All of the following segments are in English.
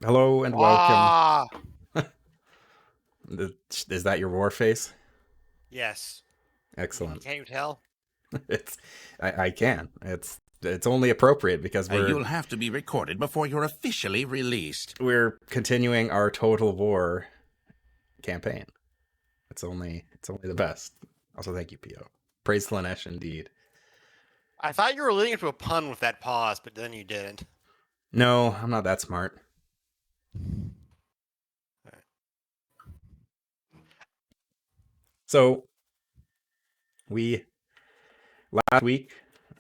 Hello and welcome. Ah, Is that your war face? yes. Excellent. Can you tell? It's I can. It's only appropriate because You'll have to be recorded before you're officially released. we're continuing our Total War campaign. It's only the best. Also, thank you, Pio. Praise Slaanesh indeed. I thought you were leading into a pun with that pause, but then you didn't. No, I'm not that smart. So we last week.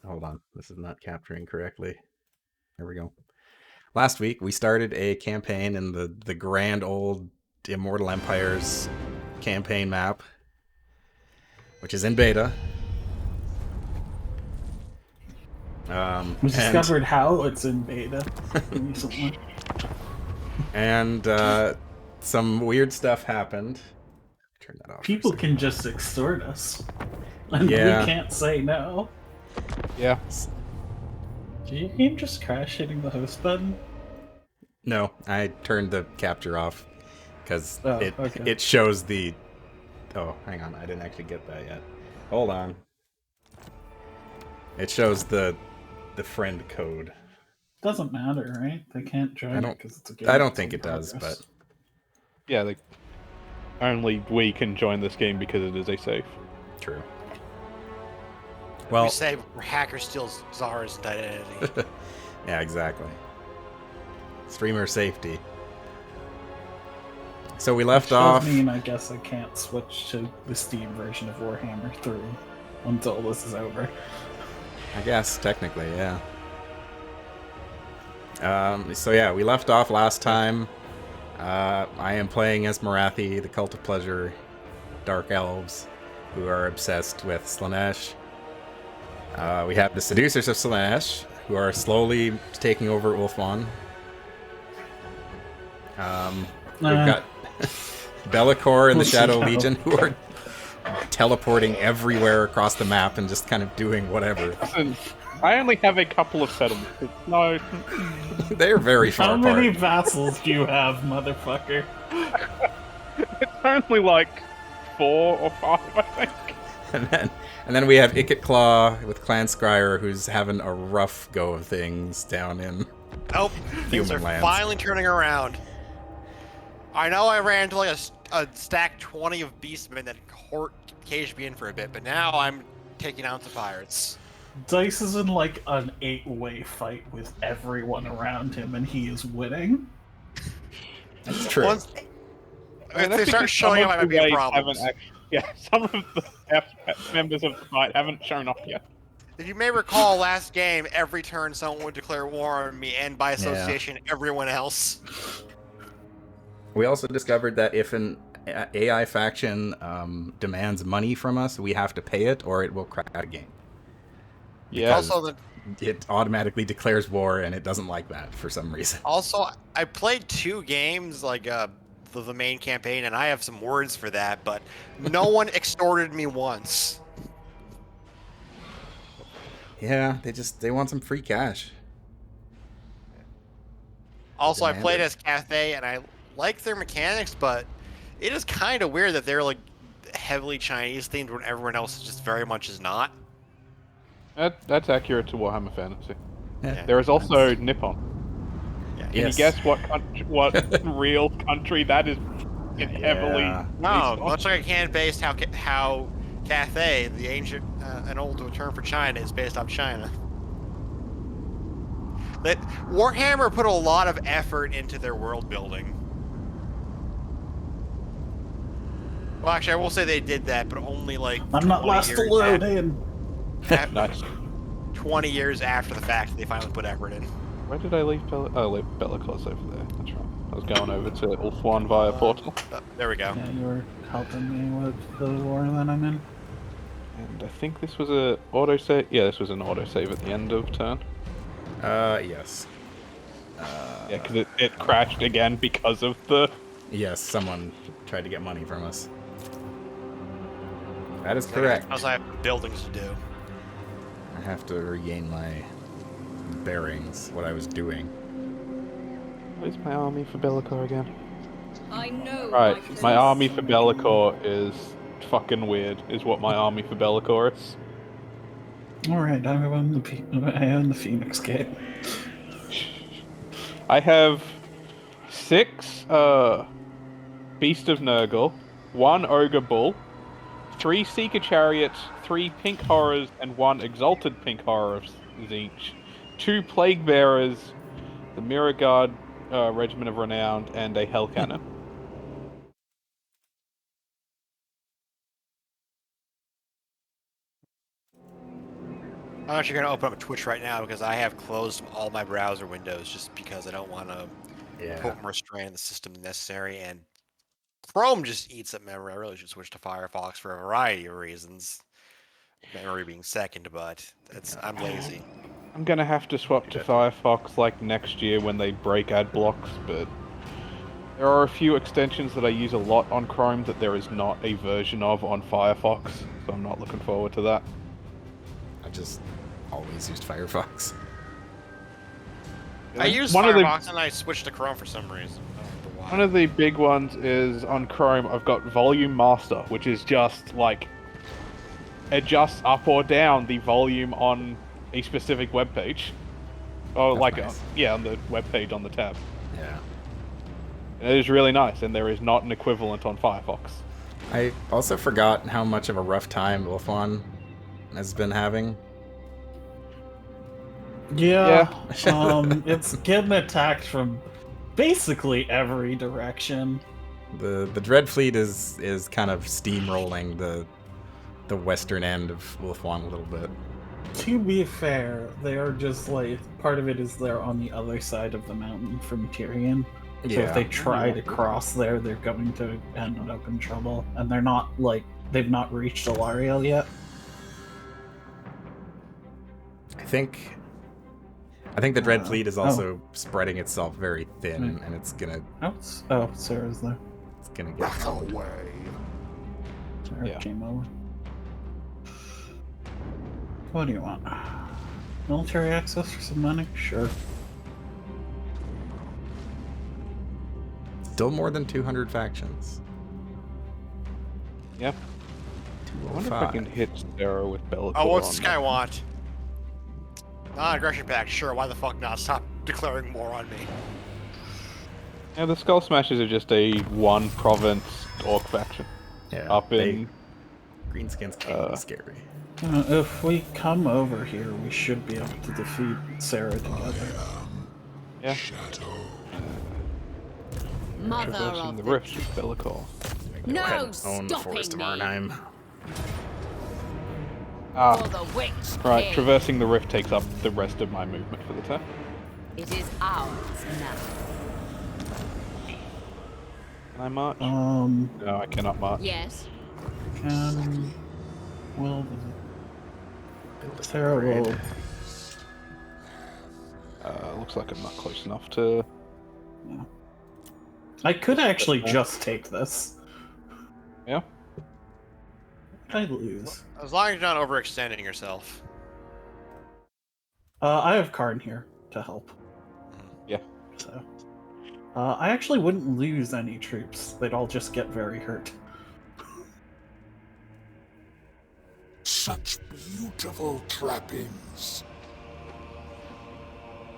Hold on, this is not capturing correctly. There we go. Last week we started a campaign in the grand old Immortal Empires campaign map, which is in beta. We discovered how it's in beta recently. And some weird stuff happened. Turn that off. People can just extort us, and Yeah. we can't say no. Yeah. Do you aim just crash hitting the host button? No, I turned the capture off because okay. it shows the. Oh, hang on, I didn't actually get that yet. Hold on. It shows the friend code. Doesn't matter, right? They can't join it because it's a game. I don't think it does, but Yeah, only we can join this game because it is a safe. true. We Well, say hacker steals Zara's identity. yeah, exactly. Streamer safety. So we left off. Which does mean I guess I can't switch to the Steam version of Warhammer 3 until this is over. I guess technically, yeah. So yeah, we left off last time. I am playing as Marathi, the Cult of Pleasure, Dark Elves, who are obsessed with Slaanesh. We have the Seducers of Slaanesh, who are slowly taking over Ulthuan. We've got Be'lakor and the Shadow Legion, who are teleporting everywhere across the map and just kind of doing whatever. I only have a couple of settlements. No. They're very far How apart. many vassals do you have, motherfucker? It's only like 4 or 5, I think. And then we have Ikit Claw with Clan Scryer, who's having a rough go of things down in Nope, things are Human lands. finally turning around. I know I ran into like a stack 20 of beastmen that caged me in for a bit, but now I'm taking out the pirates. Dice is in like an 8-way fight with everyone around him, and he is winning. That's true. Once I mean, if they that's start because showing up, some I of might be the a waves problem. some of the members of the fight haven't shown up yet. If you may recall, last game, every turn someone would declare war on me, and by association, everyone else. We also discovered that if an AI faction demands money from us, we have to pay it, or it will crash a game. Yeah. Also, It automatically declares war, and it doesn't like that for some reason. Also, I played 2 games, like the main campaign, and I have some words for that, but no one extorted me once. Yeah, they want some free cash. Also, I Demand played it. as Cathay, and I like their mechanics, but it is kind of weird that they're like heavily Chinese themed when everyone else just very much is not. That's accurate to Warhammer Fantasy. Yeah. There is also Nippon. Yeah. Can Yes. you guess what real country that is heavily Yeah. No, based on? much like I can based how Cathay, the ancient, an old term for China, is based off China. That Warhammer put a lot of effort into their world building. Well, actually, I will say they did that, but only like I'm not 20 last years alone after- in. Nice. 20 years after the fact that they finally put effort in. Where did I leave Bella? Oh, I leave Be'lakor over there. That's right. I was going over to Ulthuan via portal. There we go. Yeah, you were helping me with the war that I'm in. And I think this was a autosave. Yeah, this was an autosave at the end of turn. Yes. Yeah, because it crashed again because of the. Yes, someone tried to get money from us. That is correct. Also, I have buildings to do. I have to regain my bearings, what I was doing. Where's my army for Be'lakor again? I know. Right, my army for Be'lakor is fucking weird, is what my army for Be'lakor is. Alright, I own the Phoenix Gate. I have 6 Beast of Nurgle, 1 Ogre Bull, 3 Seeker Chariots, 3 Pink Horrors, and 1 Exalted Pink Horror of Tzeentch, 2 Plague Bearers, the Mirror Guard Regiment of Renown, and a Hell Cannon. I'm actually going to open up Twitch right now because I have closed all my browser windows just because I don't want to put more strain in the system than necessary. And Chrome just eats up memory. I really should switch to Firefox for a variety of reasons. Memory being second, but I'm lazy. I'm gonna have to swap to Firefox like next year when they break ad blocks, but there are a few extensions that I use a lot on Chrome that there is not a version of on Firefox, so I'm not looking forward to that. I just always used Firefox. I use One of the- Firefox and I switched to Chrome for some reason. I don't know why. One of the big ones is on Chrome, I've got Volume Master, which is just like adjusts up or down the volume on a specific web page. Oh, That's like nice. on the web page on the tab. Yeah. It is really nice, and there is not an equivalent on Firefox. I also forgot how much of a rough time Ulthuan has been having. Yeah, it's getting attacked from basically every direction. The Dread Fleet is kind of steamrolling the western end of Ulthuan a little bit. To be fair, they are just like, part of it is they're on the other side of the mountain from Tyrion. So if they try to cross there, they're going to end up in trouble. And they're not, like, they've not reached Alariel yet. I think the Dread Fleet is also spreading itself very thin, and it's gonna Sarah's there. it's gonna get Sarah came over. What do you want? Military access for some money? Sure. still more than 200 factions. Yeah. I wonder if I can hit Sarah with Be'lakor. Oh, what's this guy want? Non-aggression pact, sure, why the fuck not? Stop declaring war on me. Yeah, the Skull Smashers are just a one province orc faction. Yeah, Up in Greenskins can be scary. If we come over here, we should be able to defeat Sarah together. Yeah. Mother Traversing of the the rift with Be'lakor. No Own the Forest of stopping me. Arnheim. For the witch Right, king. traversing the rift takes up the rest of my movement for the turn. It is ours now. Can I march? No, I cannot march. Yes. Well, Sarah will. Looks like I'm not close enough to... I could actually just take this. Yeah? I lose. As long as you're not overextending yourself. I have Karn here to help. Yeah. So, I actually wouldn't lose any troops. They'd all just get very hurt. Such beautiful trappings.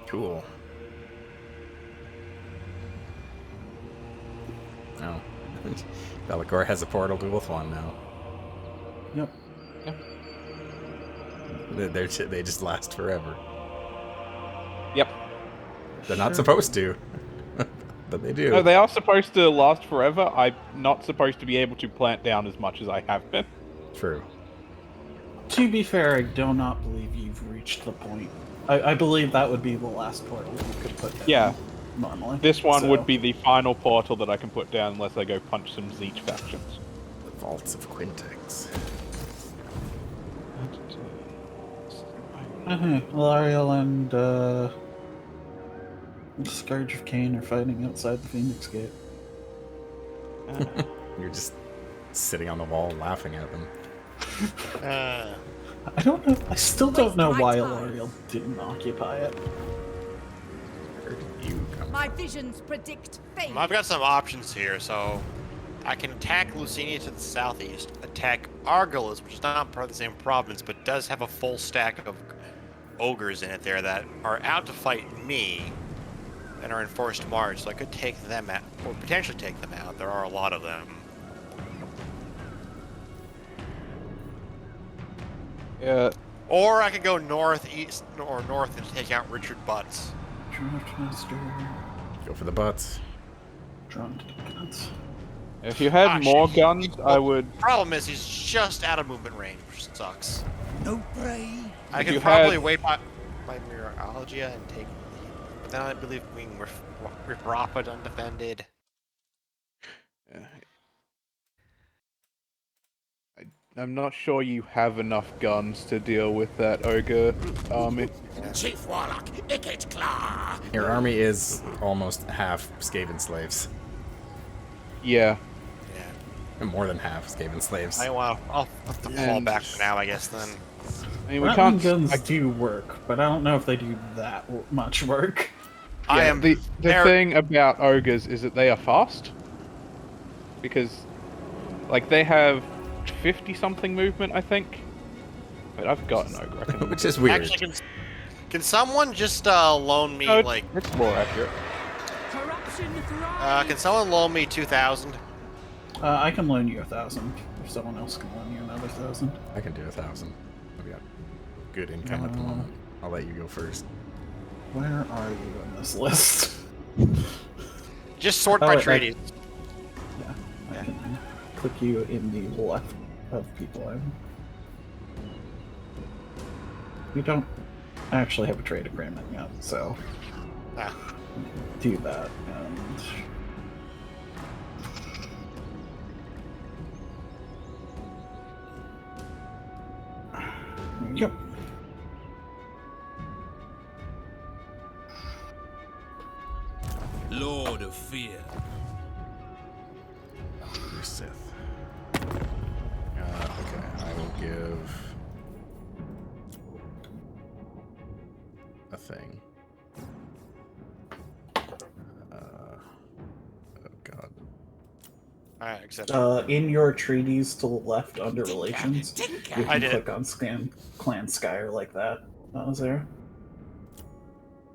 Cool. Oh. Be'lakor has a portal to Ulthuan now. Yep. They just last forever. Yep. They're not supposed to. But they do. No, they are supposed to last forever. I'm not supposed to be able to plant down as much as I have been. True. To be fair, I do not believe you've reached the point. I believe that would be the last portal you could put down. Yeah. Normally. This one So- would be the final portal that I can put down unless I go punch some Tzeentch factions. The Vaults of Quintex. Alariel and Scourge of Cain are fighting outside the Phoenix Gate. You're just sitting on the wall laughing at them. I don't know. I still don't know why Alariel didn't occupy it. Where did you come My visions predict fate. I've got some options here, so I can attack Lucenia to the southeast, attack Argolis, which is not part of the same province, but does have a full stack of ogres in it there that are out to fight me and are in forced march, so I could take them out, or potentially take them out. There are a lot of them. Yeah. Or I could go northeast or north and take out Richard Butts. Go for the butts. If you had more guns, I would. Problem is, he's just out of movement range, which sucks. No prey. I If could you probably had- wait by Mirologia and take. But then I believe we can rip Rapid undefended. I'm not sure you have enough guns to deal with that ogre army. Chief Warlock, Ikit Claw. Your army is almost half Skaven slaves. Yeah. Yeah. And more than half Skaven slaves. I'll have to fall And- back for now, I guess, then. I mean, we Rattling can't. guns do work, but I don't know if they do that much work. I Yeah, am the very- thing about ogres is that they are fast. Because, like, they have 50-something movement, I think. But I've got an ogre. I can Which is weird. Actually, can someone just loan me, No, like... it's more accurate. Corruption thrives. can someone loan me 2,000? I can loan you 1,000. If someone else can loan you another 1,000. I can do 1,000. I've got good income at the moment. I'll let you go first. Where are you in this list? Just sort Oh, by wait, treaties. Yeah, I can click you in the left of people. We don't actually have a trade agreement yet, so Ah. do that. And yep. Lord of Fear. You're Sith. Okay, I will give a thing. Oh god. Alright, accept. In your treaties to the left under relations, you I can did. click on Scan Clan Skyer like that. That was there.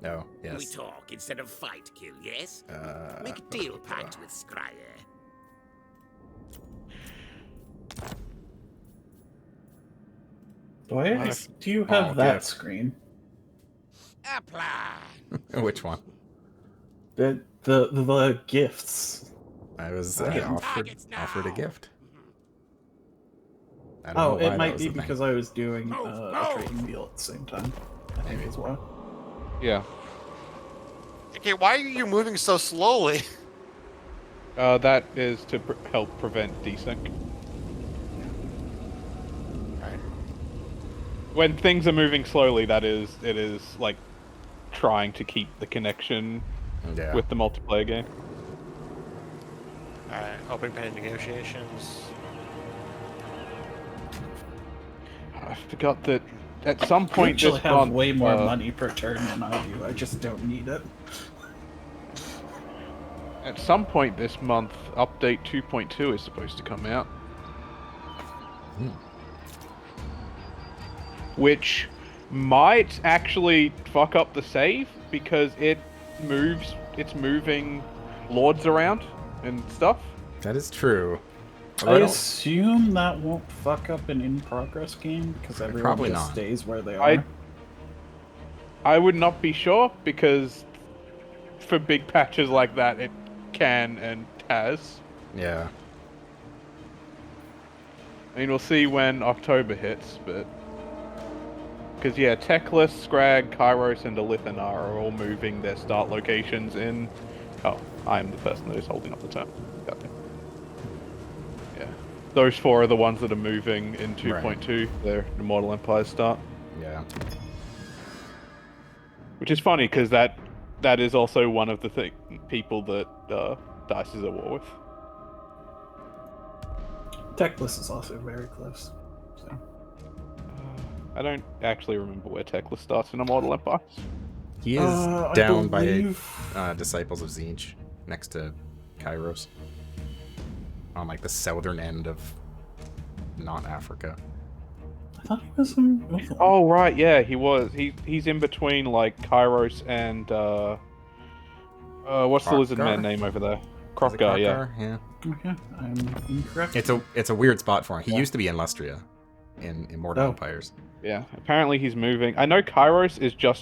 No, We yes. talk instead of fight kill, yes? Uh, Make a deal pact with Scryer. Do you small have that gift. screen? Apply. which one? The gifts. I was Okay. offered a gift. I don't Oh, know why it that might was be the thing. because I was doing Move, a move. trading deal at the same time. I think Maybe. as well. Yeah. Okay, why are you moving so slowly? That is to help prevent desync. Alright. When things are moving slowly, it is like trying to keep the connection Yeah. with the multiplayer game. Alright, open pending negotiations. I forgot that at some I point actually this have month, way more money per turn than I do. I just don't need it. At some point this month, update 2.2 is supposed to come out. Which might actually fuck up the save because it's moving lords around and stuff. That is true. Although I I don't- assume that won't fuck up an in-progress game because everyone Probably just not. stays where they are. I would not be sure because for big patches like that, it can and has. Yeah. I mean, we'll see when October hits, but... Because, yeah, Teclis, Scrag, Kairos, and Elithana are all moving their start locations in... Oh, I am the person that is holding up the term. Got me. Yeah. Those four are the ones that are moving in 2.2, their Immortal Empire start. Yeah. Which is funny, because that is also one of the people that DICE is at war with. Techless is also very close. So I don't actually remember where Teclis starts in Immortal Empires. He is I down believe... by Disciples of Tzeentch, next to Kairos. On like the southern end of not Africa. I thought he was in... Oh right, yeah, he was. He's in between like Kairos and what's the lizard man name over there? Krothgar, yeah. Yeah. Okay, I'm incorrect. It's a weird spot for him. He used to be in Lustria, in Immortal Empires. Yeah, apparently he's moving. I know Kairos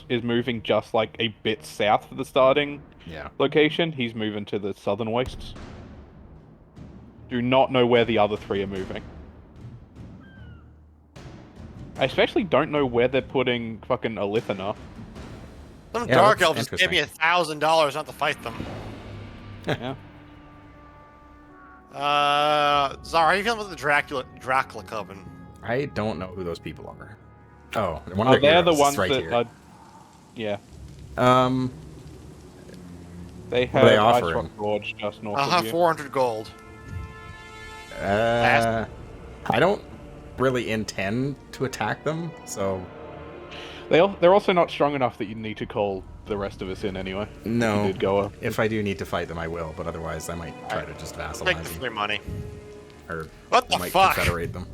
is moving just like a bit south of the starting location. He's moving to the southern wastes. Do not know where the other three are moving. I especially don't know where they're putting fucking Alithana. Some Dark Elves just gave me $1,000 not to fight them. Yeah. Zara, how are you feeling about the Dracula Coven? I don't know who those people are. Oh, they're the ones right that here. are... Yeah. They have Ice Rock Gorge just north of you. 400 gold. I don't really intend to attack them, so... They're also not strong enough that you need to call the rest of us in anyway. No. Go if I do need to fight them, I will, but otherwise I might try to just vassalize Take the free money. Or what the might fuck? confederate them.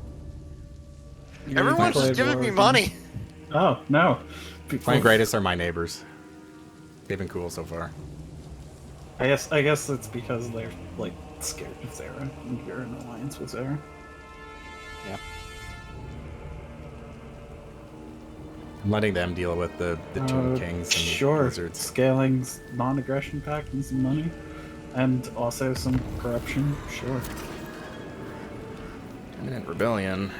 Everyone's just giving me money. Oh, no. Flying Greatest are my neighbors. They've been cool so far. I guess it's because they're, like, scared of Zera, and you're in alliance with Zera. Yeah. I'm letting them deal with the Tomb Kings and the Wizards. Scaling non-aggression pact and some money. And also some corruption, sure. Imminent Rebellion.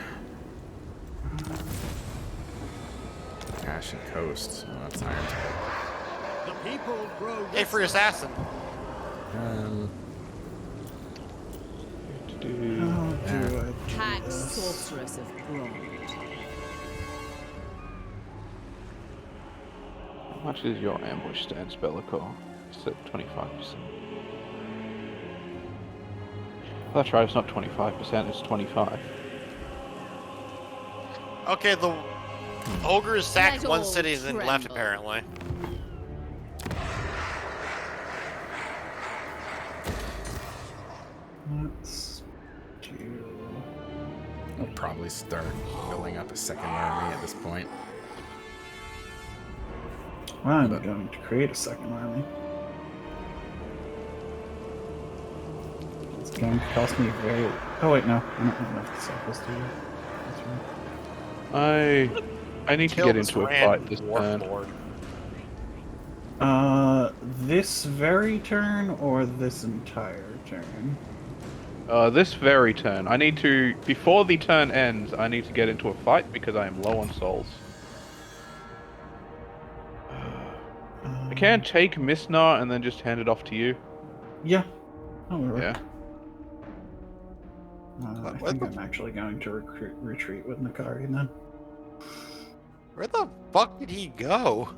Ashen Coast. Oh, that's Iron Tide. The people grow. Hey, free assassin. Hag sorceress of bronze. How much is your ambush stance, Bellicor? It's at 25%. That's right, it's not 25%, it's 25. Okay, the ogres sacked one city and then left, apparently. Let's do... I'll probably start building up a second army at this point. I'm going to create a second army. It's going to cost me very... Oh wait, no. I don't have enough disciples to do. That's right. I need to get into a fight this turn. This very turn or this entire turn? This very turn. I need to... Before the turn ends, I need to get into a fight because I am low on souls. I can take Misnar and then just hand it off to you. Yeah. Oh, yeah. I think I'm actually going to retreat with Nakari then. Where the fuck did he go?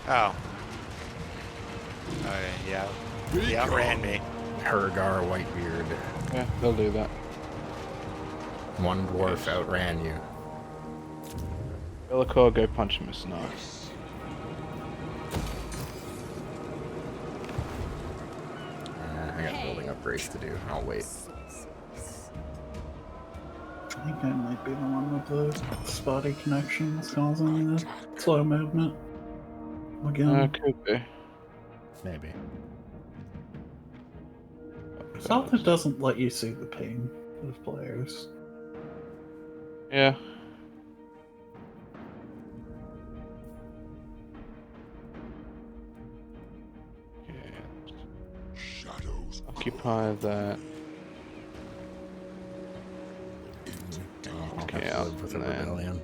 Oh. Okay, yeah. He outran me. Hergar Whitebeard. Yeah, they'll do that. One dwarf outran you. Bellicor, go punch Misnar. I got building upgrades to do. I'll wait. I think I might be the one with the spotty connection that's causing the slow movement. Again. Could be. Maybe. Zelda doesn't let you see the pain of players. Yeah. Shadows. Occupy that. Okay, I'll live with a rebellion.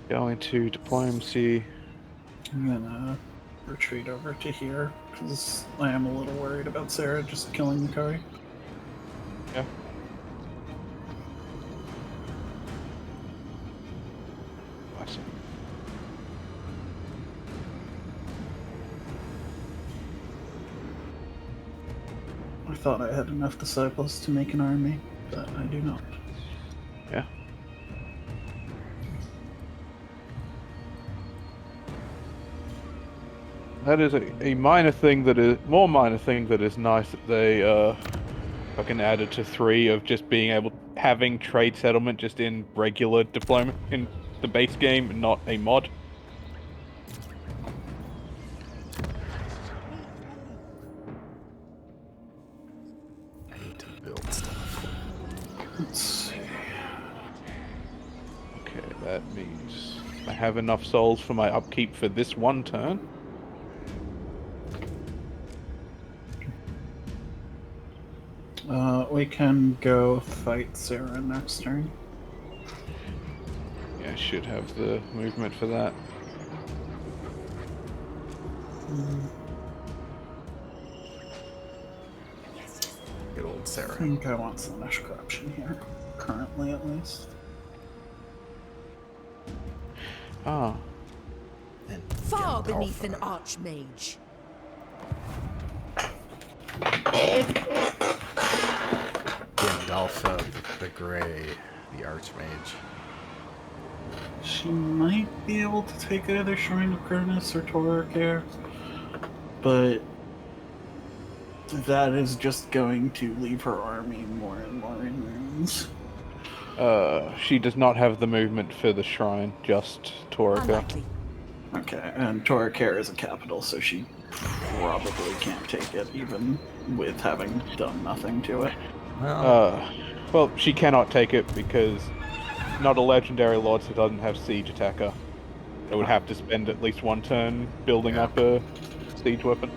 Going to diplomacy. I'm gonna retreat over to here because I am a little worried about Sarah just killing Nakari. Yeah. I thought I had enough disciples to make an army, but I do not. Yeah. That is a minor thing that is minor thing that is nice that they fucking added to 3 of just being able having trade settlement just in regular deployment in the base game, not a mod. I need to build stuff. Let's see. Okay, that means I have enough souls for my upkeep for this one turn. We can go fight Sarah next turn. Yeah, I should have the movement for that. Good old I Sarah. think I want Slaanesh corruption here, currently at least. Ah, And Far beneath an archmage. Gandalfa the Grey, the Archmage. She might be able to take either Shrine of Karneios or Torarcare, but that is just going to leave her army more and more in ruins. she does not have the movement for the shrine, just Toraka. Unlikely. Okay, and Torarcare is a capital, so she probably can't take it, even with having done nothing to it. Well, she cannot take it because not a legendary lord, so doesn't have siege attacker. It would have to spend at least one turn building up a siege weapon.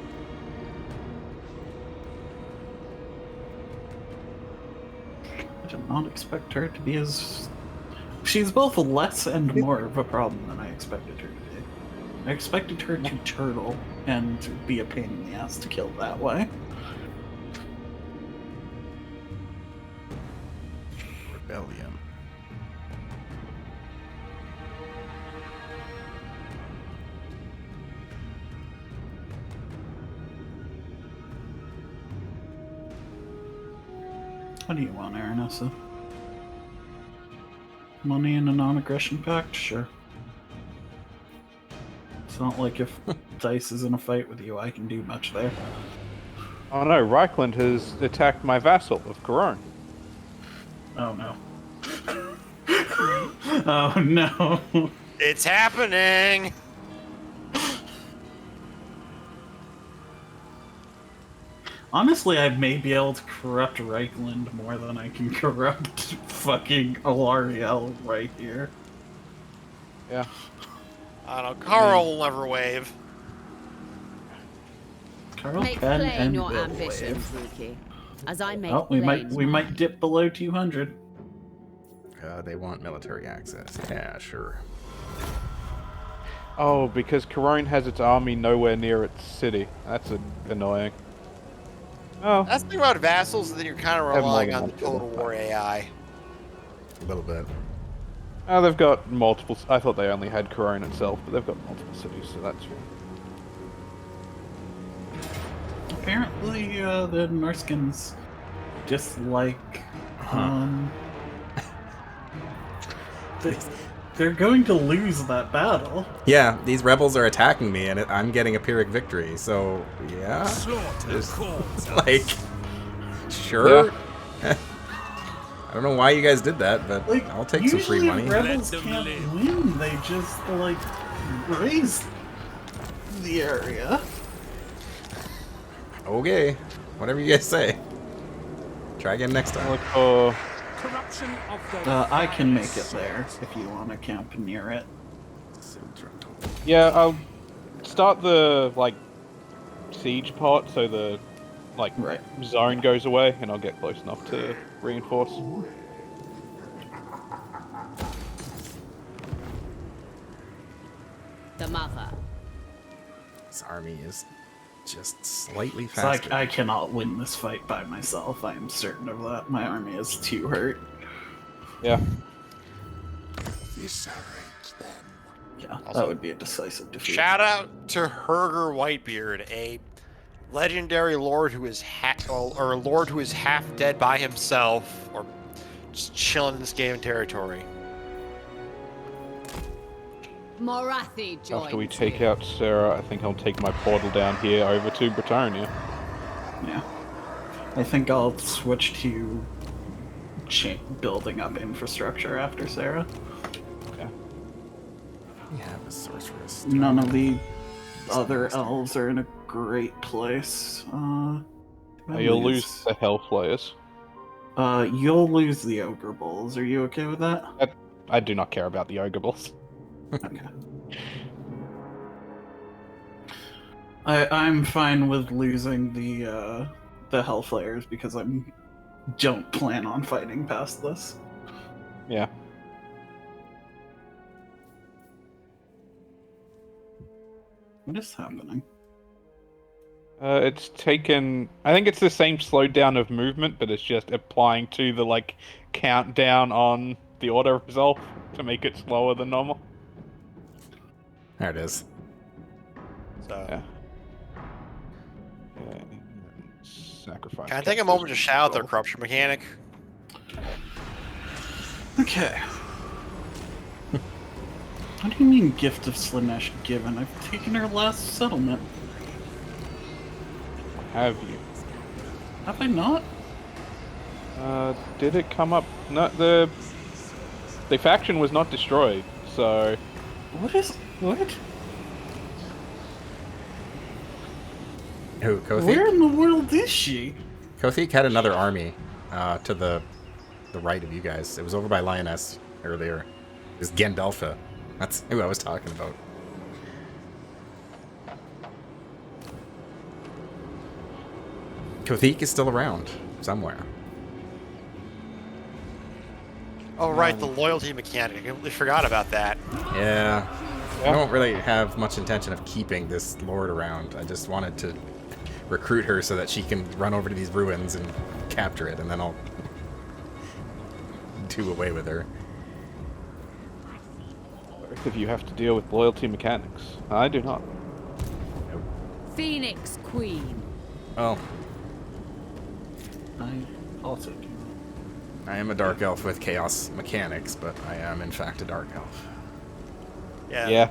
I did not expect her to be as... She's both less and more of a problem than I expected her to be. I expected her to turtle and be a pain in the ass to kill that way. Rebellion. What do you want, Aranessa? Money and a non-aggression pact? Sure. It's not like if Dice is in a fight with you, I can do much there. Oh no, Reichland has attacked my vassal of Corone. Oh no. Oh no. It's happening! Honestly, I may be able to corrupt Reichland more than I can corrupt fucking Alariel right here. Yeah. I don't know, Carl will never wave. Carl Make can plain and your will ambitions, wave. Riki. As I make Oh, we might plain dip below 200. They want military access. Yeah, sure. Oh, because Corone has its army nowhere near its city. That's annoying. Oh. That's the thing about vassals, is that you're kind of Have more relying than on one the total total. war AI. A little bit. Oh, they've got multiple... I thought they only had Corone itself, but they've got multiple cities, so that's fine. Apparently, the Norskins dislike, they're going to lose that battle. Yeah, these rebels are attacking me, and I'm getting a Pyrrhic victory. So yeah, just, like, sure. Yeah. I don't know why you guys did that, but Like, I'll take some free usually money. if rebels can't win, they just, like, raise the area. Okay, whatever you guys say. Try again next time. Look for... Corruption of the I can make it there if you want to camp near it. Yeah, I'll start the, like, siege part so the, like, Right. zone goes away, and I'll get close enough to reinforce. the mother. This army is just slightly It's faster. like, I cannot win this fight by myself. I am certain of that. My army is too hurt. Yeah. eviscerate them. Yeah, Also, that would be a decisive defeat. Shout out to Herger Whitebeard, a legendary lord who is or a lord who is half dead by himself, or just chilling in this game territory. Morathi joins After we take you. out Sarah, I think I'll take my portal down here over to Bretonnia. Yeah. I think I'll switch to building up infrastructure after Sarah. Okay. We have a sorceress. None of the other elves are in a great place. You'll lose the Hellflayers. You'll lose the Ogre Bulls. Are you okay with that? I do not care about the Ogre Bulls. Okay. I'm fine with losing the Hellflayers because I don't plan on fighting past this. Yeah. What is happening? It's taken... I think it's the same slowdown of movement, but it's just applying to the, like, countdown on the auto-resolve to make it slower than normal. There it is. So, Yeah. Sacrifice. can I take a moment to shout out their corruption mechanic? Okay. What do you mean, gift of Slaanesh given? I've taken her last settlement. Have you? Have I not? Did it come up? No, the faction was not destroyed, so... What? Who, Kothik? Where in the world is she? Kothik had another army to the right of you guys. It was over by Lioness earlier. It was Gandalfa. That's who I was talking about. Kothik is still around somewhere. Oh, right, the loyalty mechanic. I completely forgot about that. Yeah. I don't really have much intention of keeping this lord around. I just wanted to recruit her so that she can run over to these ruins and capture it, and then I'll do away with her. Both of you have to deal with loyalty mechanics. I do not. Phoenix Queen. Well, I also do. I am a dark elf with chaos mechanics, but I am in fact a dark elf. Yeah.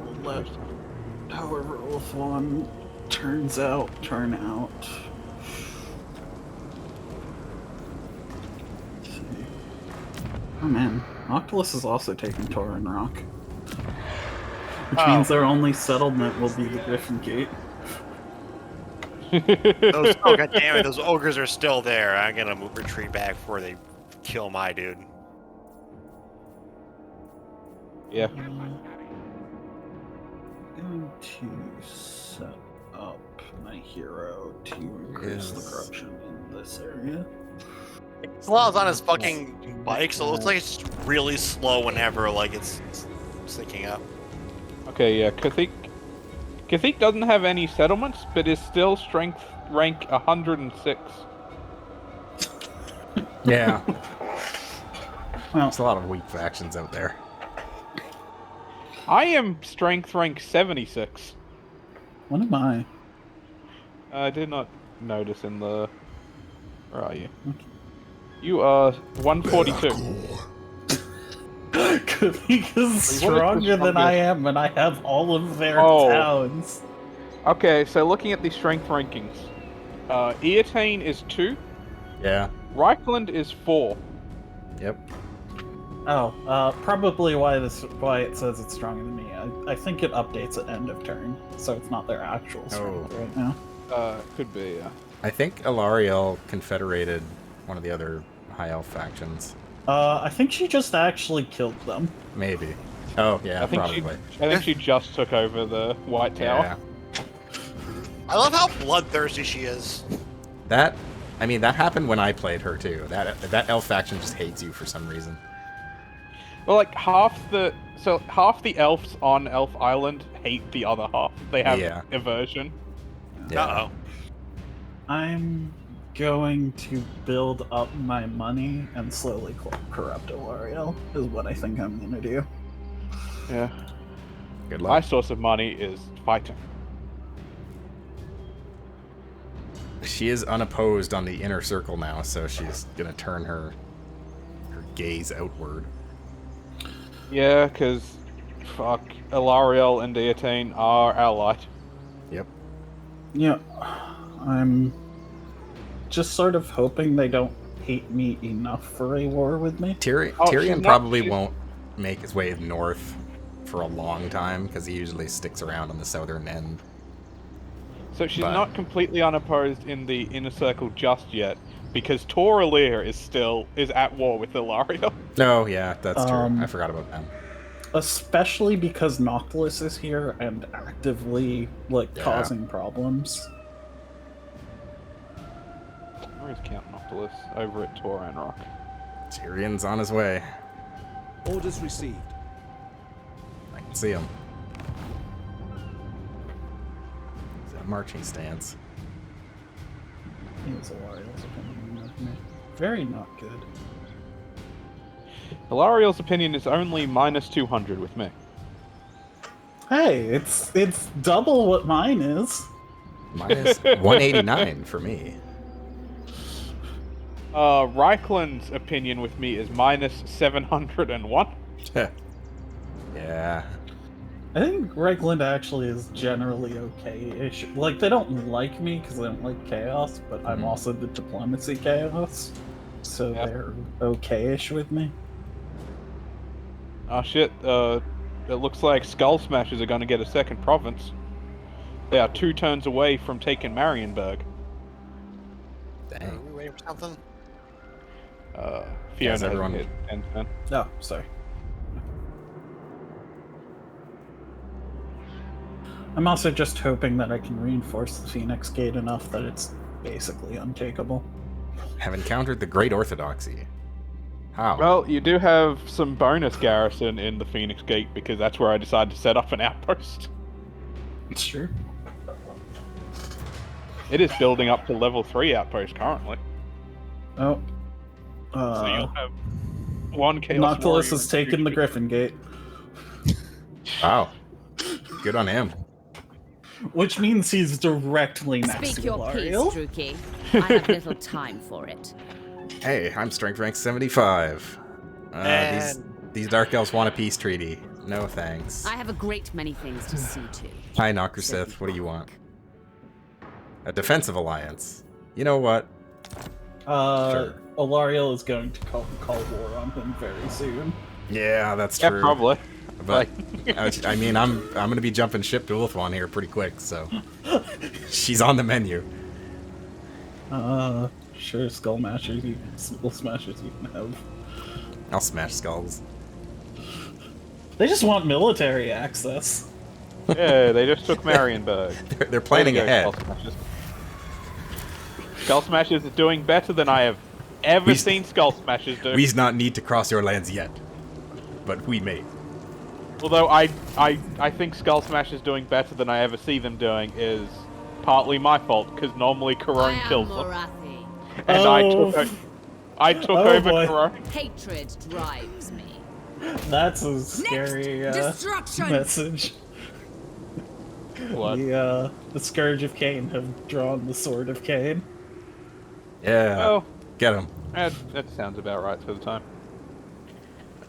I'll let however Wolf one turn out. Let's see. Oh man, Octolus is also taking Tauren Rock. Which means their only settlement will be the Griffin Gate. Oh, god damn it, those ogres are still there. I'm gonna retreat back before they kill my dude. Yeah. I'm going to set up my hero to increase the corruption in this area. Slaw's on his fucking bike, so it looks like it's just really slow whenever like it's syncing up. Okay, yeah, Kathik doesn't have any settlements, but is still strength rank 106. Yeah. Well, There's a lot of weak factions out there. I am strength rank 76. what am I? I did not notice in the... Where are you? You are 142. Kathik is stronger than I am, and I have all of their towns. Okay, so looking at the strength rankings, Eatane is 2. Yeah. Reichland is 4. Yep. Oh, probably why it says it's stronger than me. I think it updates at end of turn, so it's not their actual strength right now. Could be, yeah. I think Alariel confederated one of the other High Elf factions. I think she just actually killed them. Maybe. Oh, yeah, probably. I think she just took over the White Tower. Yeah. I love how bloodthirsty she is. That happened when I played her too. That elf faction just hates you for some reason. Well, like half the elves on Elf Island hate the other half. They have aversion. Yeah. Uh-oh. I'm going to build up my money and slowly corrupt Alariel, is what I think I'm gonna do. Yeah. Good My luck. source of money is fighting. She is unopposed on the inner circle now, so she's gonna turn her gaze outward. Yeah, because fuck, Ilariel and Deatine are allied. Yep. Yeah, I'm just sort of hoping they don't hate me enough for a war with me. Tyrion probably won't make his way north for a long time because he usually sticks around on the southern end. So she's not completely unopposed in the inner circle just yet, because Toralir is at war with Ilariel. Oh yeah, that's true. I forgot about that. Especially because Noctilus is here and actively causing problems. Where is Count Noctilus? Over at Toran Rock. Tyrion's on his way. Orders received. I can see him. He's in a marching stance. It's Ilariel's opinion of me. Very not good. Ilariel's opinion is only minus 200 with me. Hey, it's double what mine is. Minus 189 for me. Reichland's opinion with me is minus 701. Yeah. I think Reichland actually is generally okay-ish. Like, they don't like me because they don't like chaos, but I'm also the diplomacy chaos, so they're okay-ish with me. Oh shit, it looks like Skull Smashers are going to get a second province. They are 2 turns away from taking Marienburg. Dang. Are we waiting for something? Fiona everyone hit 10. Oh, sorry. I'm also just hoping that I can reinforce the Phoenix Gate enough that it's basically untakeable. Have encountered the Great Orthodoxy. How? Well, you do have some bonus garrison in the Phoenix Gate because that's where I decided to set up an outpost. It's true. It is building up to level 3 outpost currently. Oh. So you'll have 1 Chaos Noctilus Warrior has taken the Griffin Gate. Wow. Good on him. Which means he's directly next Speak to your piece, Ilariel. Druki. I have little time for it. Hey, I'm strength rank 75. These Dark Elves want a peace treaty. No thanks. I have a great many things to see to. Hi, Knocker Sith. What do you want? A defensive alliance. You know what? Sure. Ilariel is going to call war on him very soon. Yeah, that's true. Yeah, probably. But I mean, I'm gonna be jumping ship to Ulthuan here pretty quick, so she's on the menu. Sure, Skull Smashers you can have. I'll smash skulls. They just want military access. Yeah, they just took Marienburg. They're planning ahead. Skull Smashers is doing better than I have ever seen Skull Smashers do. We's not need to cross your lands yet, but we may. Although I think Skull Smashers doing better than I ever see them doing is partly my fault, because normally Corone kills them. Morathi. And I took over boy. Corone. Hatred drives me. That's a scary Destruction. message. What? The Scourge of Cain have drawn the Sword of Cain. Yeah. Well, Get him. that sounds about right for the time.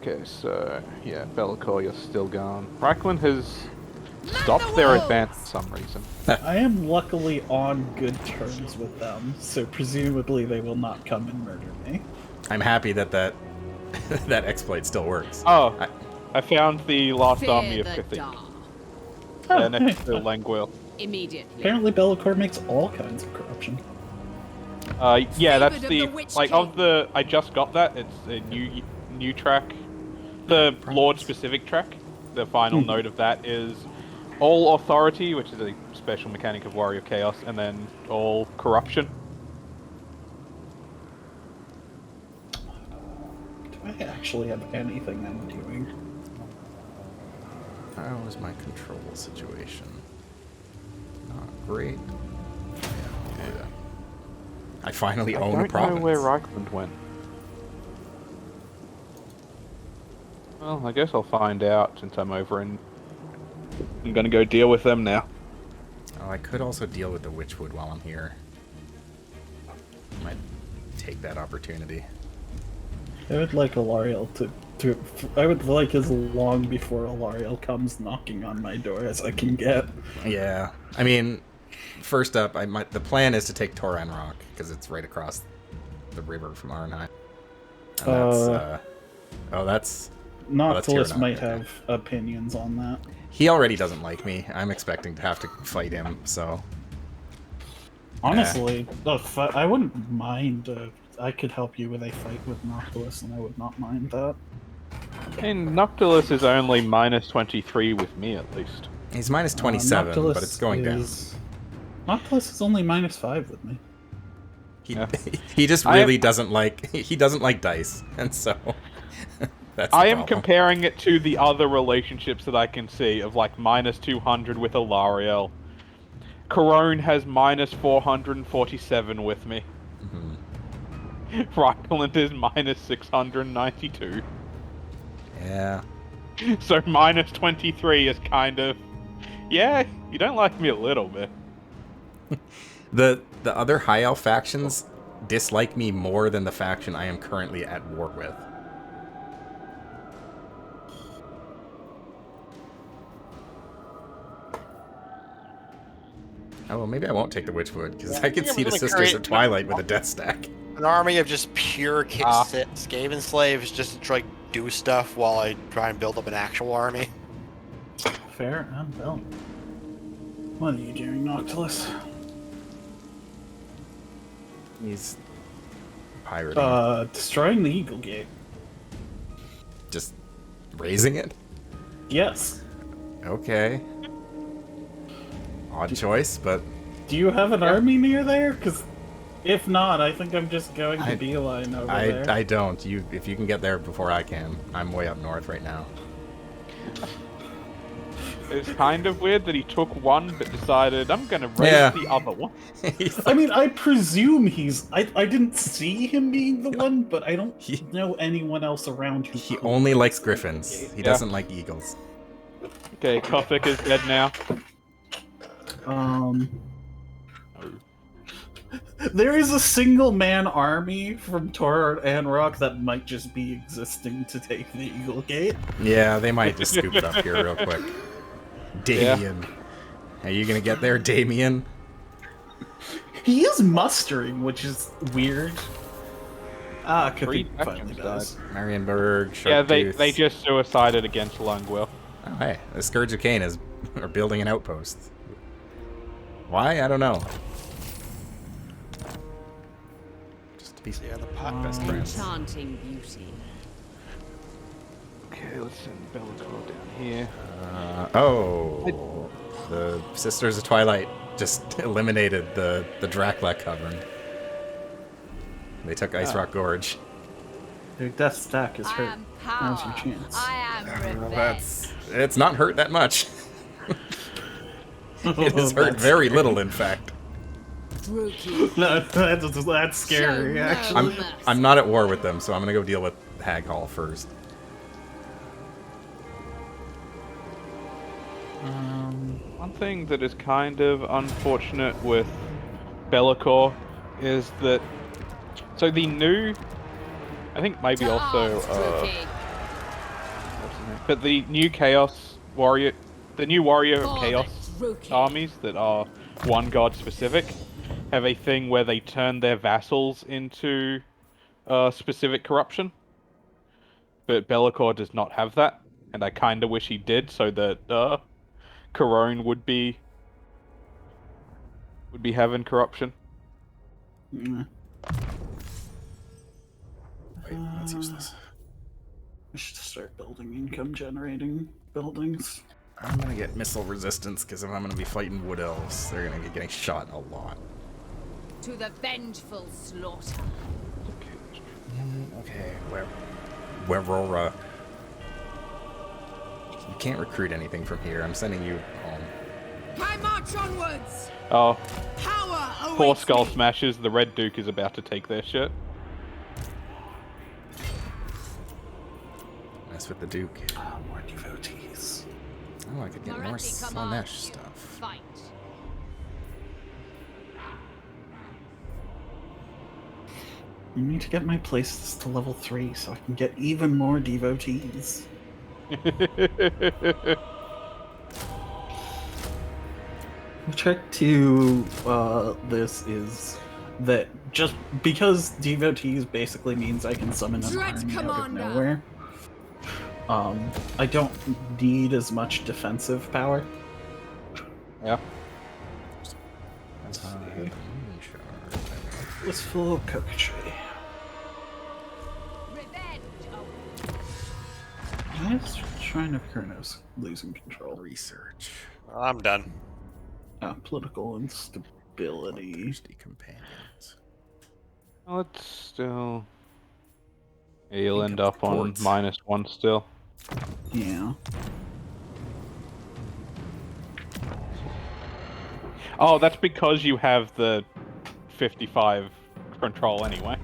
Okay, so, yeah, Be'lakor, you're still gone. Reichland has stopped their advance for some reason. I am luckily on good terms with them, so presumably they will not come and murder me. I'm happy that that exploit still works. Oh, I found the last Fear army of the Cathedral. dark. Next to Languil. Immediately. Apparently Be'lakor makes all kinds of corruption. Yeah, that's Favored of the the Witch like King. of the. I just got that. It's a new track. The Lord specific track. The final note of that is all authority, which is a special mechanic of Warrior Chaos, and then all corruption. Do I actually have anything I'm doing? How is my control situation? Not great. Yeah. I finally own a I province. don't know where Reichland went. Well, I guess I'll find out since I'm over and I'm gonna go deal with them now. Oh, I could also deal with the Witchwood while I'm here. Might take that opportunity. I would like Alariel to I would like as long before Alariel comes knocking on my door as I can get. Yeah, I mean, first up, the plan is to take Toran Rock because it's right across the river from Arnheim. And that's Noctilus Tyrannoc, might okay. have opinions on that. He already doesn't like me. I'm expecting to have to fight him, so Honestly, I wouldn't mind. I could help you with a fight with Noctilus, and I would not mind that. And Noctilus is only minus 23 with me, at least. he's minus 27, but Noctilus it's going down. Noctilus is only -5 with me. Yeah. He just really doesn't like dice, and so that's the I am problem. comparing it to the other relationships that I can see of like minus 200 with Alariel. Corone has minus 447 with me. Reichland is minus 692. Yeah. So minus 23 is kind of... Yeah, you don't like me a little bit. The other High Elf factions dislike me more than the faction I am currently at war with. Oh, well, maybe I won't take the Witchwood, because I can see the Sisters of Twilight with a death stack. An army of just pure Skaven slaves just to try do stuff while I try and build up an actual army. Fair and well. What are you doing, Noctilus? He's pirating. Destroying the Eagle Gate. Just raising it? Yes. Okay. Odd choice, but... Do you have an army near there? Because if not, I think I'm just going to beeline over there. I don't. If you can get there before I can. I'm way up north right now. It's kind of weird that he took one but decided, I'm gonna raise the other one. I mean, I presume he's... I didn't see him being the one, but I don't know anyone else around who... He only likes griffins. He doesn't like eagles. Okay, Kothic is dead now. There is a single-man army from Tor and Rock that might just be existing to take the Eagle Gate. Yeah, they might just scoop it up here real quick. Damien. Are you gonna get there, Damien? He is mustering, which is weird. Three Khathit finally factions does. Marienburg, Yeah, Sharptooth. they just suicided against Lungwell. Oh, hey, the Scourge of Cain are building an outpost. Why? I don't know. Just to be best friends. Enchanting beauty. Okay, let's send Bellator down here. The Sisters of Twilight just eliminated the Dracula Cavern. They took Ice Rock Gorge. Their death stack is hurt. Now's your chance. I am revenge. It's not hurt that much. It has hurt very little, in fact. No, that's scary, actually. I'm not at war with them, so I'm gonna go deal with Hag Hall first. One thing that is kind of unfortunate with Bellator is that... So the new... I think maybe also... but the new Chaos Warrior... The new Warrior of Chaos armies that are one god specific have a thing where they turn their vassals into specific corruption. But Bellator does not have that, and I kind of wish he did, so that Corone would be having corruption. Wait, let's use this. I should start building income-generating buildings. I'm gonna get missile resistance, because if I'm gonna be fighting Wood Elves, they're gonna be getting shot a lot. To the vengeful slaughter. Okay, Werora. You can't recruit anything from here. I'm sending you home. I march onwards. Oh, Power poor awaits Skull me. Smashers, the Red Duke is about to take their shit. Mess with the Duke. More devotees. Oh, I could get more Moretti commands Slaanesh you. stuff. Fight. I need to get my places to level 3 so I can get even more devotees. The trick to this is that just because devotees basically means I can summon an Dread army out of Commander. nowhere, I don't need as much defensive power. Yeah. Let's fill coquetry. Revenge. Why is Shrine of Karneios losing control? Research. I'm done. Political instability. Thirsty companions. Well, it's still. Yeah, you'll Think end of up on ports. -1 still. Yeah. Oh, that's because you have the 55 control anyway.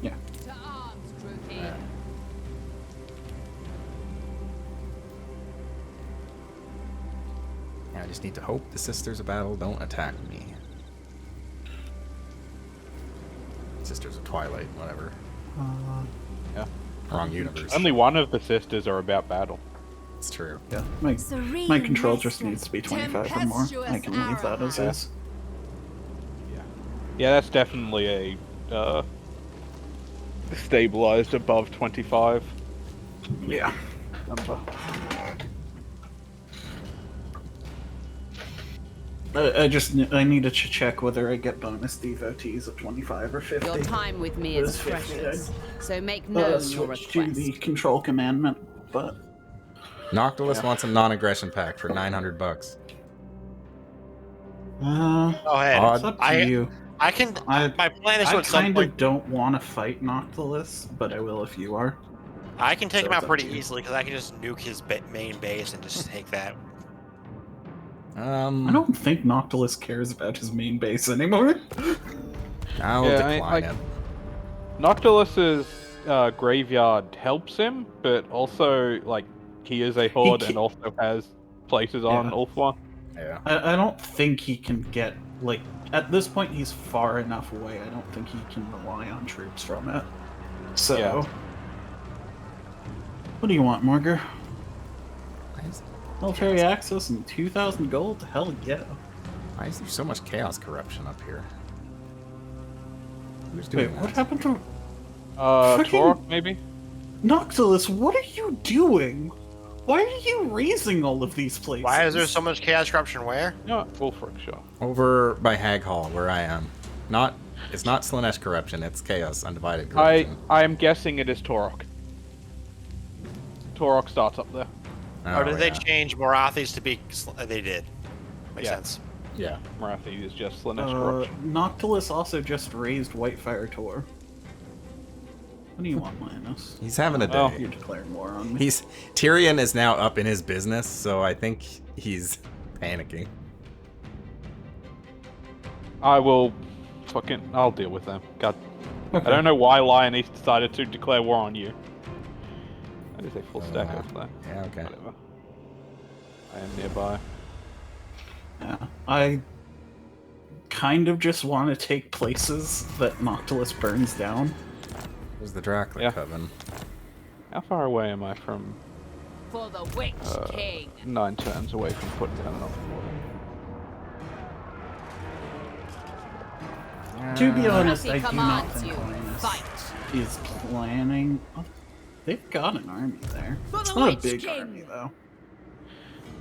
To arms, groupie. Yeah, I just need to hope the Sisters of Battle don't attack me. Sisters of Twilight, whatever. Yeah. Wrong universe. Only one of the sisters are about battle. It's true. Yeah. My Serene control just mistress, needs to be 25 or more. I can leave that as tempestuous is. Yeah, that's definitely a stabilized above 25 Yeah. number. I need to check whether I get bonus devotees at 25 or 50. Your time with me is It's 50. precious, so make known your Switch to request. the control commandment, but Noctilus wants a non-aggression pact for $900. Go ahead. it's up to you. I can. I- my plan is to I at some kind point. of don't want to fight Noctilus, but I will if you are. I can take so him it's out up pretty to you. easily because I can just nuke his main base and just take that. I don't think Noctilus cares about his main base anymore. I'll Yeah, decline it. Noctilus's graveyard helps him, but also, like, he is a horde ca- and also has places on Yeah. Ulthuan. Yeah. I don't think he can get, like, at this point he's far enough away, I don't think he can rely on troops from it. So, Yeah. what do you want, Morgar? Why is, Military access and 2,000 gold? Hell yeah. why is there so much chaos corruption up here? Who's Wait, doing what that? happened to Fucking- Torok, maybe? Noctilus? What are you doing? Why are you raising all of these places? Why is there so much chaos corruption? Where? No, Wolfric, sure. Over by Hag Hall, where I am. It's not Slaanesh corruption, it's chaos, undivided I corruption. am guessing it is Torok. Torok starts up there. Or did they yeah. change Morathi's to be? They did. Makes Yeah. sense. Yeah. Marathi is just Slaanesh corruption. Noctilus also just raised Whitefire Tor. What do you want, Linus? He's having a day. Oh. You're declaring war on me. Tyrion is now up in his business, so I think he's panicking. I'll deal with them. God. Okay. I don't know why Lioness decided to declare war on you. That is a full stack of that. Yeah, okay. Whatever. I am nearby. Yeah, I kind of just want to take places that Noctilus burns down. There's the Dracula Yeah. Coven. How far away am I from For the Witch King. 9 turns away from putting down another border? To be honest, He I do not commands think you. Linus Fight. is planning. Oh, they've got an army there. For It's the not a Witch big King. army though.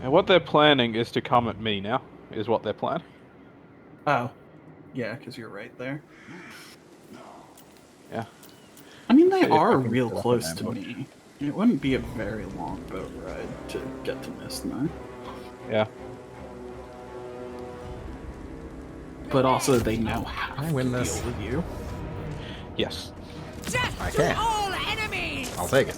And what they're planning is to come at me now, is what they're planning. Oh, yeah, because you're right there. Yeah. I mean, they So you're are fucking real set up close an to ambush. me. It wouldn't be a very long boat ride to get to Mistnar. Yeah. But also, they now have I win to this? deal with you. Yes. Death I to can. all enemies. I'll take it.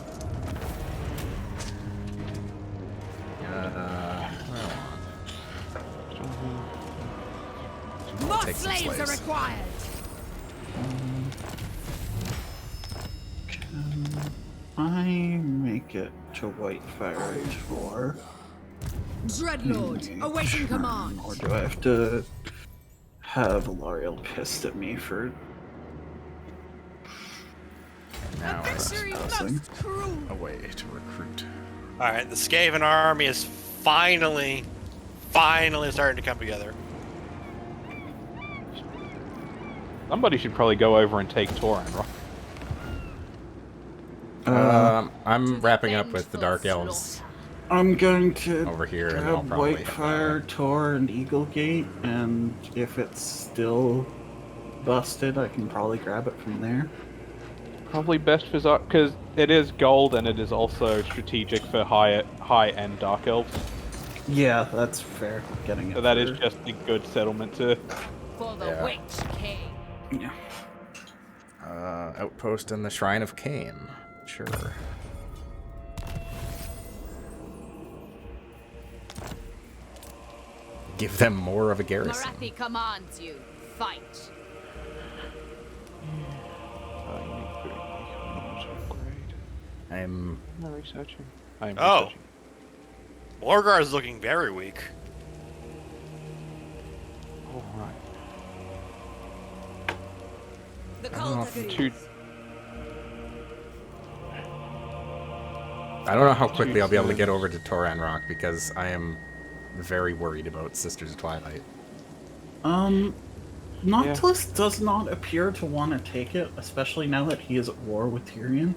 More take some slaves are slaves. required. I make it to Whitefire Tor. Dreadlord, awaiting command. Or do I have to have Alariel pissed at me for Treachery Trespassing. most cruel. A way to recruit. All right, the Skaven army is finally starting to come together. Somebody should probably go over and take Torin, right? I'm wrapping up with the Dark Elves I'm going to over here, and I'll grab probably Whitefire, Tor, and Eaglegate, and if it's still busted, I can probably grab it from there. Probably best for Zark, because it is gold and it is also strategic for high-end Dark Elves. Yeah, that's fair. Getting it. So that is for- just a good settlement to... For the Yeah. Witch King. Yeah. outpost in the Shrine of Cain. Sure. Give them more of a garrison. Marathi commands you. Fight. I'm I'm researching. I am Oh. researching. Morgar is looking very weak. Alright. The don't know cult if Two... I don't know how quickly I'll be able to get over to Toran Rock because I am very worried about Sisters of Twilight. Noctilus does not appear to want to take it, especially now that he is at war with Tyrion.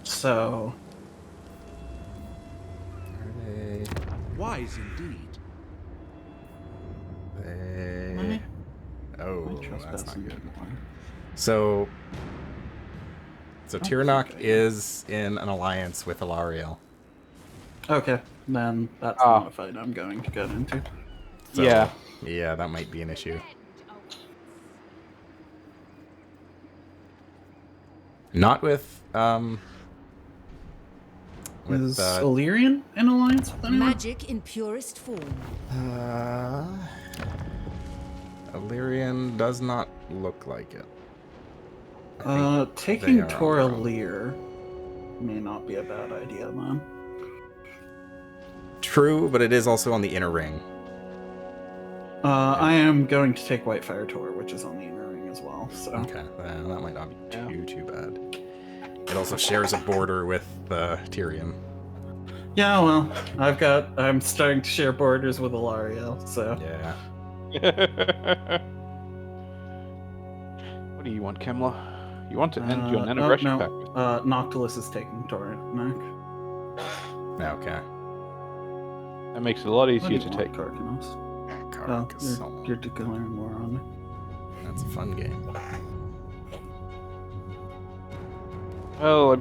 So, Are they? Wise indeed. They... Oh, my that's not trespassing good. didn't work. So Tyrannok is in an alliance with Alariel. Okay, then that's Ah. not a fight I'm going to get into. So, Yeah. Yeah, that might be an issue. Not with Is Illyrian in alliance with anyone? Magic in purest form. Illyrian does not look like it. Taking they are Tor on their own. Lear may not be a bad idea, then. True, but it is also on the inner ring. I am going to take Whitefire Tor, which is on the inner ring as well, so... Okay, well, that might not be too bad. It also shares a border with Tyrion. Yeah, well, I'm starting to share borders with Alariel, so... Yeah. What do you want, Kemla? You want to end your Nana aggression pact with Noctilus is taking Toranak. Okay. That makes it a lot What do easier you to want, take. Karneios? Oh, Carcassonne. you're declaring war on me. That's a fun game. Well, I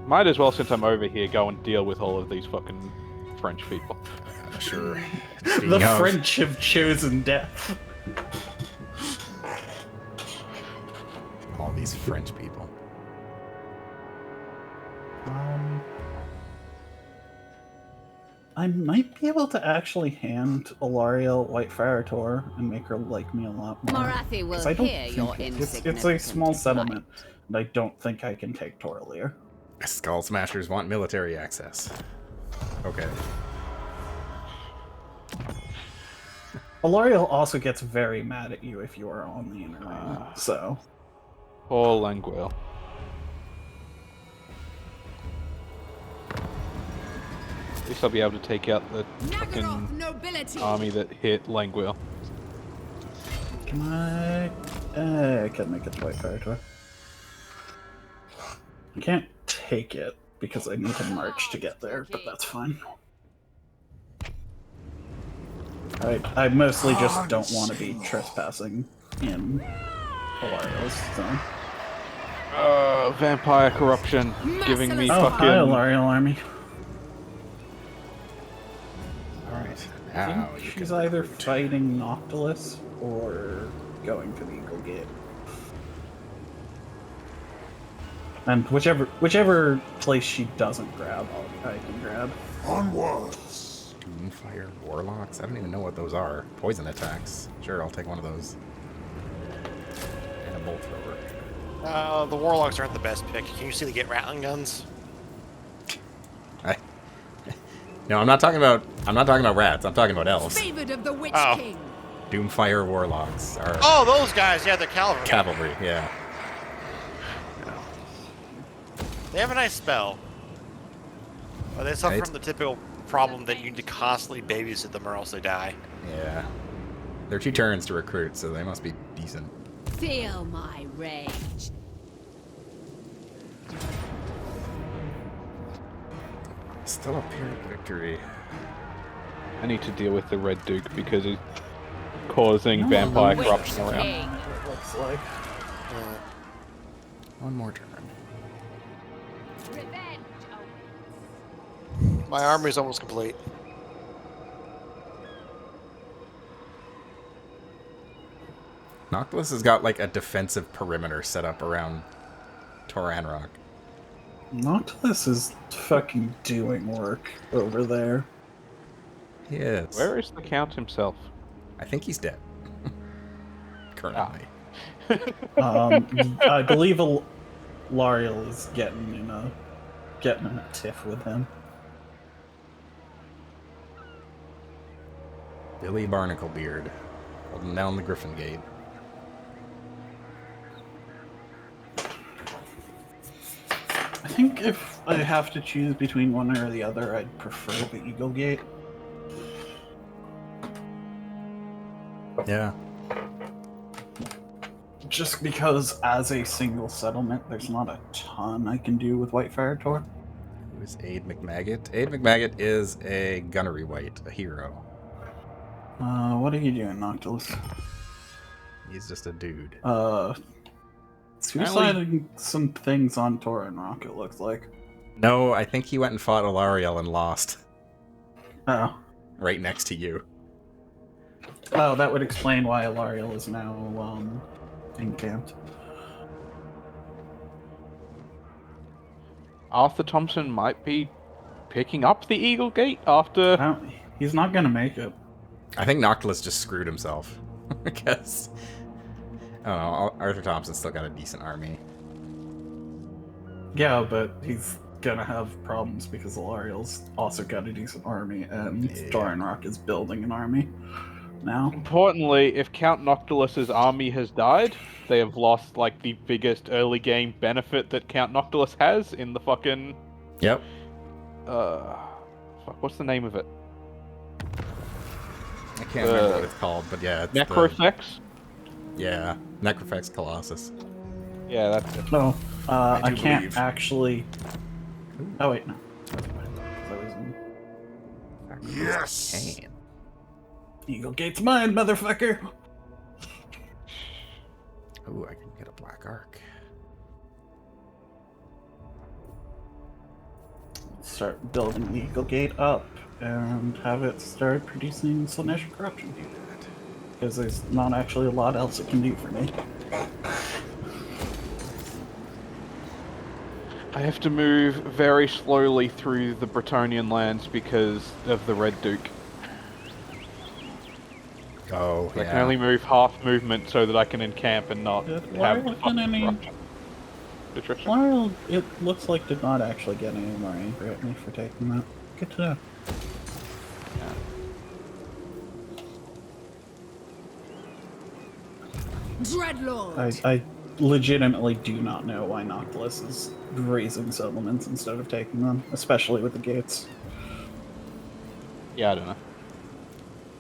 might as well, since I'm over here, go and deal with all of these fucking French people. Sure. The Speaking of, French have chosen death. all these French people. I might be able to actually hand Alariel Whitefire Tor and make her like me a lot more. Marathi 'Cause will I don't hear think your it's insignificant a small plight. settlement, and I don't think I can take Toralier. Skull Smashers want military access. Okay. Alariel also gets very mad at you if you are on the inner ring, so... Poor Languil. At least I'll be able to take out the Nagaroth fucking nobility. army that hit Languil. Can I can make it to Whitefire Tor. I can't take it because I need to march to get there, but that's fine. I mostly just don't want to be trespassing in Alariel's zone. Vampire corruption, giving me Oh, fucking... hi, Alariel army. Alright. I Now think you she's can either recruit. fighting Noctilus or going to the Eagle Gate. And whichever place she doesn't grab, I can grab. Doomfire Warlocks? I don't even know what those are. Poison attacks. Sure, I'll take one of those. And a bolt thrower. The warlocks aren't the best pick. Can you see they get rattling guns? No, I'm not talking about rats. I'm talking about elves. Favored of the Witch Oh. King. Doomfire Warlocks are Oh, those guys. Yeah, they're cavalry. cavalry. Yeah. They have a nice spell. But they suffer Right. from the typical problem that you need to constantly babysit them or else they die. Yeah. They're 2 turns to recruit, so they must be decent. Feel my rage. Still a Pyrrhic victory. I need to deal with the Red Duke because he's causing vampire Witch corruption around. King. It looks like. One more turn. Revenge. My army is almost complete. Noctilus has got like a defensive perimeter set up around Toranrock. Nautilus is fucking doing work over there. Yes. Where is the Count himself? I think he's dead. Currently. I believe Lariel is getting in a tiff with him. Billy Barnaclebeard, holding down the Griffin Gate. I think if I have to choose between one or the other, I'd prefer the Eagle Gate. Yeah. Just because, as a single settlement, there's not a ton I can do with Whitefire Tor. Who is Aid McMaggot? Aid McMaggot is a gunnery wight, a hero. What are you doing, Noctilus? He's just a dude. Suiciding some things on Toranrock, it looks like. No, I think he went and fought Alariel and lost. Oh. Right next to you. Oh, that would explain why Alariel is now, encamped. Arthur Thompson might be picking up the Eagle Gate after... He's not gonna make it. I think Noctilus just screwed himself. Because... I don't know, Arthur Thompson's still got a decent army. Yeah, but he's gonna have problems because Alariel's also got a decent army, and Toranrock is building an army now. Importantly, if Count Noctilus's army has died, they have lost, like, the biggest early game benefit that Count Noctilus has in the fucking... Yep. Fuck, what's the name of it? I can't remember what it's called, but yeah, it's Necrofex? Yeah, Necrofex Colossus. Yeah, that's it. No, I do can't believe. actually... Oh, wait, no. Yes! Can. Eagle Gate's mine, motherfucker! Ooh, I can get a Black Arc. Start building the Eagle Gate up and have it start producing Slaanesh corruption. Because there's not actually a lot else it can do for me. I have to move very slowly through the Bretonnian lands because of the Red Duke. Oh, I can only move half movement so that I can encamp and not Why have wasn't any... attrition. Well, it looks like did not actually get any more angry at me for taking that. Good to know. Dreadlord. I legitimately do not know why Noctilus is raising settlements instead of taking them, especially with the gates. Yeah, I don't know.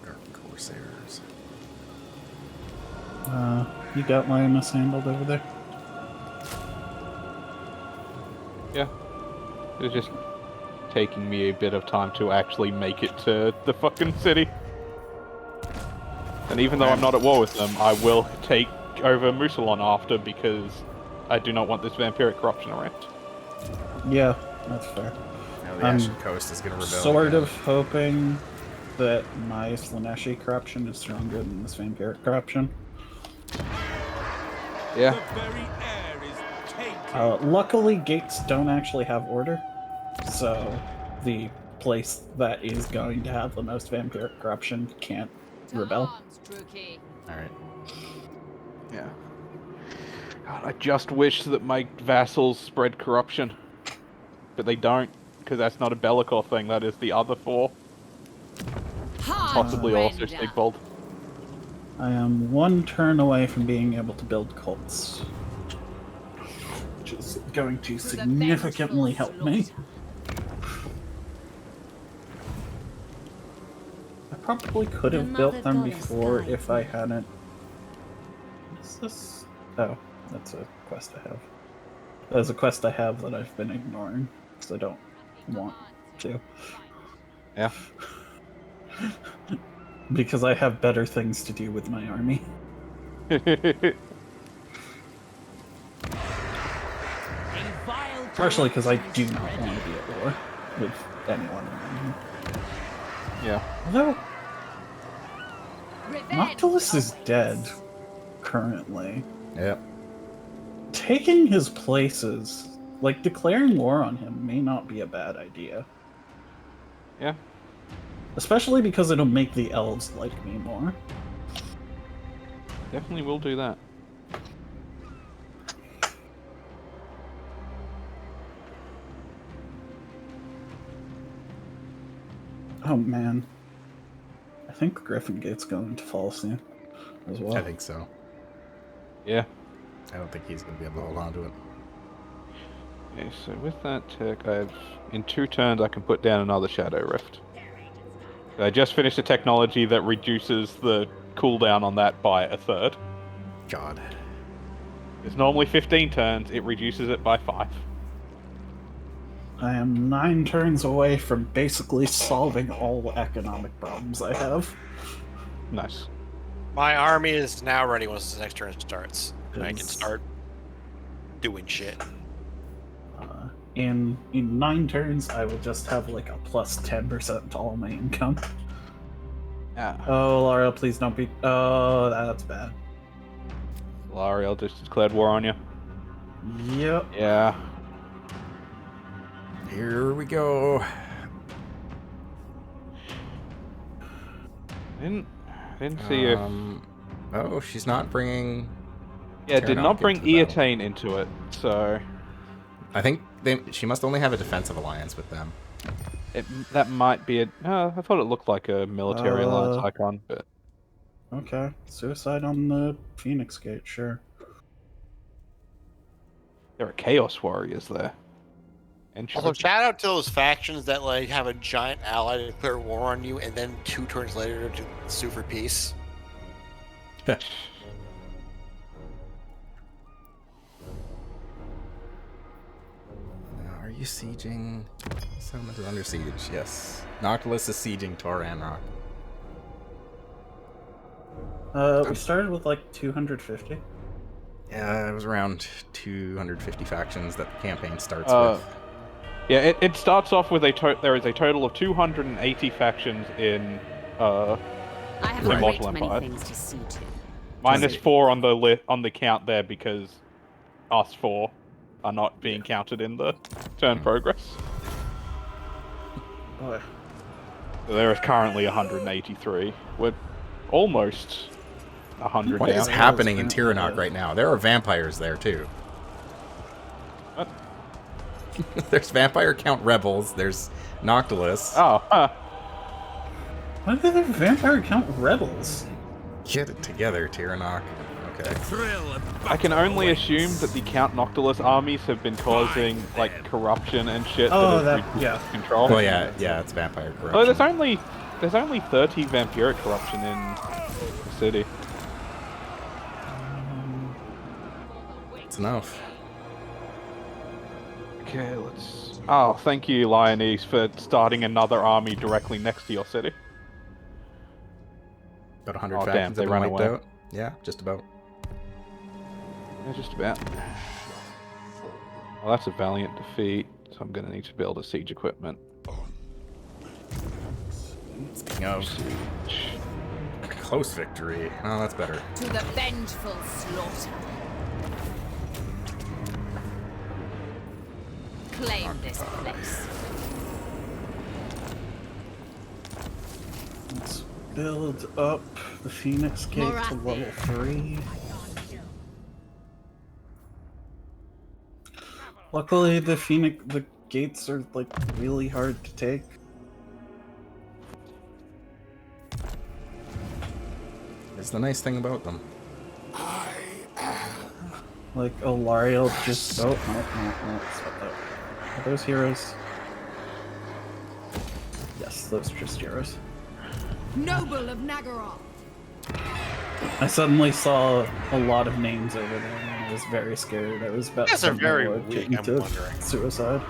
Garden Corsairs. You got Lioness handled over there? Yeah. It's just taking me a bit of time to actually make it to the fucking city. And even though I'm not at war with them, I will take over Musalon after because I do not want this vampiric corruption around. Yeah, that's fair. Now the Ashen Coast is going to rebel. Sort again. of hoping that my Slaaneshi corruption is stronger than this vampiric corruption. Yeah. The very air is taken. Luckily, gates don't actually have order, so the place that is going to have the most vampiric corruption can't rebel. Alright. Yeah. God, I just wish that my vassals spread corruption. But they don't, because that's not a Bellicor thing, that is the other four. Possibly also Stigbold. I am one turn away from being able to build cults. which is going to significantly help me. I probably could have built them before if I hadn't. What's this? Oh, that's a quest I have. That's a quest I have that I've been ignoring because I don't want to. Yeah. Because I have better things to do with my army. Partially because I do not want to be at war with anyone around me. Yeah. Although, Noctilus is dead currently. Yep. Taking his places, like declaring war on him, may not be a bad idea. Yeah. Especially because it'll make the elves like me more. Definitely will do that. Oh man. I think the Griffin Gate's going to fall soon as well. I think so. Yeah. I don't think he's going to be able to hold on to it. Okay, so with that tech, in 2 turns I can put down another Shadow Rift. I just finished a technology that reduces the cooldown on that by 1/3. God. It's normally 15 turns, it reduces it by 5. I am 9 turns away from basically solving all economic problems I have. Nice. My army is now ready once the next turn starts. And I can start doing shit. In 9 turns, I will just have like a plus 10% to all my income. Yeah. Oh, Laura, please don't be. Oh, that's bad. Lariel just declared war on you. Yep. Yeah. Here we go. Didn't see if. Oh, she's not bringing. Yeah, did not bring into the battle. Eatane into it, so. I think she must only have a defensive alliance with them. That might be a. I thought it looked like a military alliance icon, but. Okay. Suicide on the Phoenix Gate, sure. There are Chaos Warriors there. Also, shout out to those factions that like have a giant ally declare war on you, and then 2 turns later to sue for peace. Are you sieging? Settlement is under siege, yes. Noctilus is sieging Toranrock. We started with like 250. Yeah, it was around 250 factions that the campaign starts with. Yeah, it starts off with there is a total of 280 factions in I have a Immortal great many Empire. things to see to. Minus 4 on the count there because us 4 are not being counted in the turn progress. Boy. So there is currently 183. We're almost 100 What down. is happening in Tiranoc right now? There are vampires there too. What? There's Vampire Count Rebels, there's Noctilus. Oh, huh. Why do they Vampire Count Rebels? Get it together, Tiranoc. Okay. I can only assume that the Count Noctilus armies have been causing like corruption and shit. Oh, that that yeah. Control. Well, yeah, it's vampire corruption. Oh, there's only 30 vampiric corruption in the city. It's enough. Okay, let's. Oh, thank you, Lionese, for starting another army directly next to your city. About 100 Oh, damn, factions they have been ran wiped away. out. Yeah, just about. Yeah, just about. Well, that's a valiant defeat, so I'm going to need to build a siege equipment. Speaking of close victory. Oh, that's better. To the vengeful slaughter. Claim this place. Let's build up the Phoenix Gate to level 3. Luckily, the gates are like really hard to take. That's the nice thing about them. Like, Alariel just... Oh, no, stop that. Are those heroes? Yes, those are just heroes. Noble of Nagaroth. I suddenly saw a lot of names over there, and I was very scared. I was about That's a to very Lord weak, getting I'm to wondering. suicide.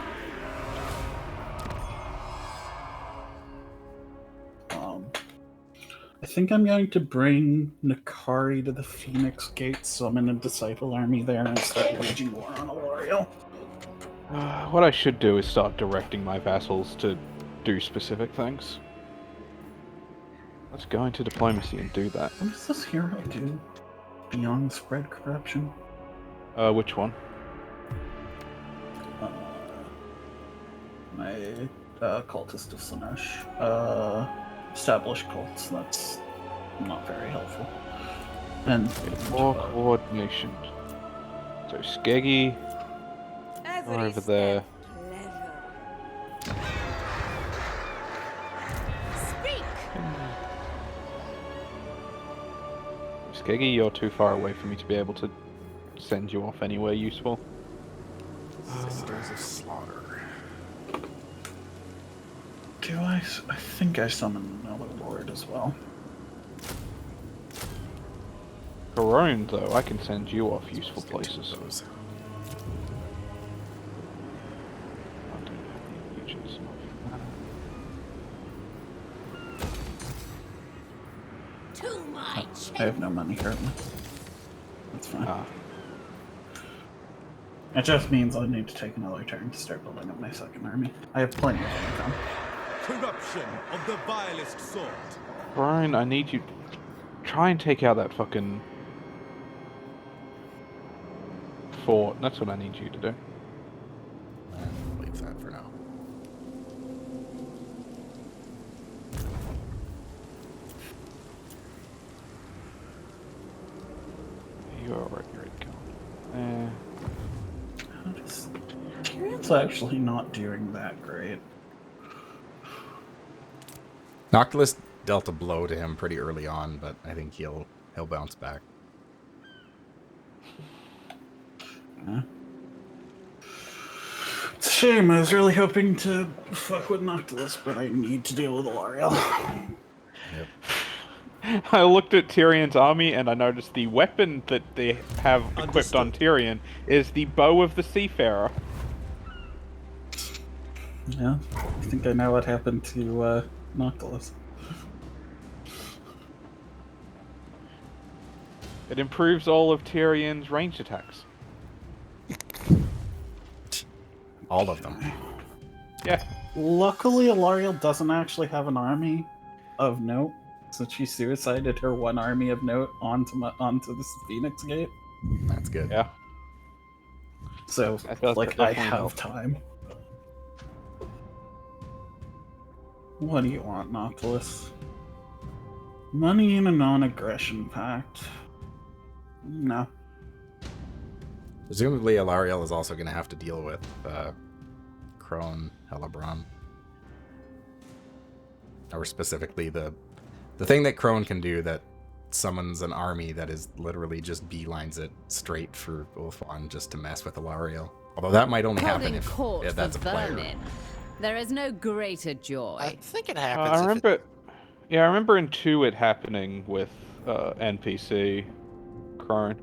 I think I'm going to bring Nakari to the Phoenix Gate, summon a disciple army there, and start waging war on Alariel. What I should do is start directing my vassals to do specific things. Let's go into diplomacy and do that. What does this hero do beyond spread corruption? Which one? My cultist of Slaanesh. Establish cults, that's not very helpful. And War coordination. So Skeggy are over there. Speak. Skeggy, you're too far away for me to be able to send you off anywhere useful. Sisters of Slaughter. Do I think I summoned another lord as well. Corone, though, I can send you off useful places. I don't have any legions. To my I have no money currently. That's fine. It just means I need to take another turn to start building up my second army. I have plenty of income. Corruption of the vilest sort. Brian, I need you to try and take out that fucking fort. That's what I need you to do. Leave that for now. You are right, you're right. Tyrion's actually not doing that great. Noctilus dealt a blow to him pretty early on, but I think he'll bounce back. Yeah. It's a shame. I was really hoping to fuck with Noctilus, but I need to deal with Alariel. Yep. I looked at Tyrion's army and I noticed the weapon that they have equipped on Tyrion is the bow of the Seafarer. Yeah, I think I know what happened to Noctilus. It improves all of Tyrion's ranged attacks. All of them. Yeah. Luckily, Alariel doesn't actually have an army of note, so she suicided her one army of note onto the Phoenix Gate. That's good. Yeah. So, I have time. What do you want, Noctilus? Money in a non-aggression pact. No. Presumably, Alariel is also going to have to deal with Crone, Hellebrand. Or specifically, the thing that Crone can do that summons an army that is literally just beelines it straight for Ulthuan just to mess with Alariel. Although that might only happen if that's a player. There is no greater joy. I think it happens. I remember in 2 it happening with NPC Crone.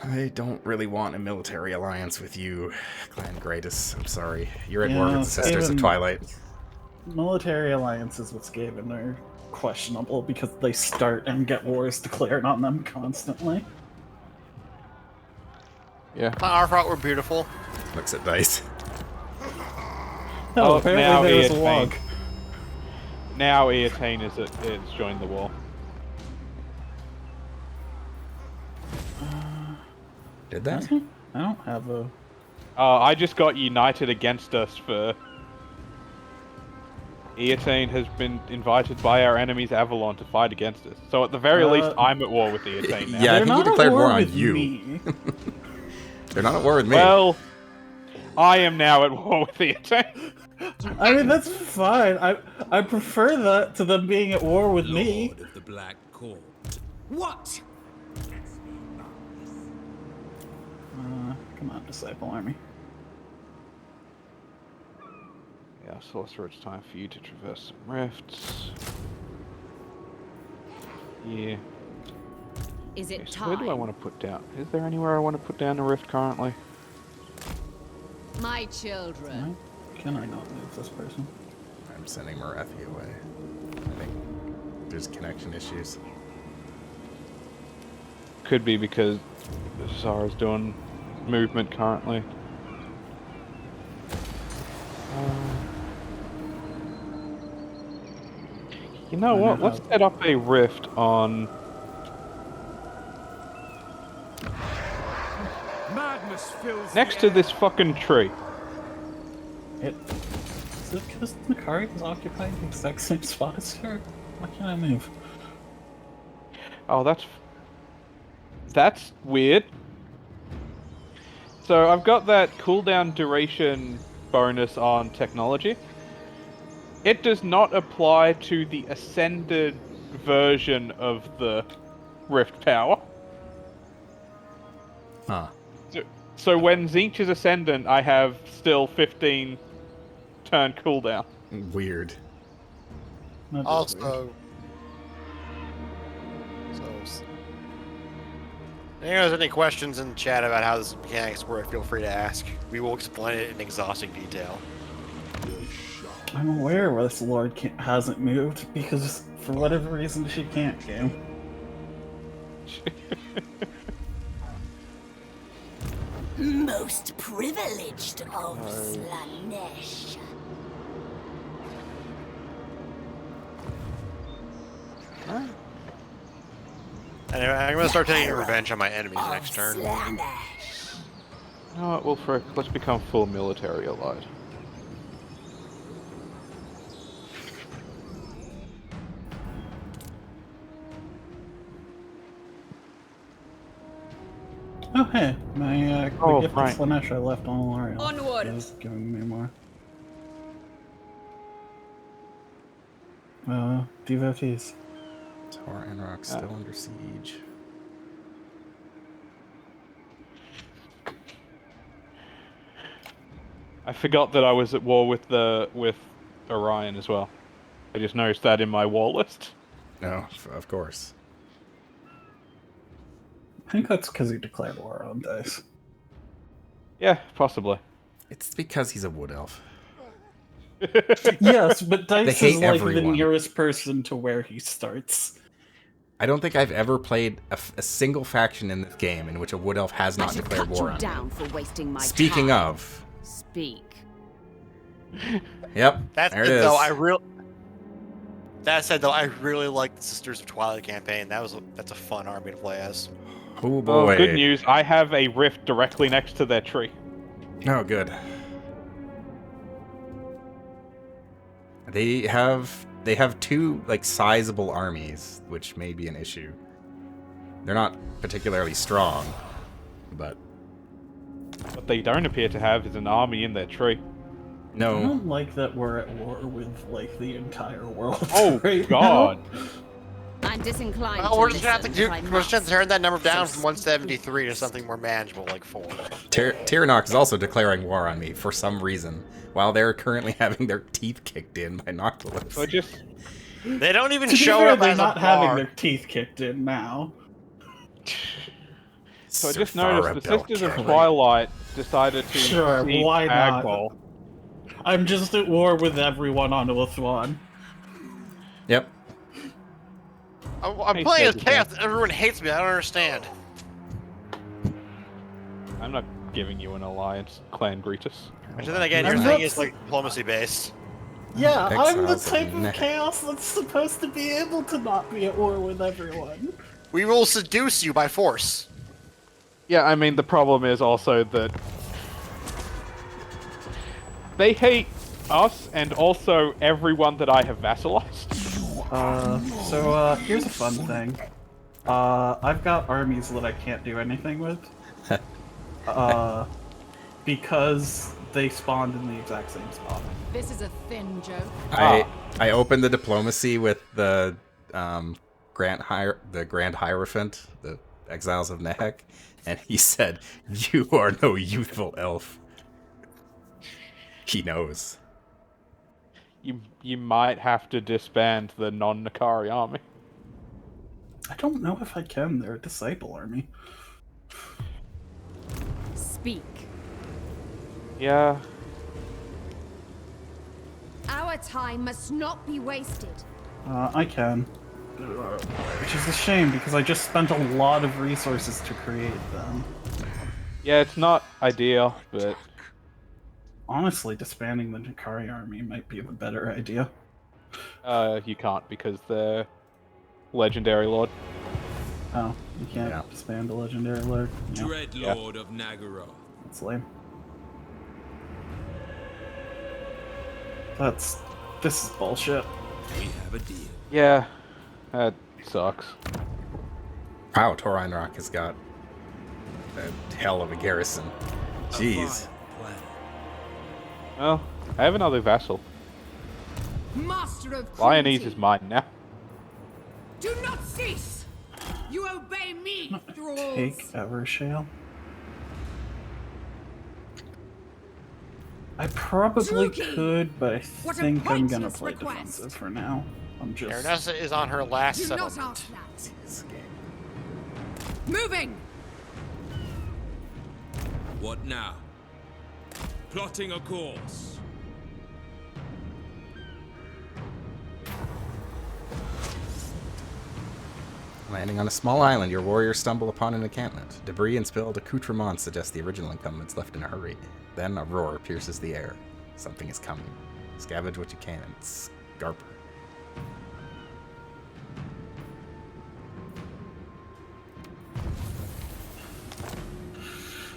I don't really want a military alliance with you, Clan Greatus. I'm sorry. You're at war with the Sisters of Twilight. Military alliances with Skaven are questionable because they start and get wars declared on them constantly. Yeah. Our thought we're beautiful. Looks at dice. Oh, apparently there was a log. Now Eotane is joined the war. Did that? I don't have a... I just got united against us for... Eotane has been invited by our enemies Avalon to fight against us. So at the very least, I'm at war with Eotane now. Yeah, I think he declared war on you. They're not at war with me. Well, I am now at war with Eotane. I mean, that's fine. I prefer that to them being at war with me. Lord of the Black Court. What? not Disciple Army. Yeah, Sorcerer, it's time for you to traverse some rifts. Yeah. Is it Okay, so time? where do I want to put down? Is there anywhere I want to put down a rift currently? My children. Why can I not move this person? I'm sending Marathi away. I think there's connection issues. Could be because Zara's doing movement currently. You know what? Let's set up a rift on. Madness fills Next to this fucking tree. Is it because Nakari is occupying the exact same spot as her? Why can't I move? Oh, that's weird. So I've got that cooldown duration bonus on technology. It does not apply to the ascended version of the Rift Power. Huh. So when Zinch is Ascendant, I have still 15 turn cooldown. Weird. Also, if there's any questions in the chat about how this mechanics work, feel free to ask. We will explain it in exhausting detail. I'm aware where this lord hasn't moved because for whatever reason she can't game. Most privileged of Slaanesh. Anyway, I'm gonna start taking revenge on my enemies next turn. You know what, Wolfric? Let's become full military allied. Oh hey, my Oh, gift right. of Slaanesh I left on Lariel. Onward! It was giving me more. Devotees. Tor Enrock still under siege. I forgot that I was at war with Orion as well. I just noticed that in my war list. No, of course. I think that's because he declared war on dice. Yeah, possibly. It's because he's a wood elf. Yes, but dice They hate is like the everyone. nearest person to where he starts. I don't think I've ever played a single faction in this game in which a wood elf has not declared war on down me. for wasting my Speaking time. of, Speak. yep, That's there it, it is. though. That said, though, I really like the Sisters of Twilight campaign. That's a fun army to play as. Oh boy. Oh, good news. I have a rift directly next to their tree. Oh, good. They have two like sizable armies, which may be an issue. They're not particularly strong, but What they don't appear to have is an army in their tree. I no. don't like that we're at war with like the entire world. Oh, right God. now. I'm disinclined Well, to we're just gonna have to listen, but I we're just gonna must. turn that number down So from 173 to something more manageable, like 4. Tyrannok is also declaring war on me for some reason, while they're currently having their teeth kicked in by Noctilus. So just They don't even To be show fair, up they're as not a having bar. their teeth kicked in now. So I just noticed the Sisters of Belkeli. Twilight decided to Sure, siege why not? Agbol. I'm just at war with everyone on Ulthuan. Yep. I'm Hey, playing as Ted, chaos. And everyone hates me. I don't understand. I'm not giving you an alliance, Clan Gretus. And then again, I'm your not- thing is like diplomacy based. Yeah, I'm the Exiles of type of Neck. chaos that's supposed to be able to not be at war with everyone. We will seduce you by force. Yeah, I mean, the problem is also that they hate us and also everyone that I have vassalized. So here's a fun thing. I've got armies that I can't do anything with. Because they spawned in the exact same spot. This is a thin joke. I opened the diplomacy with the Grand Hierophant, the Exiles of Nehek, And he said, "You are no youthful elf." He knows. You might have to disband the non-Nakari army. I don't know if I can. They're a disciple army. Speak. Yeah. Our time must not be wasted. I can. Which is a shame, because I just spent a lot of resources to create them. Yeah, it's not ideal, but... Honestly, disbanding the Nakari army might be the better idea. You can't, because they're Legendary Lord. Oh, you can't disband a Legendary Lord? Yeah. Dreadlord of Nagaro. That's lame. This is bullshit. We have a deal. Yeah, that sucks. Wow, Tor Rock has got a hell of a garrison. Jeez. Well, I have another vassal. Master of Lyonese cruelty. is mine now. Do not cease. You obey me, thralls. Take Evershale. I probably Druki! could, but I What a think I'm gonna pointless play request. defensive for now. I'm just... Aranessa is on her last Do not settlement. ask that. This game. Moving. What now? Plotting a course. Landing on a small island, your warriors stumble upon an encampment. Debris and spilled accoutrements suggest the original incumbents left in a hurry. Then a roar pierces the air. Something is coming. Scavenge what you can and scarper.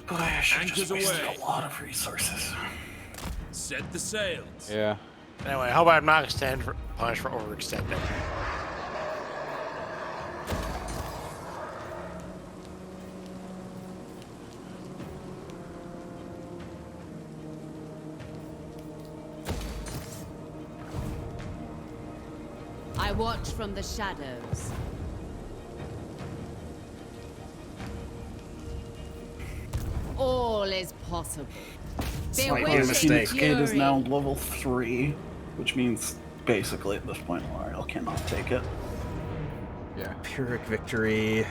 Boy, I should Anchors just wasted away. a lot of resources. Set the sails. Yeah. Anyway, I hope I'm not punished for overextending. I watch from the shadows. All is possible. Slight Bewitching mistake. Ikit is fury. now level 3, which means basically at this point L'Oreal cannot take it. Yeah. Pyrrhic victory.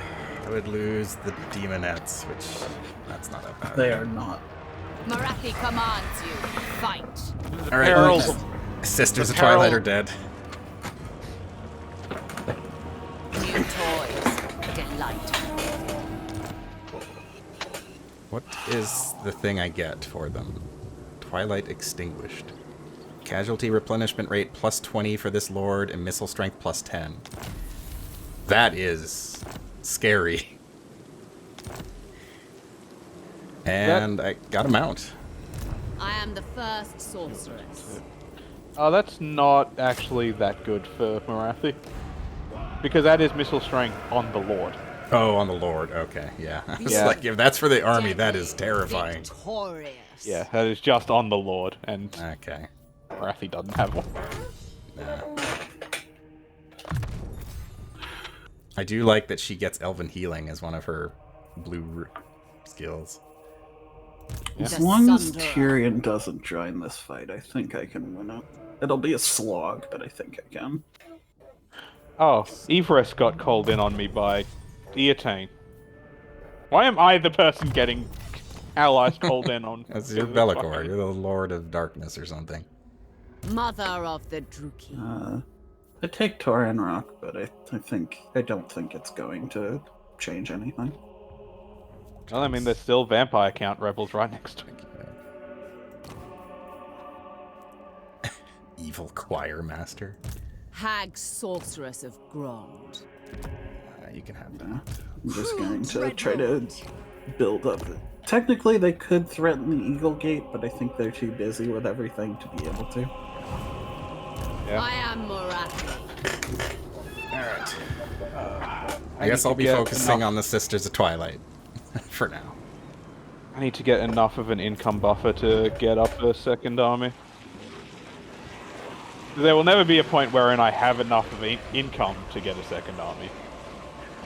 I would lose the demonettes, which that's not that bad. They are not. Marathi commands you. Fight. All right. Perils well, Sisters the of Twilight peril- are dead. New toys. Delight. What is the thing I get for them? Twilight Extinguished. Casualty replenishment rate plus 20 for this lord and missile strength plus 10. That is scary. And I got a mount. I am the first sorceress. Oh, that's not actually that good for Marathi. Because that is missile strength on the Lord. Oh, on the lord. Okay, yeah. I was Yeah. like, if that's for the army, that is terrifying. Victorious. Yeah, that is just on the Lord, and Okay. Marathi doesn't have one. Nah. I do like that she gets Elven Healing as one of her blue skills. As The long as Sunderer. Tyrion doesn't join this fight, I think I can win it. It'll be a slog, but I think I can. Oh, Everest got called in on me by Eotane. Why am I the person getting allies called in on? That's your Bellicor. You're the Lord of Darkness or something. Mother of the Druki. I take Torin Rock, but I don't think it's going to change anything. Well, I mean, there's still vampire count rebels right next to it. Evil Choir Master. Hag sorceress of Grond. You can have that. I'm just going to try to build up. Technically, they could threaten the Eagle Gate, but I think they're too busy with everything to be able to. Yeah. I am Marathi. Alright. I guess need I'll to be get focusing enough- on the Sisters of Twilight. For now. I need to get enough of an income buffer to get up a second army. There will never be a point wherein I have enough of income to get a second army.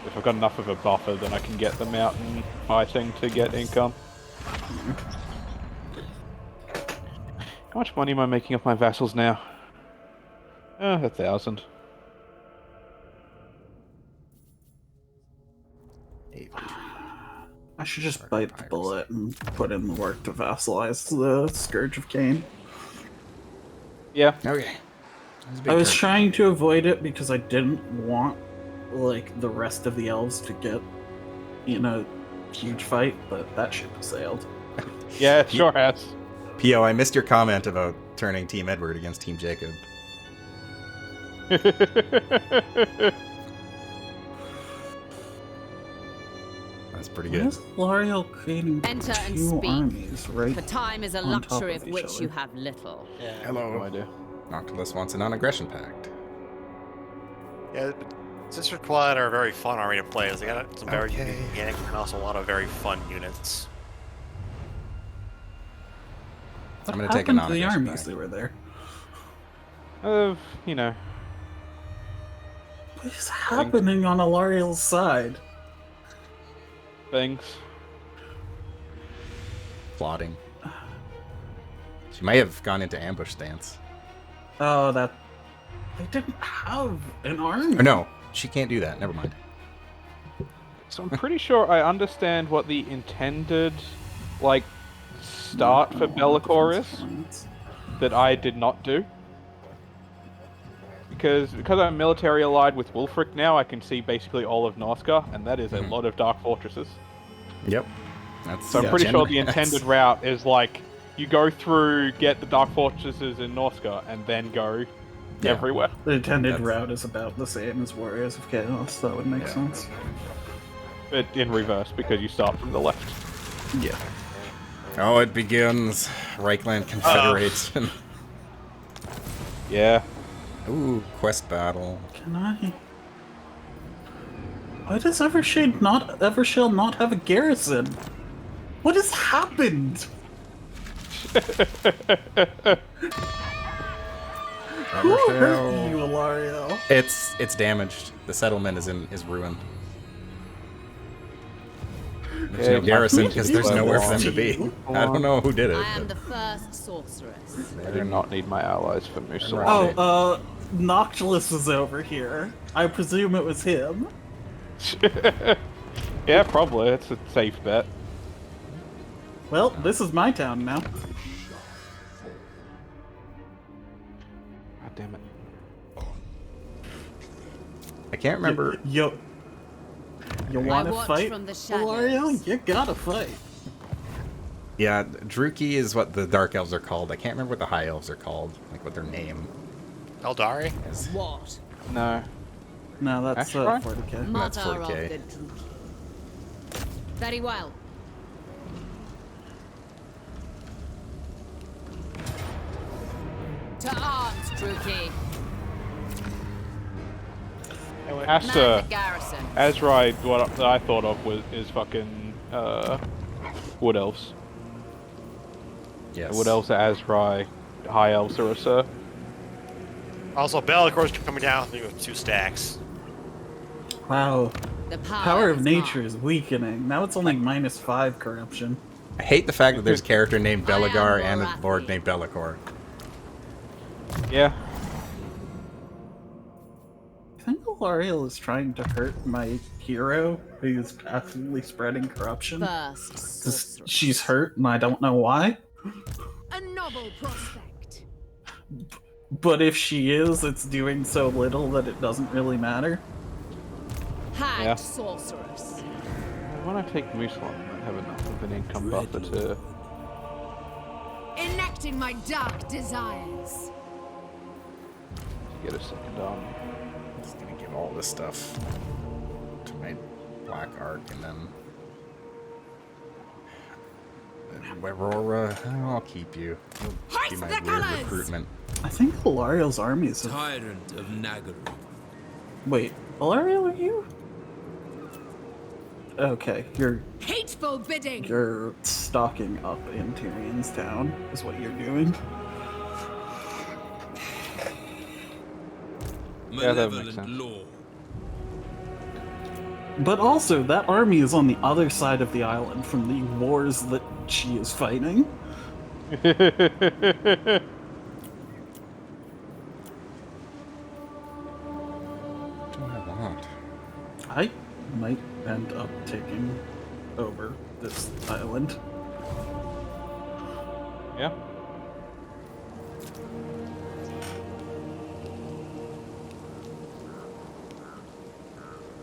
If I've got enough of a buffer, then I can get the mountain fighting to get income. How much money am I making off my vassals now? 1,000. I should just bite the bullet and put in the work to vassalize the Scourge of Cain. Yeah. Okay. I was trying to avoid it because I didn't want, like, the rest of the elves to get in a huge fight, but that ship has sailed. Yeah, it sure has. P.O., I missed your comment about turning Team Edward against Team Jacob. That's pretty good. Why is L'Oreal creating Enter and two speak. armies right For time is a on top luxury of of each which other? you have little. Yeah. Hello. No idea. Noctilus wants a non-aggression pact. Yeah, Sister Quad are a very fun army to play. They got some very unique mechanics and also a lot of very fun units. What I'm gonna take a happened to the non-aggression armies pact. that were there? You know. What is happening on Alariel's side? Things. Plotting. She may have gone into ambush stance. Oh, that... They didn't have an army. Or no, she can't do that. Never mind. So I'm pretty sure I understand what the intended, like, start for Be'lakor is. That I did not do. Because I'm military allied with Wulfric now, I can see basically all of Norska, and that is a lot of dark fortresses. Yep. That's, So I'm pretty sure the intended route is like, you go through, get the dark fortresses in Norska, and then go everywhere. The intended route is about the same as Warriors of Chaos. That would make sense. But in reverse, because you start from the left. Yeah. Oh, it begins. Reichland Confederation. Yeah. Ooh, quest battle. Can I... Why does Evershell not have a garrison? What has happened? Who hurt you, Alariel? It's damaged. The settlement is ruined. There's no garrison because there's nowhere for them to be. I don't know who did it. I am the first sorceress. I do not need my allies for Musa. Oh, Noctilus is over here. I presume it was him. Yeah, probably. It's a safe bet. Well, this is my town now. God damn it. I can't remember. You want to watch fight, from the shadows. Alariel? You gotta fight. Yeah, Druki is what the Dark Elves are called. I can't remember what the High Elves are called. Like what their name Eldari? is. What? No. No, that's Ashray? 40k. Mother of 40K. the Druki. Very well. To arms, Druki. Man Asta, the garrison. Azrai, what I thought of is fucking Wood Elves. Yes. Wood Elves are Azrai, High Elves are Asa. Also, Be'lakor's coming down with 2 stacks. Wow. The Power of is nature mine. is weakening. Now it's only -5 corruption. I hate the fact that there's a character named I am Belagar and a Morathi. lord named Be'lakor. Yeah. I think Alariel is trying to hurt my hero, who's actively spreading corruption. First 'Cause sorceress. she's hurt, and I don't know why. A novel prospect. But if she is, it's doing so little that it doesn't really matter. Hag Yeah. sorceress. When I take Musalon, I might have enough of an income buffer to... Enacting my dark desires. get a second army. I'm just gonna give all this stuff to my Black Ark and then Aurora. I'll keep you. You'll be Hoist my the weird colours! recruitment. I think Alariel's armies have... Tyrant of Nagaru. Wait, Alariel, are you? Okay, Hateful bidding. you're stocking up in Tyrion's town, is what you're doing. Yeah, that makes Malevolent sense. law. But also, that army is on the other side of the island from the wars that she is fighting. What do I want? I might end up taking over this island. Yeah.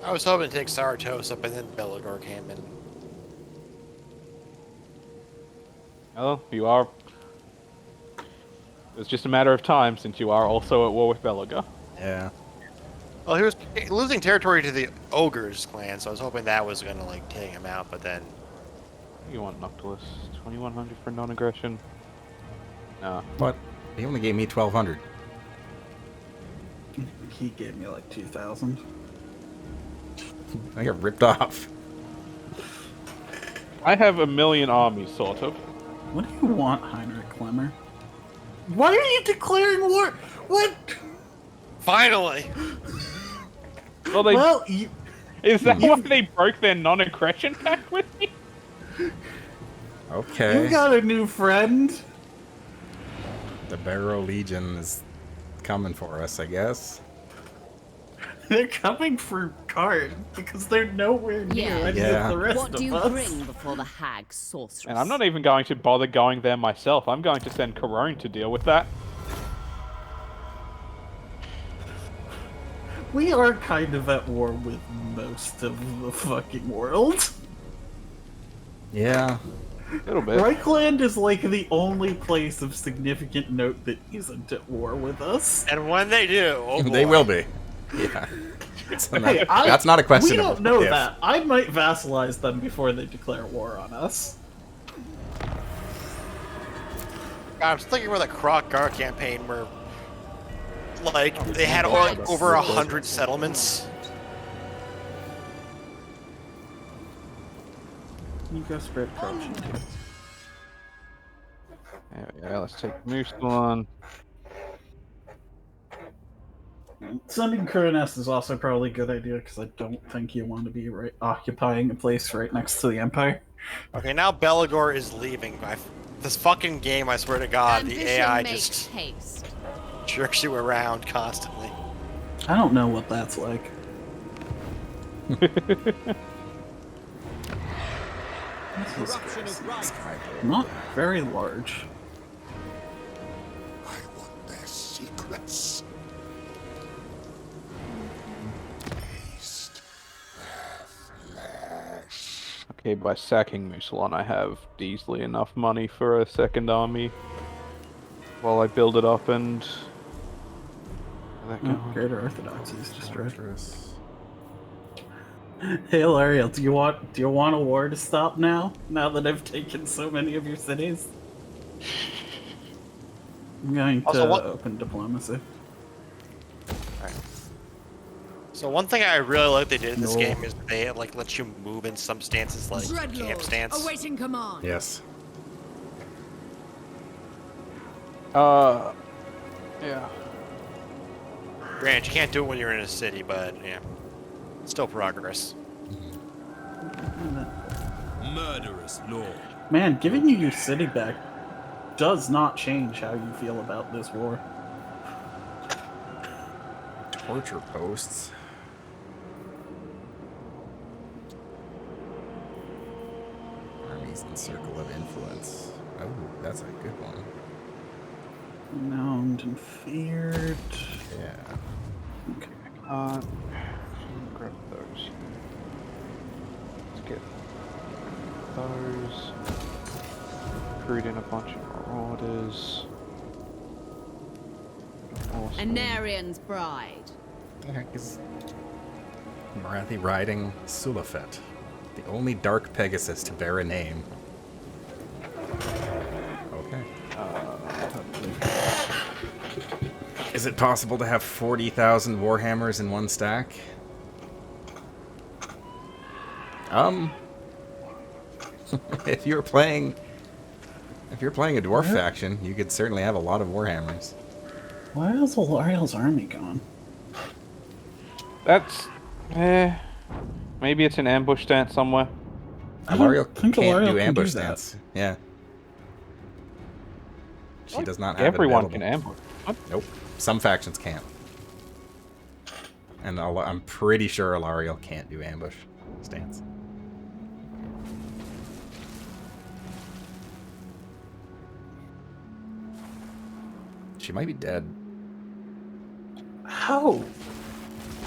I was hoping to take Saratos up, and then Belagor came in. Well, you are. It's just a matter of time since you are also at war with Belagor. Yeah. Well, he was losing territory to the Ogres clan, so I was hoping that was gonna like take him out, but then. You want Noctilus? 2100 for non-aggression? No. What? He only gave me 1,200. He gave me like 2,000. I got ripped off. I have 1,000,000 armies, sort of. What do you want, Heinrich Klemmer? Why are you declaring war? What? Finally! Well, they. Well, Is that why they broke their non-aggression pact with me? Okay. you got a new friend. The Barrow Legion is coming for us, I guess. They're coming for Card because they're nowhere near any Yeah. of the rest What do of you us. bring before the hag sorceress? And I'm not even going to bother going there myself. I'm going to send Corone to deal with that. We are kind of at war with most of the fucking world. Yeah. A little bit. Reichland is like the only place of significant note that isn't at war with us. And when they do, oh boy. They will be. Yeah. So Hey, that's not a question. We don't know if. that. I might vassalize them before they declare war on us. I was thinking about the Croc-Gar campaign where, like, they had like over 100 settlements. You go spread corruption too. There we go. Let's take Moostalon. Sending Karneios is also probably a good idea because I don't think you want to be occupying a place right next to the Empire. Okay, now Belagor is leaving. This fucking game, I swear to God, Ambition the AI makes just haste. jerks you around constantly. I don't know what that's like. Corruption is right. Not very large. I want their secrets. Taste their flesh. Okay, by sacking Moostalon, I have easily enough money for a second army. While I build it up and... Greater Orthodoxy is destroyed. Dangerous. Hey Lariel, do you want a war to stop now? Now that I've taken so many of your cities? I'm going to Also, what- open diplomacy. So one thing I really like they did in this No. game is they like let you move in some stances like camp Dreadlord, stance. awaiting command. Yes. Yeah. Granted, you can't do it when you're in a city, but yeah, still progress. Murderous lord. Man, giving you your city back does not change how you feel about this war. Torture posts. Armies in circle of influence. Oh, that's a good one. Renowned and feared. Yeah. Okay. Grab those. Let's get those. Recruit in a bunch of marauders. Awesome. Anarian's bride. The heck is Marathi riding Sulafet, the only dark Pegasus to bear a name. Okay. Is it possible to have 40,000 Warhammers in one stack? If you're playing a dwarf faction, you could certainly have a lot of Warhammers. Why is Lariel's army gone? That's... Maybe it's an ambush stance somewhere. Alariel think can't Alariel do can ambush do that. stance. Yeah. She Like, does not have everyone it can available. ambush. What? Nope. Some factions can't. And I'm pretty sure Alariel can't do ambush stance. She might be dead. How?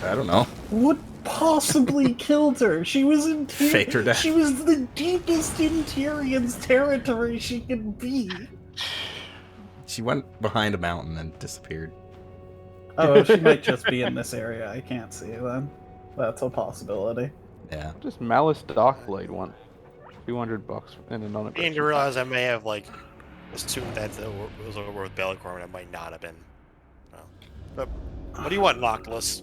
I don't know. What possibly killed her? She was in Faked her death. She was the deepest in Tyrion's territory she could be. She went behind a mountain and disappeared. Oh, she might just be in this area. I can't see then. That's a possibility. Yeah. Just Malice Darkblade one. $200 in a non I need to realize I may have like assumed that it was over with Bellicor, and it might not have been. But what do you want, Noctilus?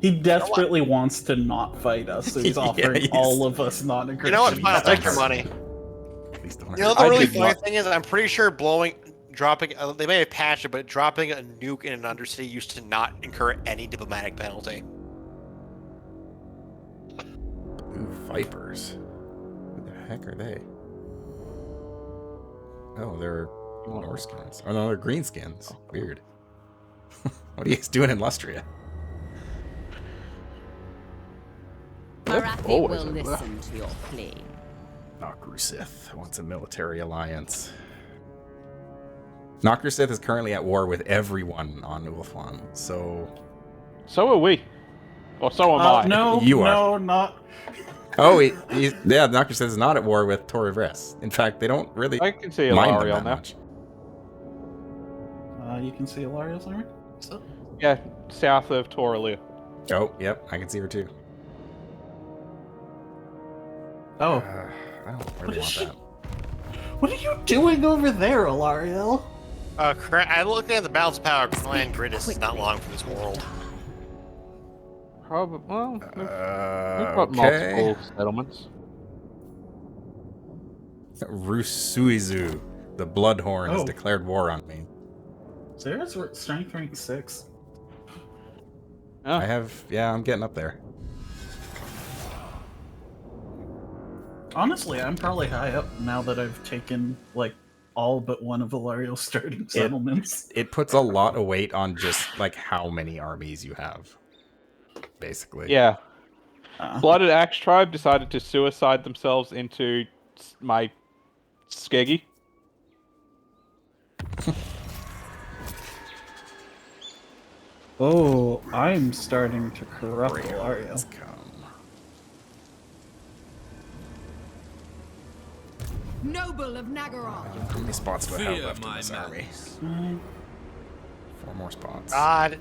He desperately wants to not fight us, so he's Yeah, offering all of us non-aggression. You know what? Fine, I'll take your money. Please don't You know hurt. the I really did funny not- thing is, I'm pretty sure dropping, they may have patched it, but dropping a nuke in an undercity used to not incur any diplomatic penalty. Ooh, Vipers. Who the heck are they? Oh, they're Norskins. Oh no, they're Greenskins. Weird. What are you guys doing in Lustria? Marathi always will a- listen to your plea. Nokrusith wants a military alliance. Nokrusith is currently at war with everyone on Ulfan, so... So are we. Or so am I. No, You are. no, not. Oh, yeah, Nokrusith is not at war with Torivres. In fact, they don't really I can see mind them Alariel that now. much. You can see Alariel's armor? So? Yeah, south of Toralia. Oh, yep, I can see her too. Oh. I don't What really is want she- that. What are you doing over there, Alariel? I looked at the balance power clan grid is not long for this world. Probably. Well, we've got Okay. multiple settlements. Rusuizu, the Bloodhorn, has Oh. declared war on me. Sarah's strength rank 6. Oh, I'm getting up there. Honestly, I'm probably high up now that I've taken, like, all but one of Alariel's starting settlements. It puts a lot of weight on just, like, how many armies you have. Basically. yeah. Uh, Blooded Axe Tribe decided to suicide themselves into my Skeggy. oh, I'm starting to corrupt Let's Alariel. come. Noble of Nagaroth. How many spots do I have Fear left in my this army? malice. 4 more spots. God,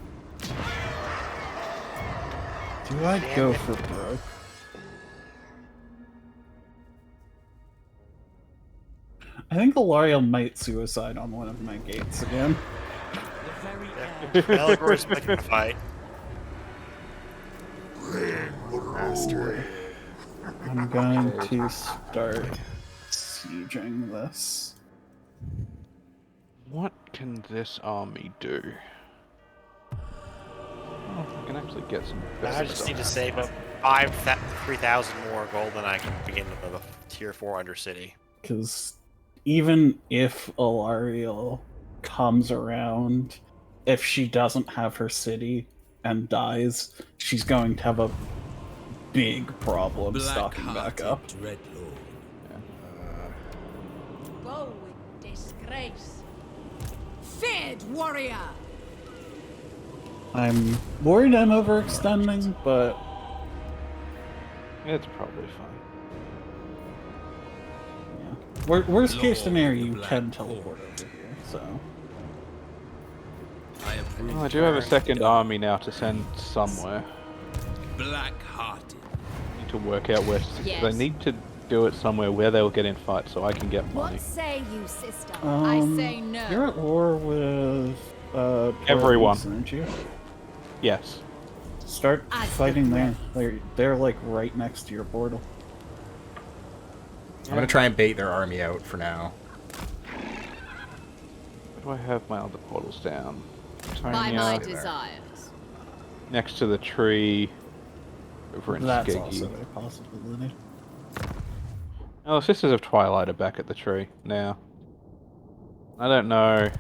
Do I go for broke? I think Alariel might suicide on one of my gates again. Bellicor is picking a fight. Master. I'm going to start sieging this. What can this army do? Oh, I can actually get some. I better just stuff. need to save up 3,000 more gold, and I can begin with a tier 4 undercity. Because even if Alariel comes around, if she doesn't have her city and dies, she's going to have a big problem stocking back up. Dreadlord. Go with disgrace. Feared warrior. I'm worried I'm overextending, but It's probably fine. yeah. Worst case Lord scenario, you Black can teleport over here, so. I approve. Oh, I do have a second army now to send somewhere. Black-hearted. Need to work out where. Yes. I need to do it somewhere where they'll get in fights so I can get money. What say you, sister? I say no. You're at war with Everyone. Torres, aren't you? Yes. Start As fighting the there. They're like right next to your portal. I'm gonna try and bait their army out for now. Where do I have my other portals down? By my Tanya, desires. next to the tree. over in That's Skeggy. also a possibility. Oh, the Sisters of Twilight are back at the tree now. I don't know.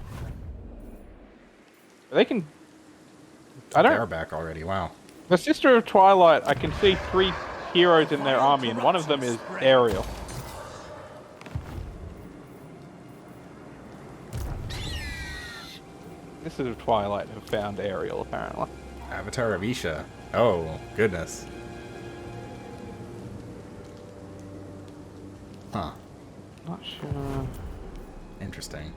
They can. I don't. They're back already. Wow. The Sister of Twilight, I can see 3 heroes in their army, and one of them is Ariel. Sisters of Twilight have found Ariel, apparently. Avatar of Isha. Oh, goodness. Huh. Not sure. Interesting.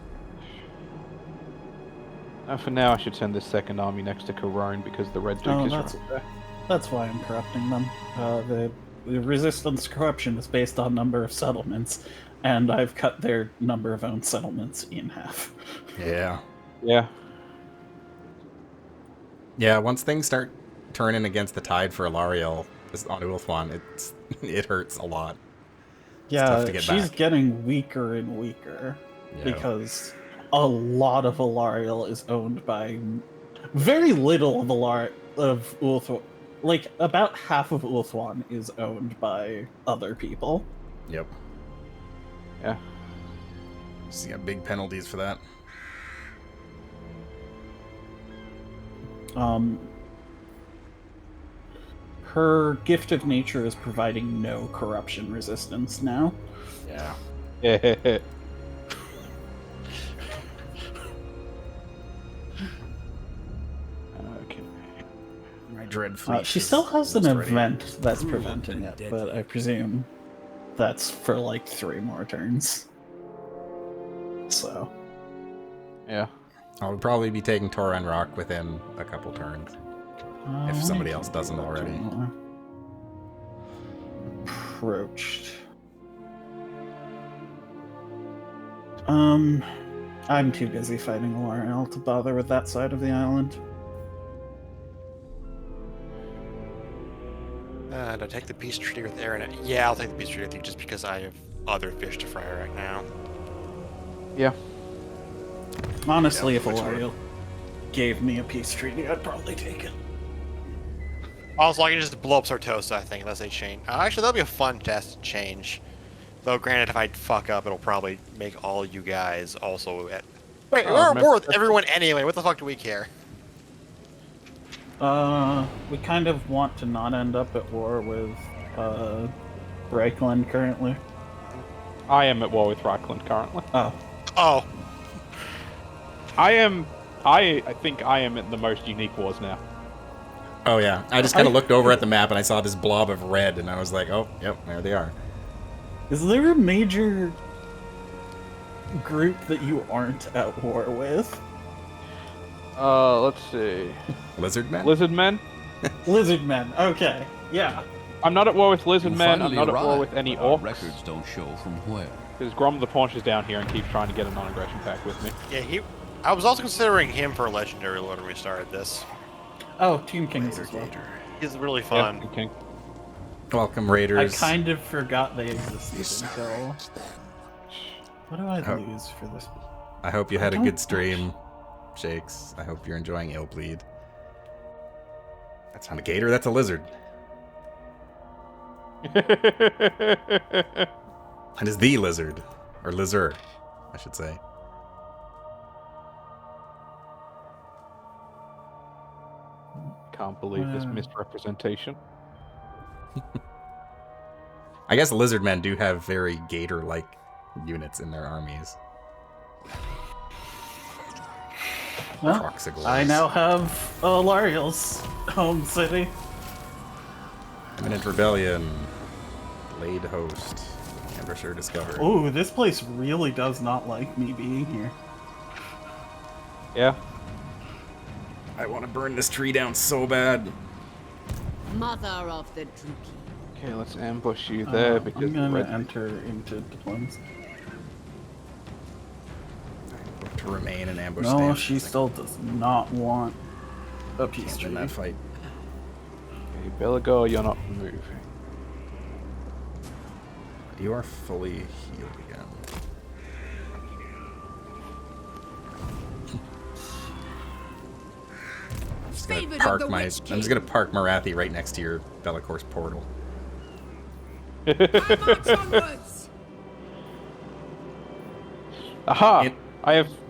For now, I should send this second army next to Corone because the Red Duke is right there. That's why I'm corrupting them. The resistance corruption is based on number of settlements, and I've cut their number of owned settlements in half. Yeah. Yeah. Yeah, once things start turning against the tide for Alariel on Ulthuan, it hurts a lot. Yeah, tough to get she's back. getting weaker and weaker Yeah. because a lot of Alariel is owned by very little of Ulthuan. Like, about half of Ulthuan is owned by other people. Yep. Yeah. She's got big penalties for that. Her gift of nature is providing no corruption resistance now. Yeah. Okay. My dread fleet. She still has an almost ready. event that's preventing it, but I presume that's for like 3 more turns. So. Yeah. I would probably be taking Toran Rock within a couple turns. If somebody else doesn't already. Approached. I'm too busy fighting Alariel to bother with that side of the island. Do I take the peace treaty with Aaron? Yeah, I'll take the peace treaty with you just because I have other fish to fry right now. Yeah. Honestly, Yeah, if which Alariel gave me a peace treaty, I'd probably take it. Also, I can just blow up Sartosa, I think, unless they change. Actually, that'll be a fun test to change. Though, granted, if I fuck up, it'll probably make all you guys also at... Wait, we're at war with everyone anyway. What the fuck do we care? We kind of want to not end up at war with, Reichland currently. I am at war with Reichland currently. Oh. I think I am in the most unique wars now. Oh yeah, I just kind of looked over at the map and I saw this blob of red, and I was like, "Oh, yep, there they are." Is there a major group that you aren't at war with? Let's see. Lizard men. Lizard men. Lizard men. Okay, yeah. I'm not at war with lizard You men. I'm finally not at war arrived, with any but our orcs. records don't show from where. Because Grom the Paunch is down here and keeps trying to get a non-aggression pact with me. Yeah, I was also considering him for a legendary lord when we started this. Oh, Tomb Kings as well. He's really fun. Yeah, okay. Welcome, I Raiders. kind of forgot they existed until... What do I Oh. lose for this? I hope you had a don't- good stream, Shakes. I hope you're enjoying Illbleed. That's not a gator. That's a lizard. That is the lizard, or lizard, I should say. Can't believe this misrepresentation. I guess lizard men do have very gator-like units in their armies. Well, Proxigors. I now have Alariel's home city. Imminent rebellion. Laid host. Ambusher discovered. Ooh, this place really does not like me being here. Yeah. I want to burn this tree down so bad. Mother of the Druki. Okay, let's ambush you there because I'm the gonna red... enter into diplomacy. To remain in ambush No, stance. she still does not want a peace in treaty. that fight. Okay, Belagor, you're not moving. You are fully healed again. just gonna Favored park of the my. Witch I'm just gonna park Marathi right next to your Bellacourse portal. March onwards! Aha! It-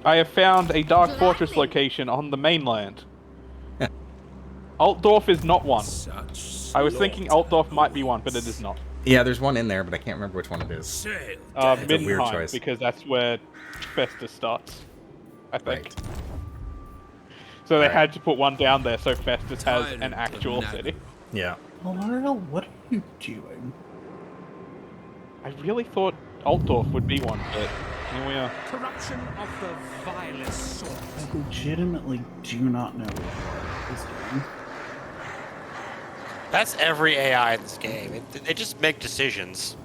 I have found a Dark Fortress Gladly. location on the mainland. Altdorf is not one. Such I was thinking Altdorf might be one, but it is not. Yeah, there's one in there, but I can't remember which one it is. Sail a weird Middenheim, choice. because that's where Festus starts, I think. Right. So they Right. had to put one down there so Festus has Tyrant an of actual Nagel. city. Yeah. Laurel, what are you doing? I really thought Altdorf would be one, but here we are. Corruption of the vilest sort. I legitimately do not know what is doing. That's every AI in this game. They just make decisions.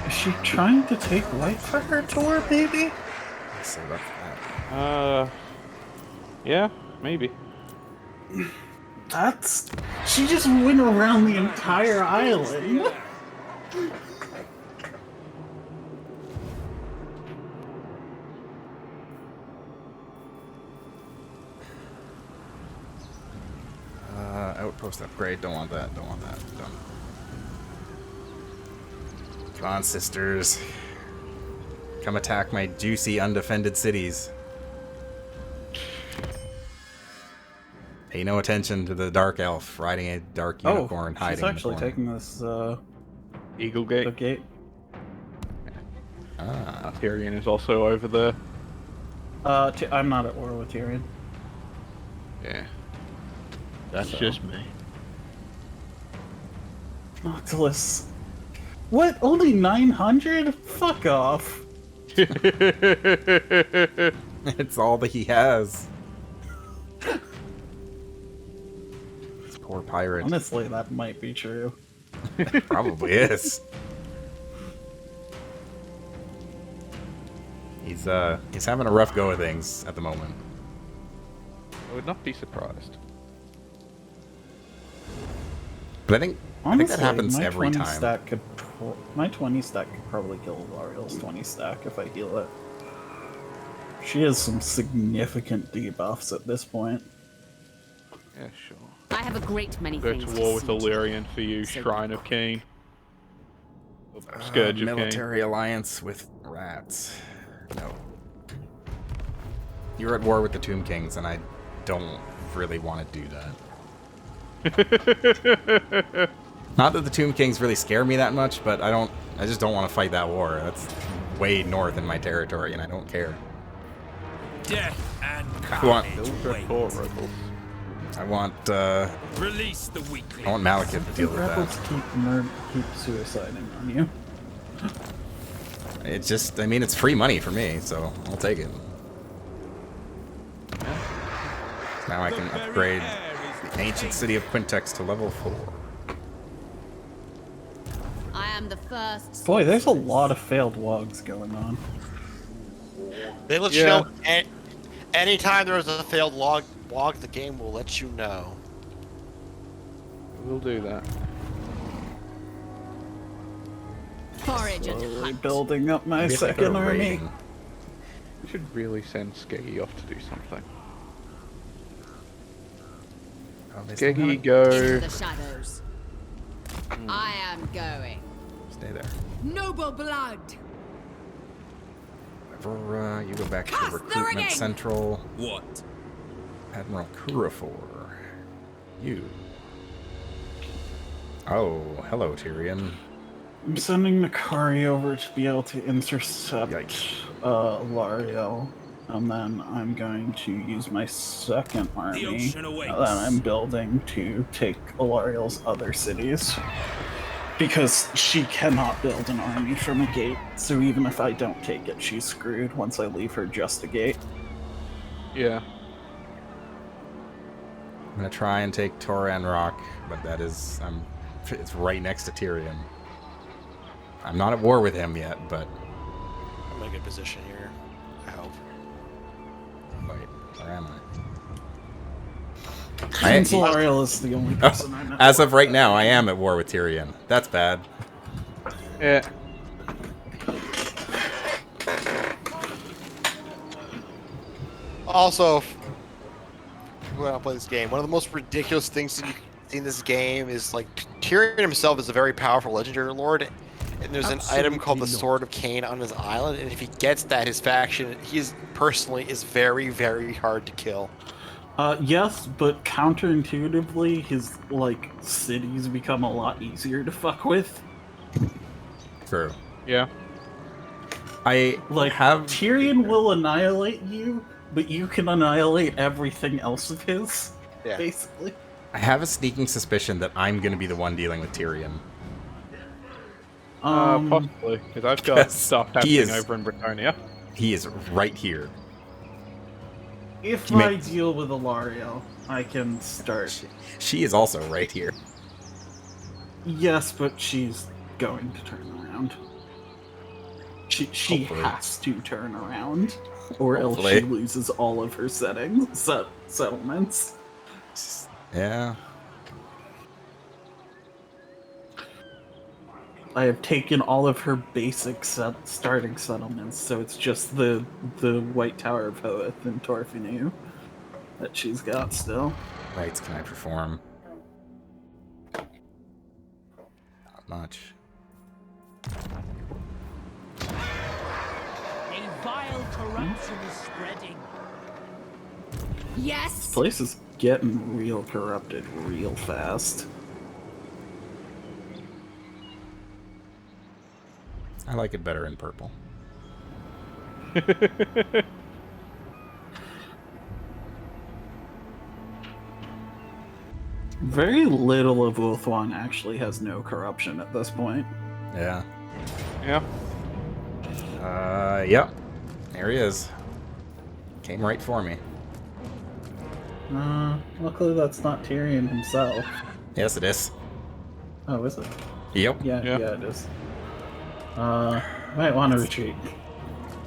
Is she trying to take White for her tour, maybe? Let's see about that. Yeah, maybe. That's... She just went around the entire island. Outpost upgrade. Don't want that. Don't want that. Done. Come on, sisters. Come attack my juicy, undefended cities. Pay no attention to the dark elf riding a dark unicorn, hiding she's actually in the corner. taking this, Eagle the Gate. gate. Ah, Tyrion is also over there. I'm not at war with Tyrion. Yeah. That's So. just me. Nautilus. What? Only 900? Fuck off. it's all that he has. This poor pirate. Honestly, that might be true. Probably is. He's having a rough go of things at the moment. I would not be surprised. But I think Honestly, that happens my every 20 time. Stack could my 20 stack could probably kill L'Oreal's 20 stack if I heal it. She has some significant debuffs at this point. Yeah, sure. I have a great many Go things to war with see to. Illyrian for you, So Shrine of Cain. Scourge of Cain. Military alliance with rats. No. You're at war with the Tomb Kings, and I don't really want to do that. Not that the Tomb Kings really scare me that much, but I just don't want to fight that war. That's way north in my territory, and I don't care. Death and I want- carnage wait. I want Release the weakling. I want Malekith to deal with Rebels that. keep suiciding on you. It's just, I mean, it's free money for me, so I'll take it. Now I can upgrade the ancient city of Quintex to level 4. I am the first. Boy, there's a lot of failed wogs going on. They let you know anytime there's a failed log, the game will let you know. We'll do that. Forage and Slowly hunt. building up my We have to go second army. raiding. We should really send Skeggy off to do something. Oh, they still Skeggy, haven't- go. Into the shadows. I am going. Stay there. Noble blood. Whenever you go back to Cast the Recruitment rigging! Central, What? Admiral Kurafor. You. Oh, hello, Tyrion. I'm sending Nakari over to be able to intercept Yikes. Lariel, and then I'm going to use my second army ocean awaits. that I'm building to take Lariel's other cities. Because she cannot build an army from a gate, so even if I don't take it, she's screwed once I leave her just a gate. Yeah. I'm gonna try and take Toran Rock, but that is, it's right next to Tyrion. I'm not at war with him yet, but I'm in a good position here. I hope. wait, where am I? Since Lariel is the only person I'm at As war of right with. now, I am at war with Tyrion. That's bad. Yeah. Also, who I don't play this game. One of the most ridiculous things that you can see in this game is like Tyrion himself is a very powerful legendary lord, and there's an item called the Sword of Cain on his island, and if he gets that, his faction, personally is very, very hard to kill. Yes, but counterintuitively, his like cities become a lot easier to fuck with. True. Yeah. Tyrion will annihilate you, but you can annihilate everything else of his. Yeah. Basically. I have a sneaking suspicion that I'm going to be the one dealing with Tyrion. Possibly, because I've got stuff happening over in Britannia. He is right here. If I deal with Ilariel, I can start. She is also right here. Yes, but she's going to turn around. She has to turn around, or else she loses all of her settlements. Yeah. I have taken all of her basic starting settlements, so it's just the White Tower of Hoeth and Torfinu that she's got still. Rights can I perform? Not much. A vile corruption is spreading. Yes. This place is getting real corrupted real fast. I like it better in purple. Very little of Ulthuan actually has no corruption at this point. Yeah. Yeah. Yep. There he is. Came right for me. Luckily that's not Tyrion himself. Yes, it is. Oh, is it? Yep. Yeah, it is. Might want to retreat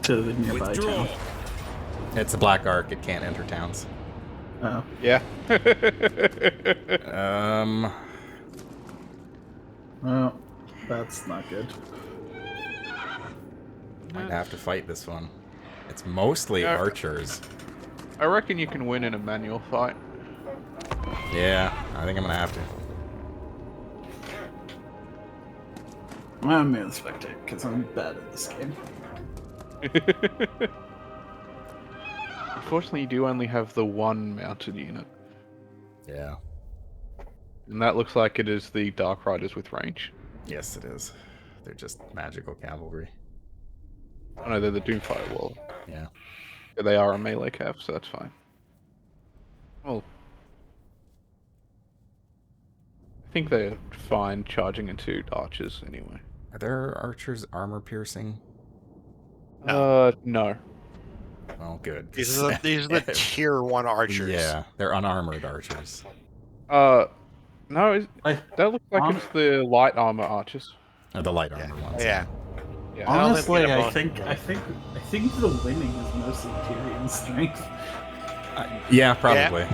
to the nearby town. It's a black arc. It can't enter towns. Oh. Yeah. Well, that's not good. Might have to fight this one. It's mostly archers. I reckon you can win in a manual fight. Yeah, I think I'm gonna have to. I'm gonna spectate because I'm bad at this game. Unfortunately, you do only have the one mounted unit. Yeah. And that looks like it is the Dark Riders with range. Yes, it is. They're just magical cavalry. Oh no, they're the Doomfire Wall. Yeah. They are a melee cav, so that's fine. Well, I think they're fine charging into archers anyway. Are there archers armor piercing? No. Oh, good. These are the tier 1 archers. Yeah, they're unarmored archers. No, that looks like it's the light armor archers. Oh, the light armor ones. Yeah. Honestly, I think the winning is mostly Tyrion's strength. Yeah, probably.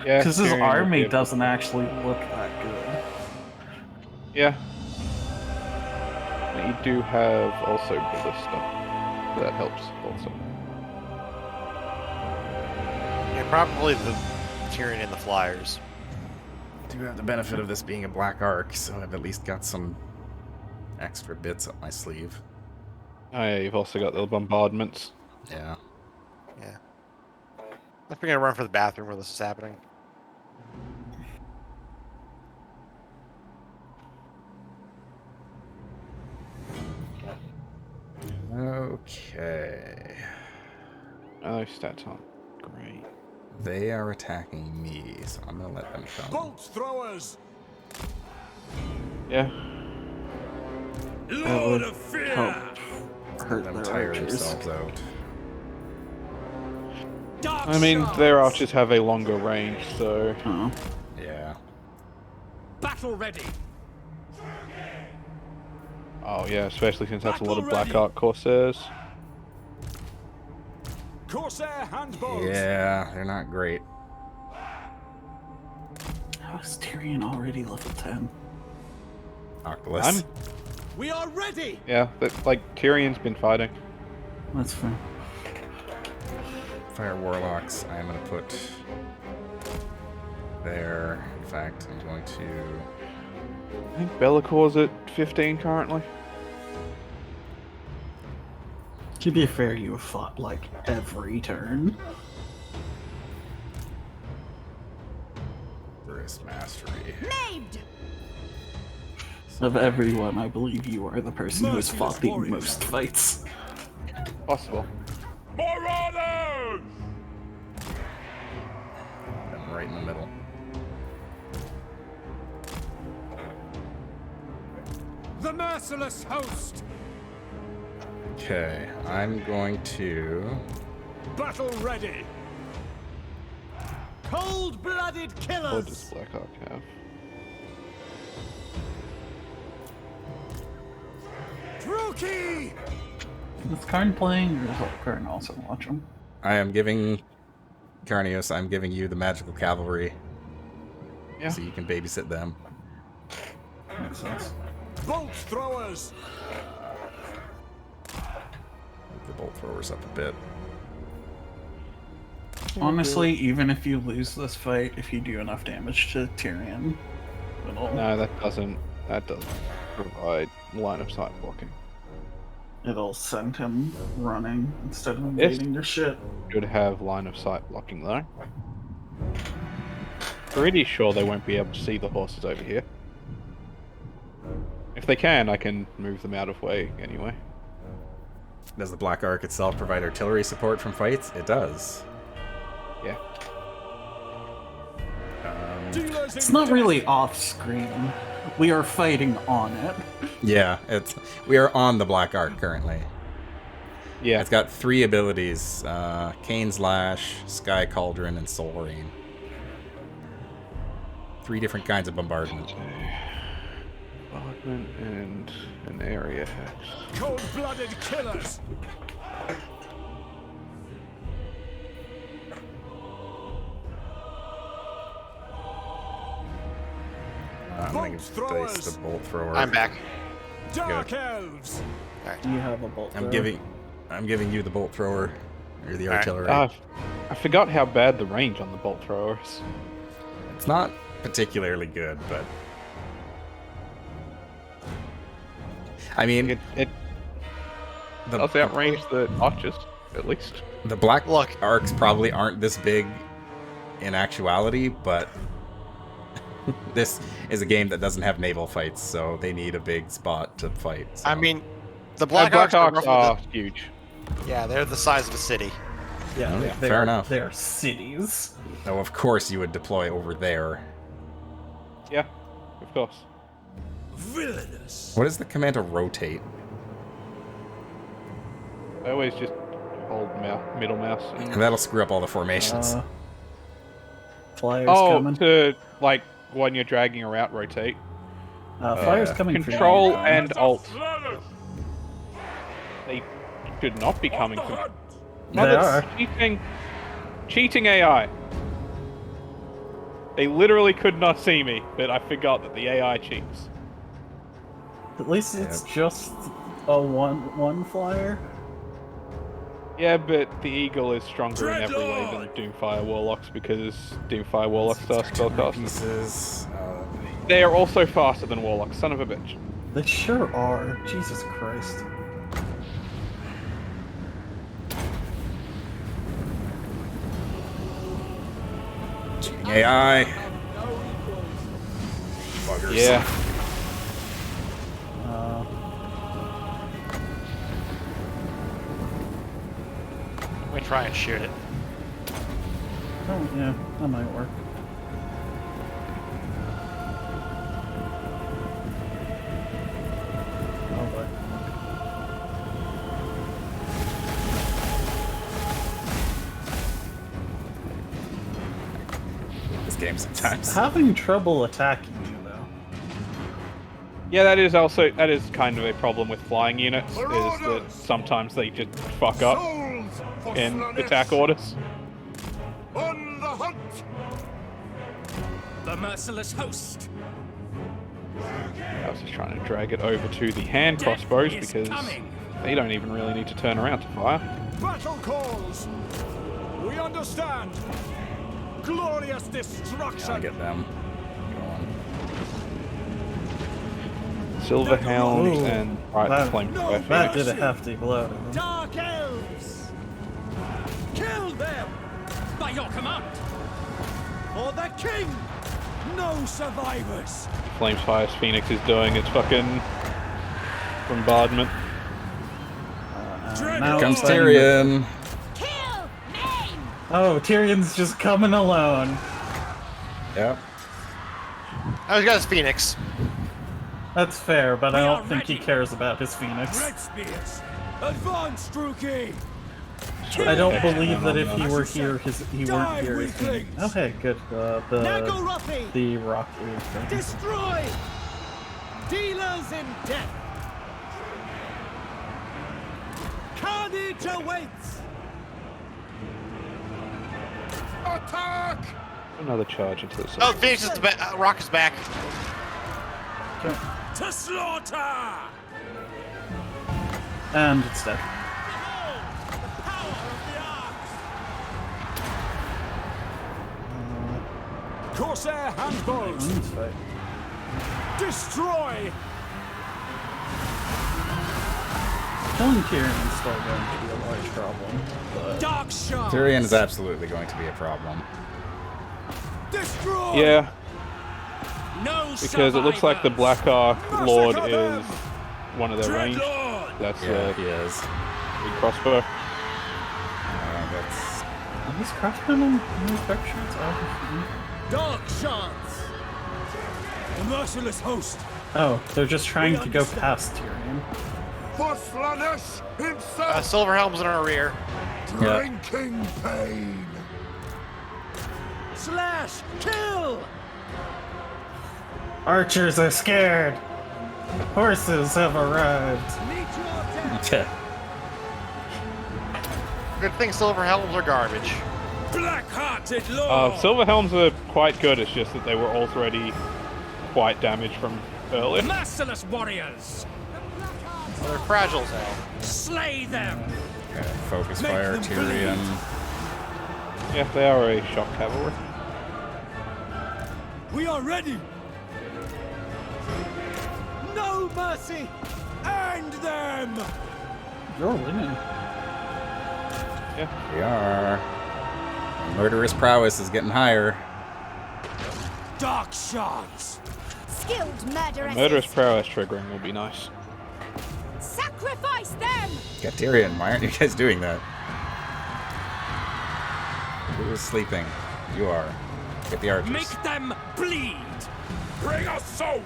Yeah, because his army doesn't actually look that good. Yeah. But you do have also ballista. That helps also. Yeah, probably the Tyrion and the Flyers. I do have the benefit of this being a black arc, so I've at least got some extra bits up my sleeve. Oh yeah, you've also got the bombardments. Yeah. Yeah. I think I'm gonna run for the bathroom where this is happening. Okay. Oh, stats aren't great. They are attacking me, so I'm gonna let them come. Bolt throwers. Yeah. Lord of Fear. Hurt them their tire archers. themselves out. I mean, their archers have a longer range, so... Oh. Yeah. Battle ready. Oh yeah, especially since that's a lot of Black Ark Corsairs. Corsair handbows. Yeah, they're not great. How is Tyrion already level 10? Oculus. We are ready. Yeah, but, like, Tyrion's been fighting. That's fair. Fire Warlocks, I'm going to put there. In fact, I'm going to... I think Bellacor's at 15 currently. To be fair, you have fought like every turn. Burst Mastery. Named. Of everyone, I believe you are the person who has fought the most fights. Possible. Marauders! I'm right in the middle. The merciless host! Okay, I'm going to... Battle ready! Cold-blooded What killers! does Blackhawk have? Druki! Is Karn playing, or is Karn also watching? I am giving... Karneios, I'm giving you the Magical Cavalry. Yeah. So you can babysit them. Makes sense. Bolt throwers! Move the bolt throwers up a bit. Honestly, even if you lose this fight, if you do enough damage to Tyrion, it'll, No, that doesn't provide line of sight blocking. it'll send him running instead of invading your shit. Should have line of sight blocking though. Pretty sure they won't be able to see the horses over here. If they can, I can move them out of way anyway. Does the Black Ark itself provide artillery support from fights? It does. Yeah. It's not really off-screen. We are fighting on it. Yeah, we are on the Black Ark currently. Yeah. It's got 3 abilities: Kane's Lash, Sky Cauldron, and Soul Rain. 3 different kinds of bombardment. Bombardment and an area hex. Cold-blooded killers! I'm going to dice the bolt thrower. I'm back. Dark Elves! Do you have a bolt I'm thrower? giving you the bolt thrower or the Alright. artillery. I forgot how bad the range on the bolt thrower is. It's not particularly good, but I mean, It does outrange the archers, at least. the Black Look. Arcs probably aren't this big in actuality, but this is a game that doesn't have naval fights, so they need a big spot to fight. So. I mean, the Black Black Arcs Arcs are huge. yeah, they're the size of a city. Yeah, Yeah, they fair are, enough. They are cities. Oh, of course you would deploy over there. Yeah, of course. Villainous! What is the command to rotate? I always just hold middle mouse. And... And that'll screw up all the formations. Flyers Oh, coming. to, like, when you're dragging her out, rotate. Flyers coming for you. Control and Alt. They should not be coming from... They are. Cheating AI. They literally could not see me, but I forgot that the AI cheats. At least it's just a one flyer. Yeah, but the Eagle is stronger in every way than Doomfire Warlocks because Doomfire Warlocks are spellcasters. Pieces. They are also faster than Warlocks, son of a bitch. They sure are. Jesus Christ. AI. Buggers. Yeah. Let me try and shoot it. Oh, yeah, that might work. Oh, boy. This game sometimes. Having trouble attacking you, though. Yeah, that is kind of a problem with flying units, is that sometimes they just fuck up in attack orders. On the hunt! The merciless host! I was just trying to drag it over to the hand crossbows because they don't even really need to turn around to fire. Battle calls! We understand. Glorious destruction. I'll get them going. Silverhound Ooh, and that- Flame no, Fire That Phoenix. did a hefty blow to them. Dark Elves. Kill them. By your command. For the king. No survivors. Flames Fire Phoenix is doing its fucking bombardment. Dread now Comes it's fighting Tyrion. Kill! Maim! Oh, Tyrion's just coming alone. Yep. Oh, he's got his Phoenix. That's fair, but I We don't are think he ready. cares about his Phoenix. Red Spears. Advance, Druki. I don't Okay. believe that if he As were you here, said, he die, weren't here. His Phoenix. weaklings. Okay, good. Nagorothy. The rock thing. Destroy. Dealers in death. Carnage awaits. Attack. Another charge into the Oh, side. Phoenix is Rock is back. To slaughter. And it's dead. Behold the power of the axe. Corsair handbows. Let's fight. Destroy. Killing Tyrion is still going to be a large problem. But Dark shards. Tyrion is absolutely going to be a problem. Destroy. Yeah, No because it looks like the Black Ark Lord Massacre them. is one of their range. Dreadlord. That's Yeah, he is. big crossbow. That's are these crossbowmen infections? Dark shards. The merciless host. Oh, they're just trying to go past Tyrion. For Slaanesh himself. Silverhelm's in our rear. Yeah. Drinking pain. Slash. Kill. Archers are scared. Horses have arrived. Meet your death. yeah. Good thing Silverhelms are garbage. Black-hearted lord. Silverhelms are quite good, it's just that they were already quite damaged from earlier. Merciless warriors. They're fragile as hell. Slay them. Okay, focus Make fire, them Tyrion. Yeah, they are a shock cavalry. We are ready. No mercy. End them. You're winning. Yeah. We are. Murderous prowess is getting higher. Dark shards. Skilled murderers. Murderous prowess triggering will be nice. Sacrifice them! Got Tyrion. Why aren't you guys doing that? Who is sleeping? You are. Get the archers. Make them bleed. Bring us soul.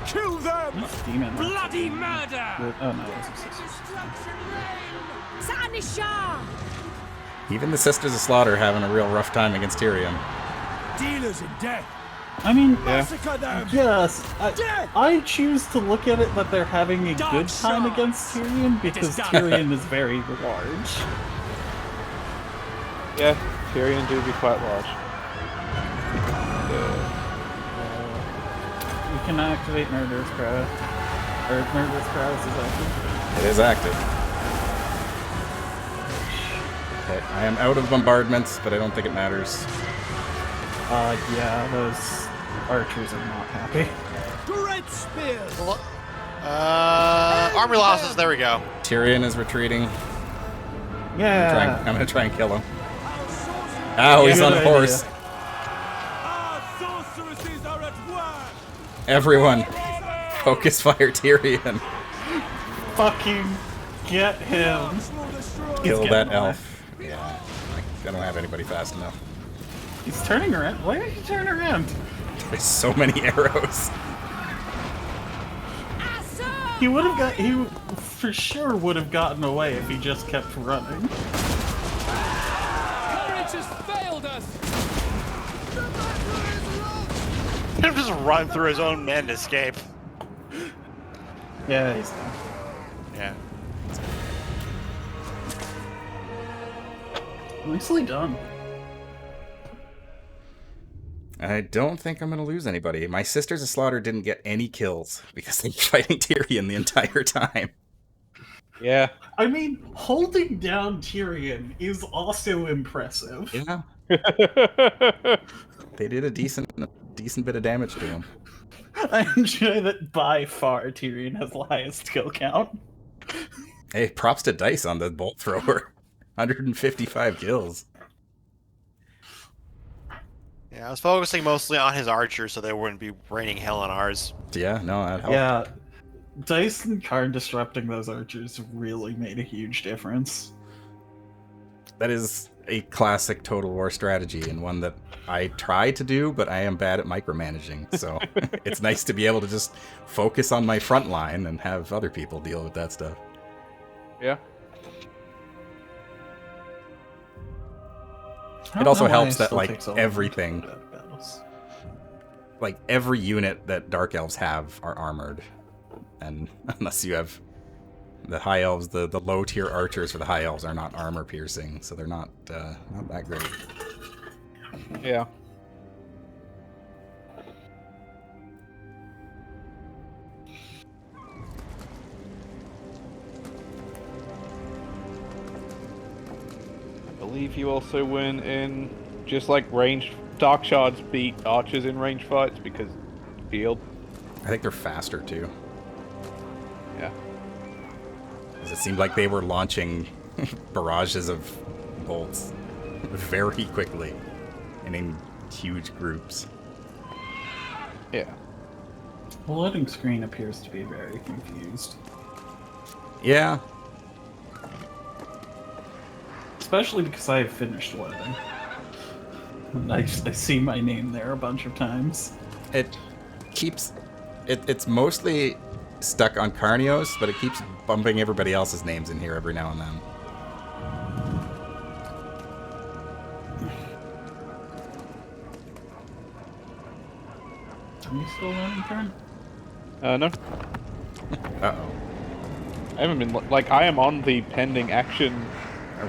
Kill them. Demon. Bloody murder. Oh no, it's Slaanesh! Even the Sisters of Slaughter having a real rough time against Tyrion. Dealers in death. I mean, Massacre them. yes, Death. I choose to look at it that they're having a Dark good time shards. against Tyrion because done. Tyrion is very large. Yeah, Tyrion do be quite large. You can activate Murderous Prowess. Or Murderous Prowess is active. It is active. Okay, I am out of bombardments, but I don't think it matters. Yeah, those archers are not happy. Great spears. Army losses. There we go. Tyrion is retreating. Yeah. I'm gonna try and kill him. Ow, he's Good on a idea. horse. Our sorceresses are at work. Everyone, focus fire Tyrion. Fucking get him. Arms will destroy. Kill getting that away. elf. Yeah, I don't have anybody fast enough. He's turning around. Why did he turn around? There's so many arrows. He would have got. He for sure would have gotten away if he just kept running. Courage has failed us. Him just run through his own men to escape. Yeah, he's done. Yeah. Nicely done. I don't think I'm gonna lose anybody. My Sisters of Slaughter didn't get any kills because they were fighting Tyrion the entire time. Yeah. I mean, holding down Tyrion is also impressive. Yeah, they did a decent bit of damage to him. I enjoy that by far Tyrion has the highest kill count. Hey, props to Dice on the bolt thrower. 155 kills. Yeah, I was focusing mostly on his archers so they wouldn't be raining hell on ours. Yeah, no, that helped. Yeah, Dice and Karn disrupting those archers really made a huge difference. That is a classic Total War strategy, and one that I try to do, but I am bad at micromanaging. So it's nice to be able to just focus on my front line and have other people deal with that stuff. Yeah. It also helps that, like, everything, like, every unit that Dark Elves have are armored. And unless you have the High Elves, the low tier archers for the High Elves are not armor piercing, so they're not that great. Yeah. I believe you also win in just like ranged. Dark Shards beat archers in range fights because field. I think they're faster too. Yeah. Because it seemed like they were launching barrages of bolts very quickly and in huge groups. Yeah. The loading screen appears to be very confused. Yeah. Especially because I have finished loading. And I see my name there a bunch of times. It keeps... It's mostly stuck on Karneios, but it keeps bumping everybody else's names in here every now and then. Are you still loading, Karen? No. Uh-oh. I haven't been like I am on the pending action.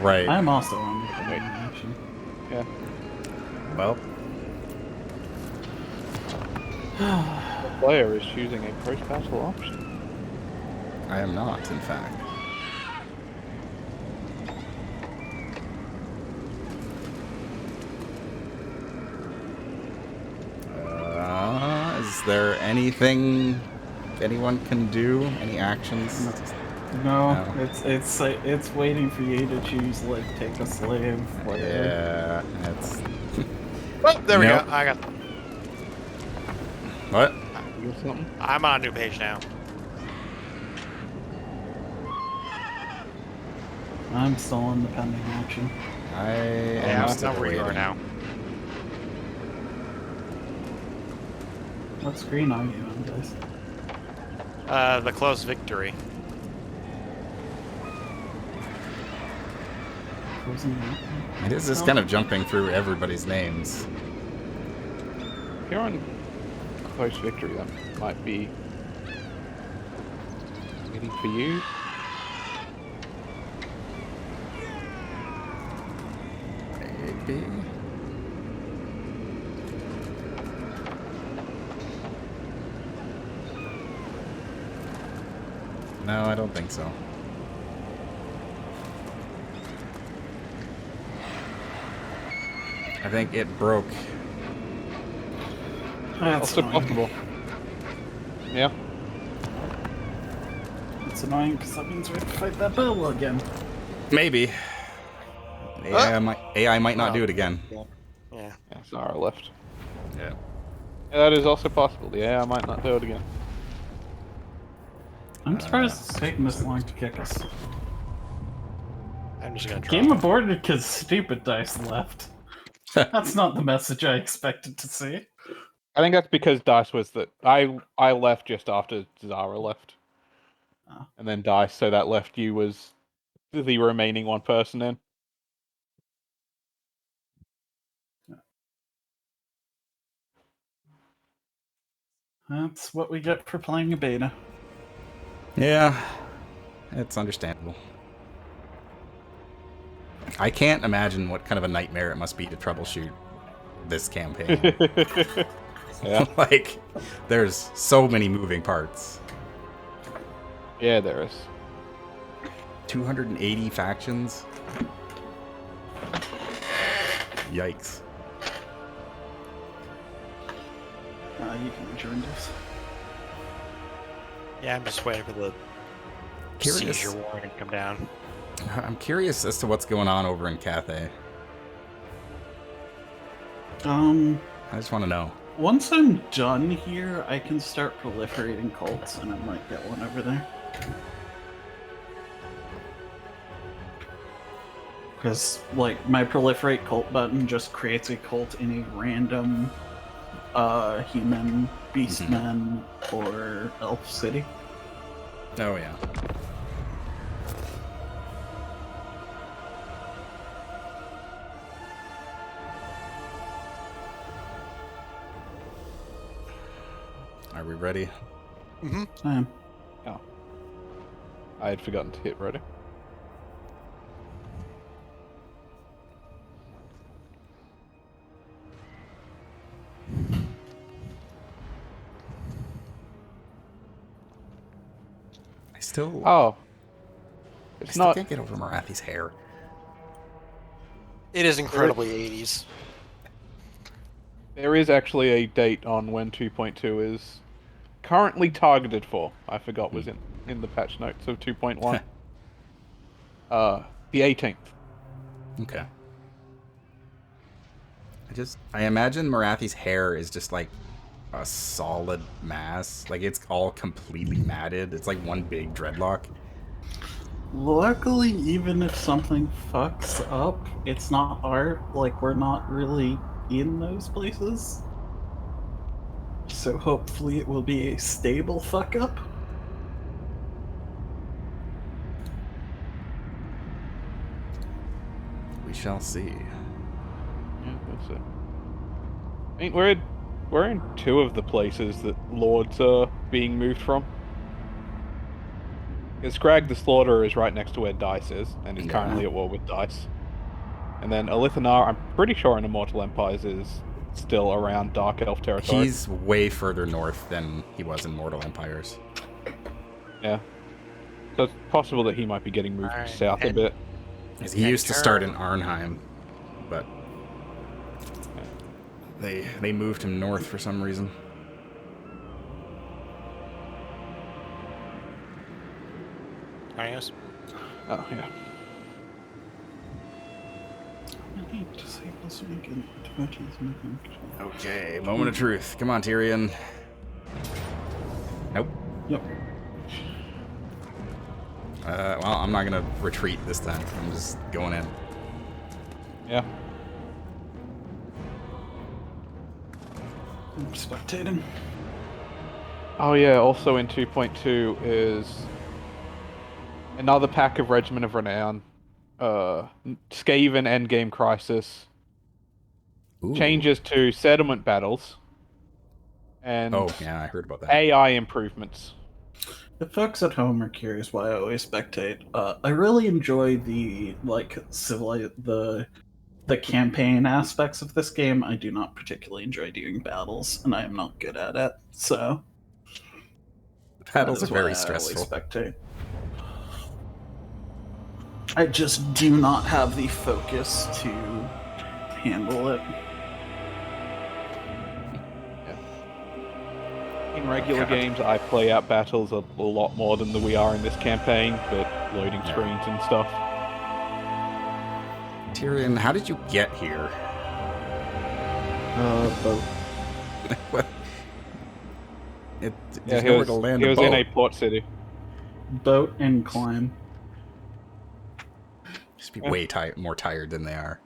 Right. I'm also on the pending action. Yeah. Well, The player is choosing a post-battle option. I am not, in fact. Is there anything anyone can do? Any actions? No, it's waiting for you to choose, like, take a slave. Whatever. Yeah, that's... Oh, there we Nope. go. I got. What? You got something? I'm on a new page now. I'm still on the pending action. I Yeah, am that's still not where you are waiting. now. What screen are you on, guys? The close victory. It is just kind of jumping through everybody's names. If you're on close victory, that might be waiting for you. Maybe. No, I don't think so. I think it broke. That's Also annoying. possible. Yeah. It's annoying because that means we have to fight that battle again. Maybe. AI might not do it again. Yeah. Yeah, Zara left. Yeah. Yeah, that is also possible. Yeah, I might not do it again. I'm surprised it's taking this long to kick us. I'm just gonna drop. Game aborted because stupid dice left. That's not the message I expected to see. I think that's because Dice was that I left just after Zara left. Oh. And then Dice, so that left you was the remaining one person in. That's what we get for playing a beta. Yeah, it's understandable. I can't imagine what kind of a nightmare it must be to troubleshoot this campaign. Yeah. Like, there's so many moving parts. Yeah, there is. 280 factions? Yikes. You can adjourn this. Yeah, I'm just waiting for the Curious. seizure warning to come down. I'm curious as to what's going on over in Cathay. I just want to know. Once I'm done here, I can start proliferating cults, and I might get one over there. Because, like, my proliferate cult button just creates a cult in a random human, beastman, or elf city. Oh, yeah. Are we ready? I am. Oh. I had forgotten to hit ready. I still... Oh. I It's still not... can't get over Marathi's hair. It is incredibly 80s. There is actually a date on when 2.2 is currently targeted for. I forgot was in the patch notes of 2.1. The 18th. Okay. I imagine Marathi's hair is just like a solid mass. Like it's all completely matted. It's like one big dreadlock. Luckily, even if something fucks up, it's not art. Like, we're not really in those places. So hopefully it will be a stable fuck up. We shall see. Yeah, that's it. I mean, we're in two of the places that lords are being moved from. Because Scrag the Slaughterer is right next to where Dice is, and is currently at war with Dice. And then Elithanar, I'm pretty sure in Immortal Empires, is still around Dark Elf territory. He's way further north than he was in Mortal Empires. Yeah. So it's possible that he might be getting moved south a bit. He used to start in Arnheim, but they moved him north for some reason. Karneios? Oh, yeah. Okay, moment of truth. Come on, Tyrion. Nope. Yep. Well, I'm not gonna retreat this time. I'm just going in. Yeah. I'm spectating. Oh yeah, also in 2.2 is another pack of Regiment of Renown, Skaven Endgame Crisis, Ooh. changes to settlement battles, and oh yeah, I heard about that. AI improvements. If folks at home are curious why I always spectate, I really enjoy the the campaign aspects of this game. I do not particularly enjoy doing battles, and I am not good at it. So battles are why very I stressful. always spectate. I just do not have the focus to handle it. In regular games, I play out battles a lot more than we are in this campaign, but loading screens and stuff. Tyrion, how did you get here? Boat. What? Yeah, There's he nowhere was, to land he a was boat. in a port city. Boat and climb. Just be way more tired than they are.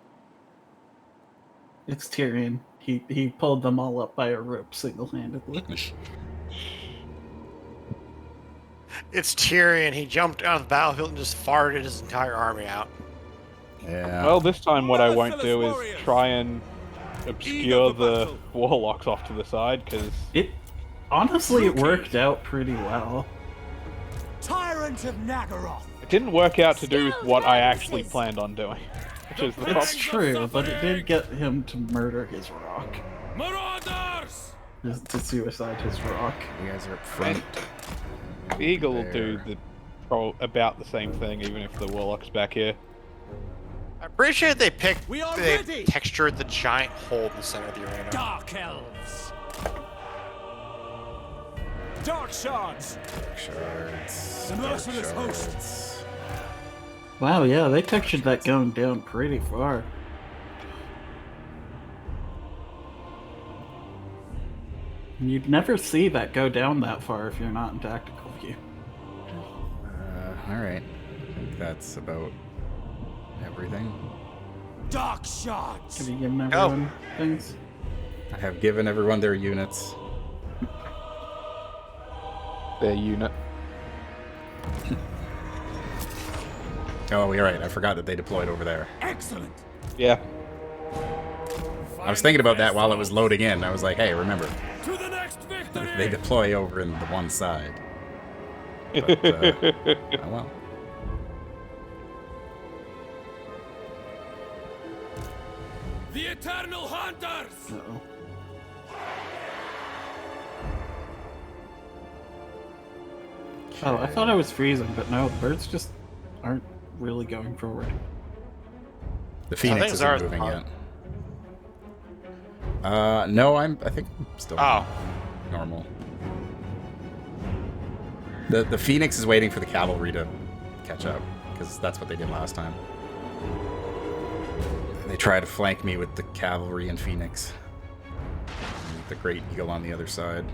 It's Tyrion. He pulled them all up by a rope single-handedly. It's Tyrion. He jumped out of the battlefield and just farted his entire army out. Yeah. Well, this time what I won't do is try and obscure the warlocks off to the side, because Honestly, it worked out pretty well. Tyrant of Nagaroth. it didn't work out to do what I actually planned on doing. Which is the It's true, but it did get him to murder his rock. Marauders! To suicide his rock. You guys are up front. The Eagle will do the about the same thing, even if the Warlock's back here. I appreciate they We are they ready! textured the giant hole in the center of the arena. Dark Elves! Dark Shards! Shards. The merciless host. Shards. Wow, yeah, they textured that going down pretty far. You'd never see that go down that far if you're not in tactical view. Alright. I think that's about everything. Dark Shards! Have you given everyone things? I have given everyone their units. Their unit. Oh, you're right. I forgot that they deployed over there. Excellent! Yeah. I was thinking about that while it was loading in. I was like, hey, remember, To the next victory! they deploy over in the one side. But, oh well. The Eternal Hunters! Uh-oh. Oh, I thought I was freezing, but no, the birds just aren't really going forward. The Phoenix think isn't ours moving are. yet. No, I think I'm still Oh. normal. The Phoenix is waiting for the cavalry to catch up, because that's what they did last time. They try to flank me with the cavalry and Phoenix. And the Great Eagle on the other side.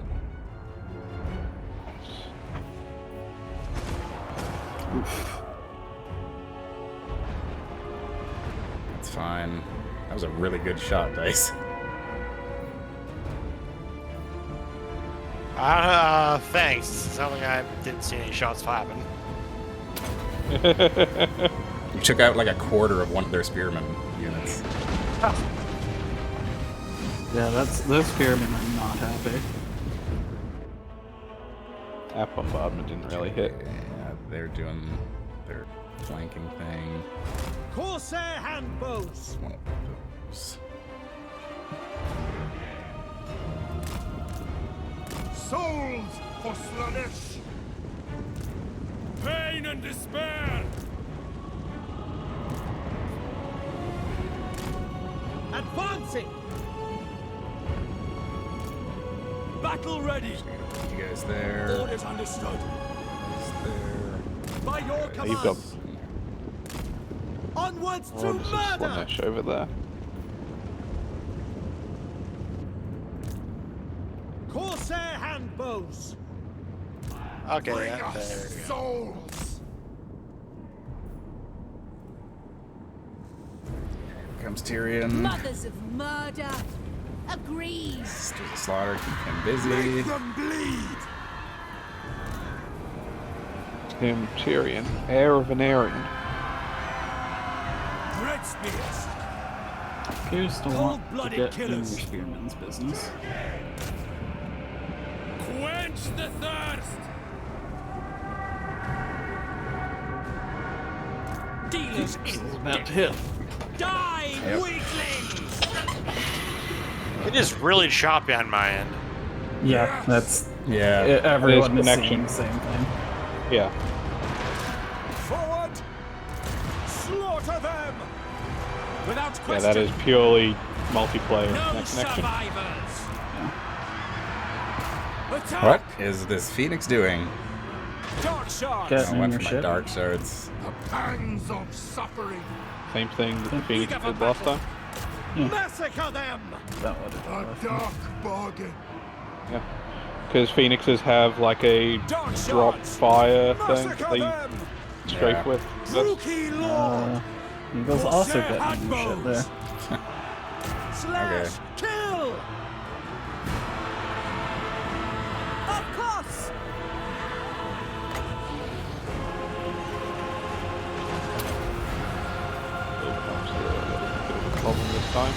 Oof. It's fine. That was a really good shot, Dice. Thanks. Sounded like I didn't see any shots firing. You took out like a quarter of one of their spearmen units. Yeah, those spearmen are not happy. That bombardment didn't really hit. Yeah, they're doing their flanking thing. Corsair handbows! One of those. Souls for Slaanesh! Pain and despair! Advancing! Battle ready! You guys there. Orders understood. There. By your Yeah, you've got commands! Onwards to orders of murder! Slaanesh over there. Corsair handbows! Okay, yeah, there we go. Souls! Here comes Tyrion. Mothers of murder. Agreed. There's a slaughter. Keep him busy. Them bleed! Him, Tyrion, heir of an Aryan. Red spears! Appears to want to Cold-blooded get in your killers. spearman's business. Quench the thirst! Dealers This is in about to hit. die, Yep. weaklings! It is really choppy on my end. Yeah, that's Yeah. everyone is saying connection. the same thing. Yeah. Forward! Slaughter them! Without Yeah, question! that is purely multiplayer No connection. survivors! Attack! What is this Phoenix doing? Dark shards! Get I in went your for my ship. dark shards. The pangs of suffering! Same thing that the Phoenix did last time. Massacre them! That would have been dark bargain! Yeah. Because Phoenixes have like a Dark drop shards! fire thing Massacre that they them! strafe Yeah. with. Rookie lord! Eagle's also Corsair getting in your ship there. handbows. Slash! Kill! Of course! Problem this time.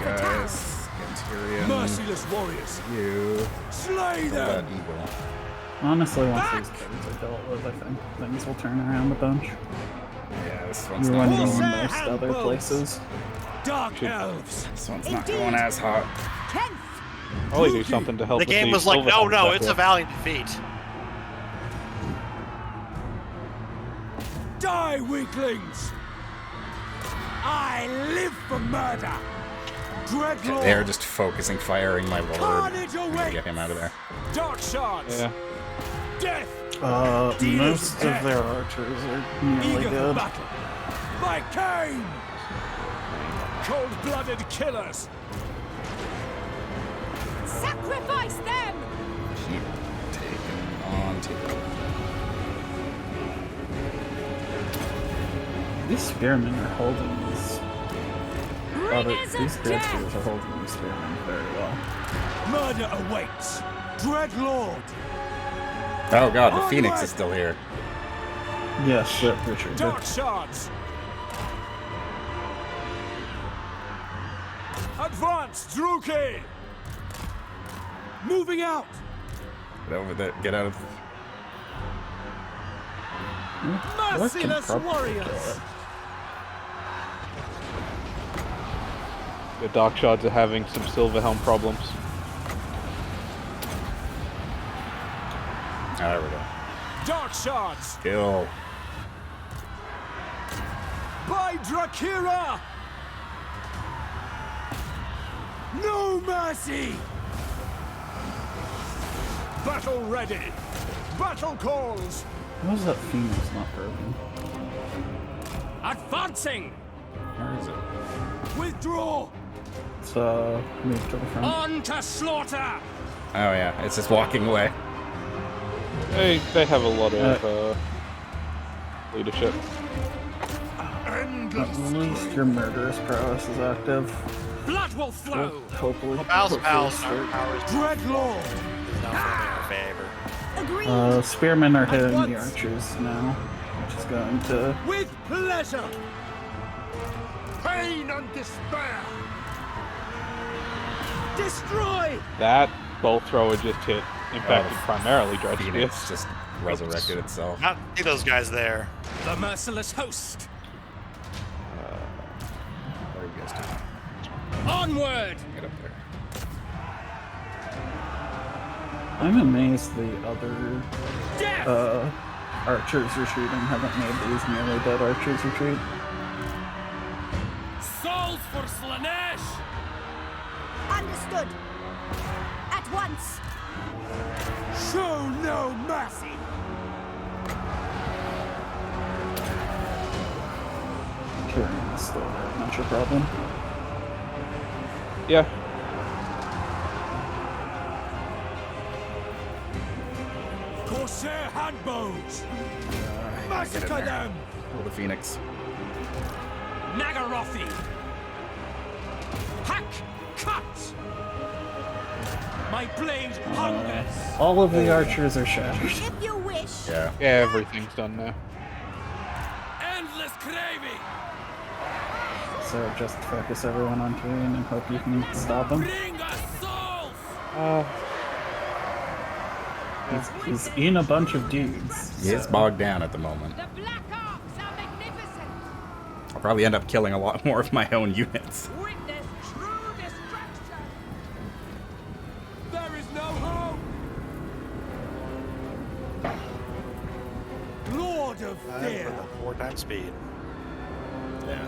Guys, get Tyrion. Merciless warriors! You. Slay Kill that them! eagle. Honestly, once these birds are dealt with, I think things will turn around a bunch. Yeah, this one's You not run going. in most other places. Dark elves. This one's not going as hot. Probably do something to help. The with game these was like, silver no, ones it's back a valiant defeat. Die, weaklings! I live for murder! Dreadlord! They're just focusing, firing my lord. Carnage I'm gonna awaits! get him out of there. Dark shards! Yeah. Death! Most of their archers are nearly Eager for good. battle! My cane! Cold-blooded killers! Sacrifice them! Keep taking on to These spearmen are holding these. Bringers These of archers death! are holding these spearmen very well. Murder awaits! Dreadlord! Oh god, the Phoenix is still here. Yes, Richard. Dark shards! Advance, Druki! Moving out! Get over there. Get out of. Merciless warriors! The Dark Shards are having some Silverhelm problems. Ah, there we go. Dark shards! Kill. By Drakira! No mercy! Battle ready! Battle calls! How is that Phoenix not broken? Advancing! Where is it? Withdraw! Let's move to the front. On to slaughter! Oh yeah, it's just walking away. They have a lot of leadership. At least your murderous prowess is active. Blood will flow! Hopefully. Pals, hopefully powers Dreadlord! is not in our favor. Agreed. Spearmen are hitting the once. archers now, which is going to. With pleasure! Pain and despair! Destroy! That bolt thrower just hit, impacted the primarily Dredge Phoenix just resurrected itself. Not see those guys there. The merciless host! What are you guys doing? Onward! Get up there. I'm amazed the other Death! archers retreating haven't made these nearly dead archers retreat. Souls for Slaanesh! Understood. At once. Show no mercy! Tyrion is still very much a problem. Yeah. Corsair handbows! Get in Massacre there. them! Oh, the Phoenix. Nagarothi! Hack! Cut! My blade hungers! All of the archers are shattered. If you wish. Yeah. Yeah, everything's done now. Endless craving! So just focus everyone on Tyrion and hope you can stop him. Bring us souls! He's in a bunch of dudes. He is bogged down at the moment. The Black Arcs are magnificent. I'll probably end up killing a lot more of my own units. Witness true destruction. There is no hope! Lord of Fear! 4 times speed. Yeah.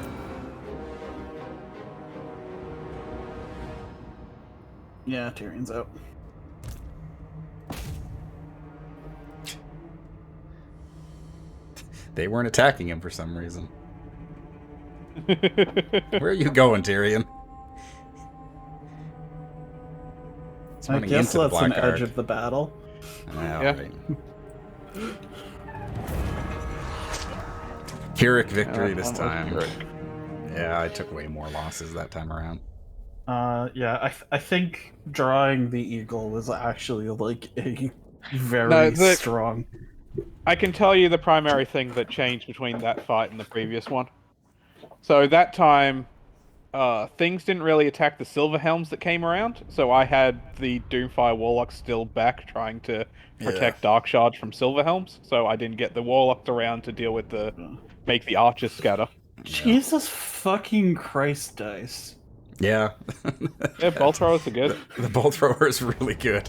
Yeah, Tyrion's out. They weren't attacking him for some reason. Where are you going, Tyrion? It's I running guess into the that's an Black edge Ark. of the battle. Yeah. Pyrrhic victory this time. Yeah, I took way more losses that time around. Yeah, I think drawing the eagle was actually like a very strong. I can tell you the primary thing that changed between that fight and the previous one. So that time, things didn't really attack the Silver Helms that came around, so I had the Doomfire Warlocks still back trying to protect Dark Shards from Silver Helms, so I didn't get the Warlocks around to deal with the make the archers scatter. Jesus fucking Christ, dice. Yeah. Yeah, bolt throwers are good. The bolt thrower is really good.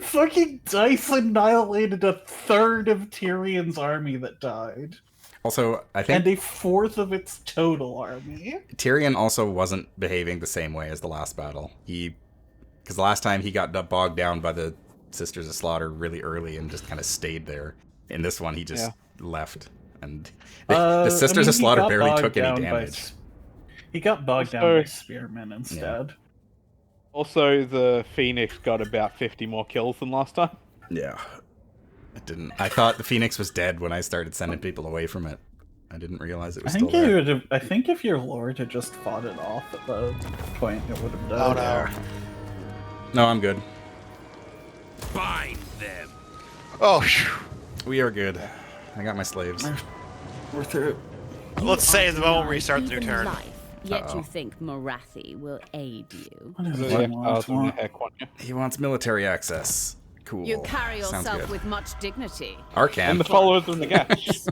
Fucking dice annihilated a third of Tyrion's army that died. Also, I think... And a fourth of its total army. Tyrion also wasn't behaving the same way as the last battle. Because the last time he got bogged down by the Sisters of Slaughter really early and just kind of stayed there. In this one, he just left. And the Sisters of Slaughter barely took any damage. He got bogged down by spearmen instead. Yeah. Also, the Phoenix got about 50 more kills than last time. Yeah. I thought the Phoenix was dead when I started sending people away from it. I didn't realize it was still there. I think if your Lord had just fought it off at the point, it would have died. Oh, no. No, I'm good. Bind them. Oh, phew. We are good. I got my slaves. We're through. Let's save the moment we start the new turn. Yet you think Morathi will aid you. What is it? He wants military access. Cool. You carry yourself with much dignity. Arcan. And the followers of the Gash.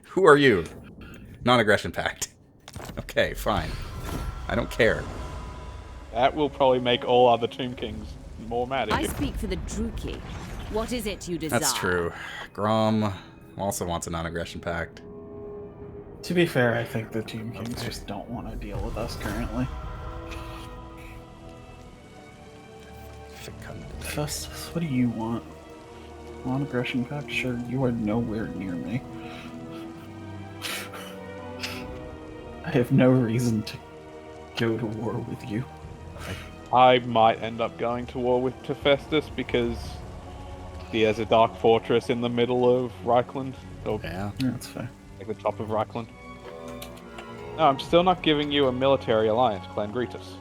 Who are you? Non-aggression pact. Okay, fine. I don't care. That will probably make all other Tomb Kings more mad at I you. speak for the Druki. What is it you desire? That's true. Grom also wants a non-aggression pact. To be fair, I think the Tomb Kings just don't want to deal with us currently. Festus, what do you want? Non-aggression pact? Sure, you are nowhere near me. I have no reason to go to war with you. I might end up going to war with Festus because he has a dark fortress in the middle of Reichland. Yeah, that's fair. Like the top of Reichland. No, I'm still not giving you a military alliance, Clan Gretus.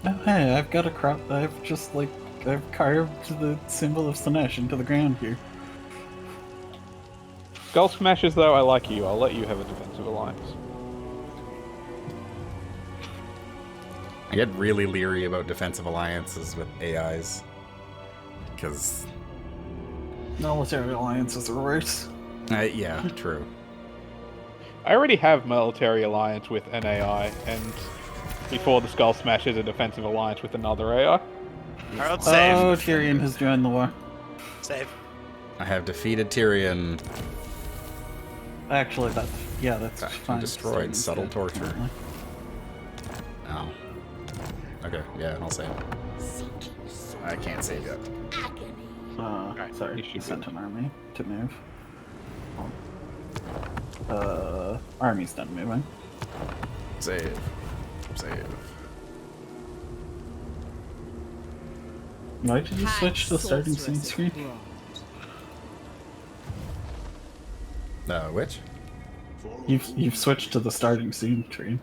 Oh, hey, I've got a crop. I've carved the symbol of Slaanesh into the ground here. Skull Smashers, though, I like you. I'll let you have a defensive alliance. I get really leery about defensive alliances with AIs. Because... military alliances are worse. Yeah, true. I already have military alliance with an AI, and before the Skull Smashers, a defensive alliance with another AI. Alright, let's save. Oh, Tyrion has joined the war. Save. I have defeated Tyrion. Actually, that's fine. Destroyed. Subtle torture. Oh. Okay, yeah, I'll save. I can't save yet. Sorry, you sent an army to move. Army's done moving. Save. Why did you switch to the starting scene screen? Which? You've switched to the starting scene screen.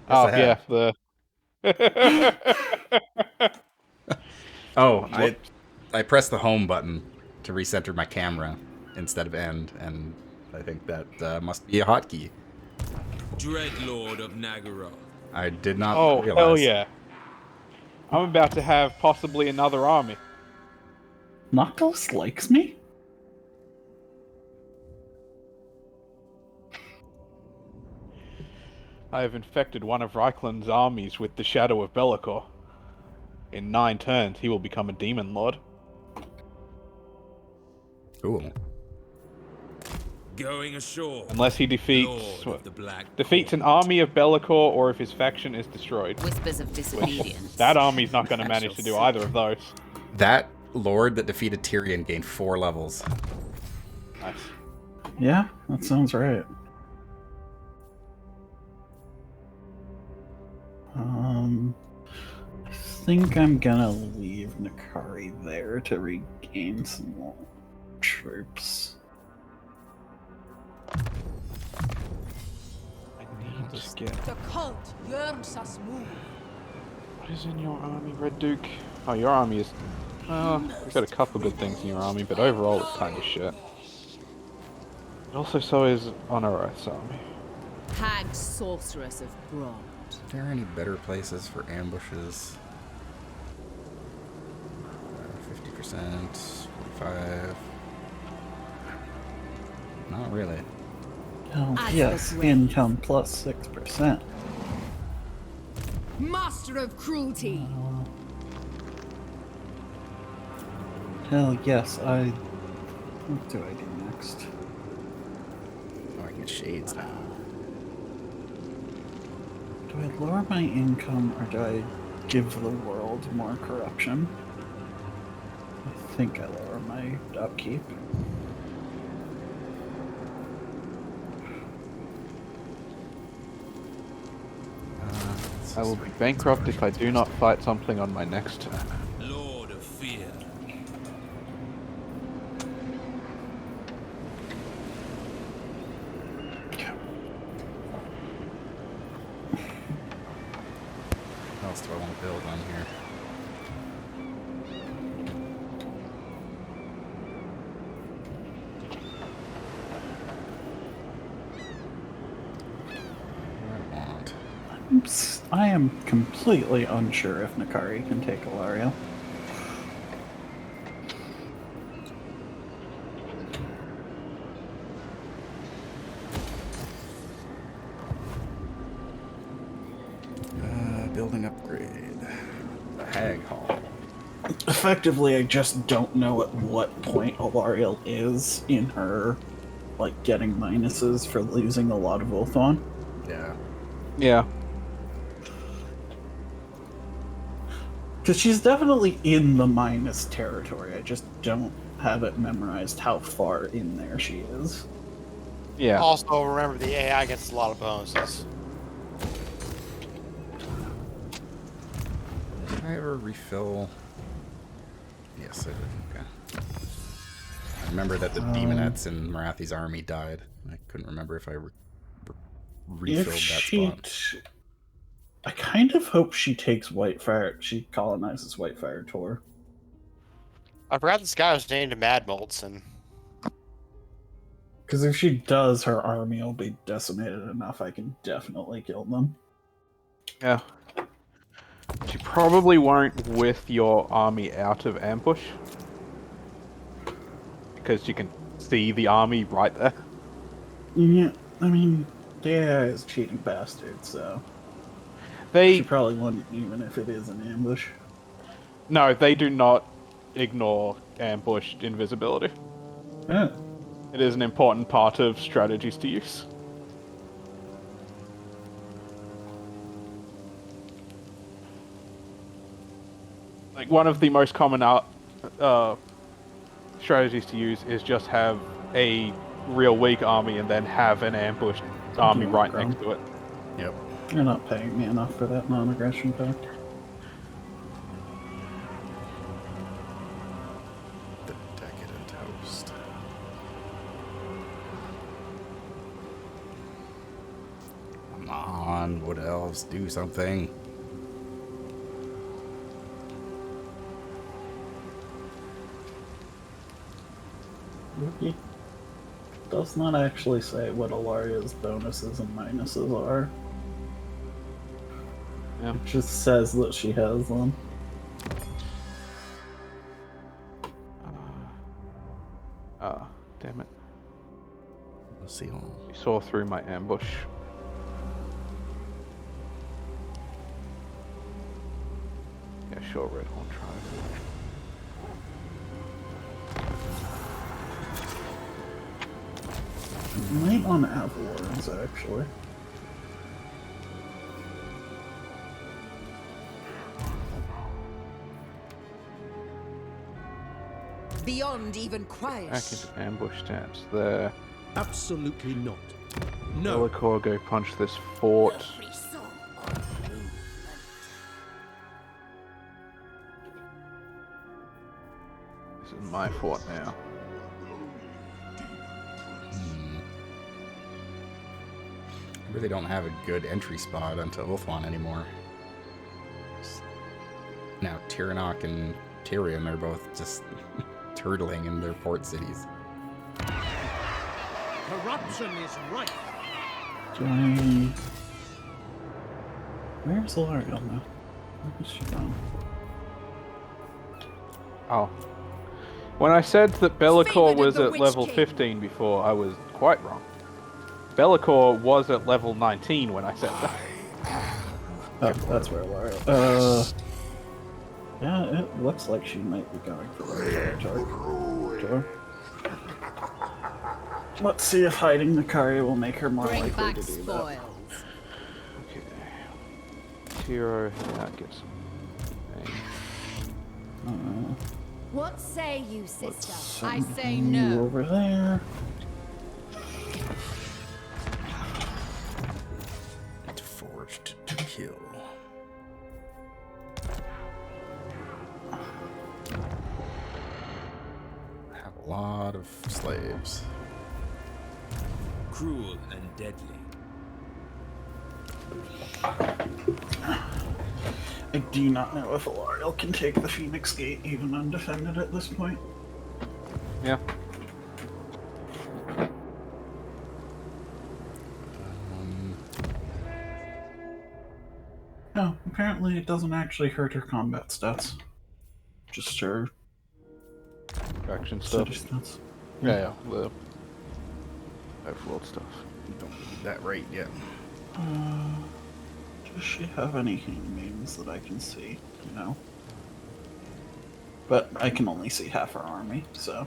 Oh yeah, I pressed the home button to recenter my camera instead of end, and I think that must be a hotkey. Dreadlord of Nagaroth. I did not realize. Oh, hell yeah. I'm about to have possibly another army. Noctis likes me? I have infected one of Reichland's armies with the shadow of Be'lakor. In 9 turns, he will become a demon lord. Cool. Going ashore. Unless he defeats an army of Be'lakor, or if his faction is destroyed. Whispers of disobedience. That army's not going to manage to do either of those. That lord that defeated Tyrion gained 4 levels. Nice. Yeah, that sounds right. I think I'm gonna leave Nakari there to regain some more troops. I need to get... The cult yearns us move. What is in your army, Red Duke? Oh, your army is... Well, you've got a couple good things in your army, but overall it's kind of shit. Also, so is Honor Oath's army. Hag sorceress of Broad. Are there any better places for ambushes? 50%, 45. Not really. Oh, As yes, the income plus 6%. Master of cruelty. Hell yes, What do I do next? Oh, I can get shades now. Do I lower my income or do I give the world more corruption? I think I lower my upkeep. I will be bankrupt if I do not fight something on my next turn. Lord of Fear. What else do I want to build on here? What do I want? I am completely unsure if Nakari can take Alario. Building upgrade. The Hag Hall. Effectively, I just don't know at what point Alariel is in her, like, getting minuses for losing a lot of Ulthuan. Yeah. Yeah. Because she's definitely in the minus territory. I just don't have it memorized how far in there she is. Yeah. Also, remember the AI gets a lot of bonuses. Did I ever refill? Yes, I did. Okay. I remember that the demonettes in Marathi's army died. I couldn't remember if I refilled that spot. I kind of hope she takes Whitefire. She colonizes Whitefire Tor. I forgot this guy was named Mad Molson. Because if she does, her army will be decimated enough. I can definitely kill them. Yeah. She probably won't with your army out of ambush. Because you can see the army right there. Yeah, I mean, the AI is cheating bastard, so... They... She probably wouldn't, even if it is an ambush. No, they do not ignore ambushed invisibility. Yeah. It is an important part of strategies to use. Like, one of the most common strategies to use is just have a real weak army and then have an ambushed army right next to it. Yep. You're not paying me enough for that non-aggression pact. The Decadent Host. Come on, Wood Elves, do something. It does not actually say what Alaria's bonuses and minuses are. Yeah. It just says that she has them. Damn it. Let's see. You saw through my ambush. Yeah, sure, Red Horn Tribe. Might want to have wards, actually. Beyond even quiet. Back into ambush stance there. Absolutely not. No. Bellicor, go punch this fort. This is my fort now. I really don't have a good entry spot onto Ulthuan anymore. Now, Tiranoc and Tyrion are both just turtling in their port cities. Corruption is rife. Where's L'Oreal now? Where is she gone? Oh. When I said that Be'lakor was the at Witch level King. 15 before, I was quite wrong. Be'lakor was at level 19 when I said that. Oh, that's where L'Oreal. Yeah, it looks like she might be going for the territory. Let's see if hiding the Kari will make her more Bring likely back to do that. spoils. Okay. Tiro, that gets What say you, sister? Send I say you no. over there. Forged to kill. I have a lot of slaves. Cruel and deadly. I do not know if L'Oreal can take the Phoenix Gate even undefended at this point. Yeah. No, apparently it doesn't actually hurt her combat stats. Just her Action stuff. city stats. Yeah, the overworld stuff. Don't need that right yet. Does she have any handmaidens that I can see? No. But I can only see half her army, so.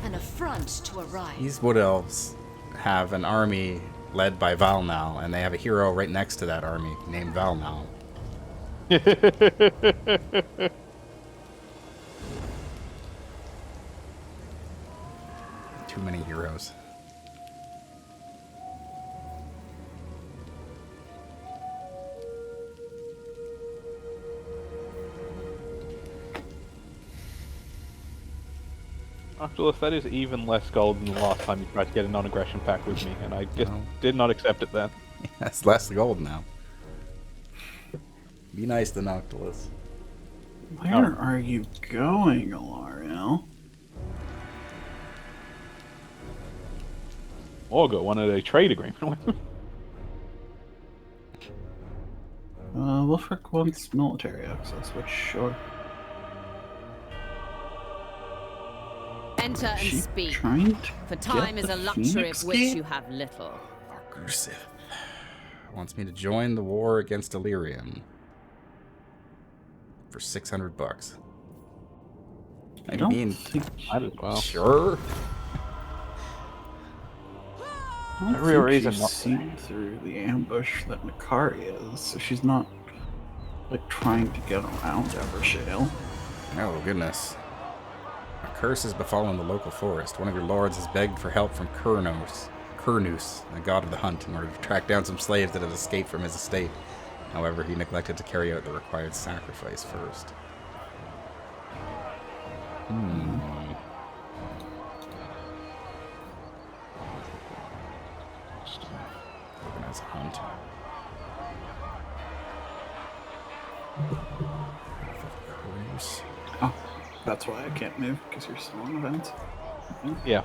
An affront to arrive. These Wood Elves have an army led by Valnal, and they have a hero right next to that army named Valnal. Too many heroes. Octolus, that is even less gold than the last time you tried to get a non-aggression pact with me, and I just did not accept it then. That's less gold now. Be nice to Noctilus. Where are you going, Alariel? Orgo wanted a trade agreement with me. Wolfric wants military access, which sure. Enter and She's speak. trying to For time get is the a luxury Phoenix of which Gate? you have little. Argusiv wants me to join the war against Illyrium for $600. I don't think Might as well. Sure. I don't real think reason she's not- seen through the ambush that Makari is, so she's not like trying to get around Evershale. Oh, goodness. A curse has befallen the local forest. One of your lords has begged for help from Karneios, the god of the hunt, in order to track down some slaves that have escaped from his estate. However, he neglected to carry out the required sacrifice first. Organize a hunt. Karneios. Oh, that's why I can't move, because you're still on events. Yeah.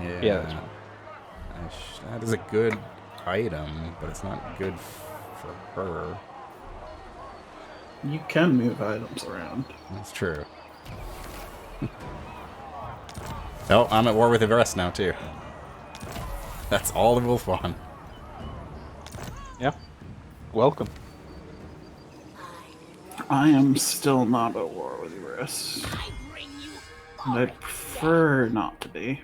Yeah, that's fine. that is a good item, but it's not good for her. You can move items around. That's true. Oh, I'm at war with Everest now, too. That's all the Wolfwan. Yeah. Welcome. I am still not at war with Eurus. And I'd prefer not to be.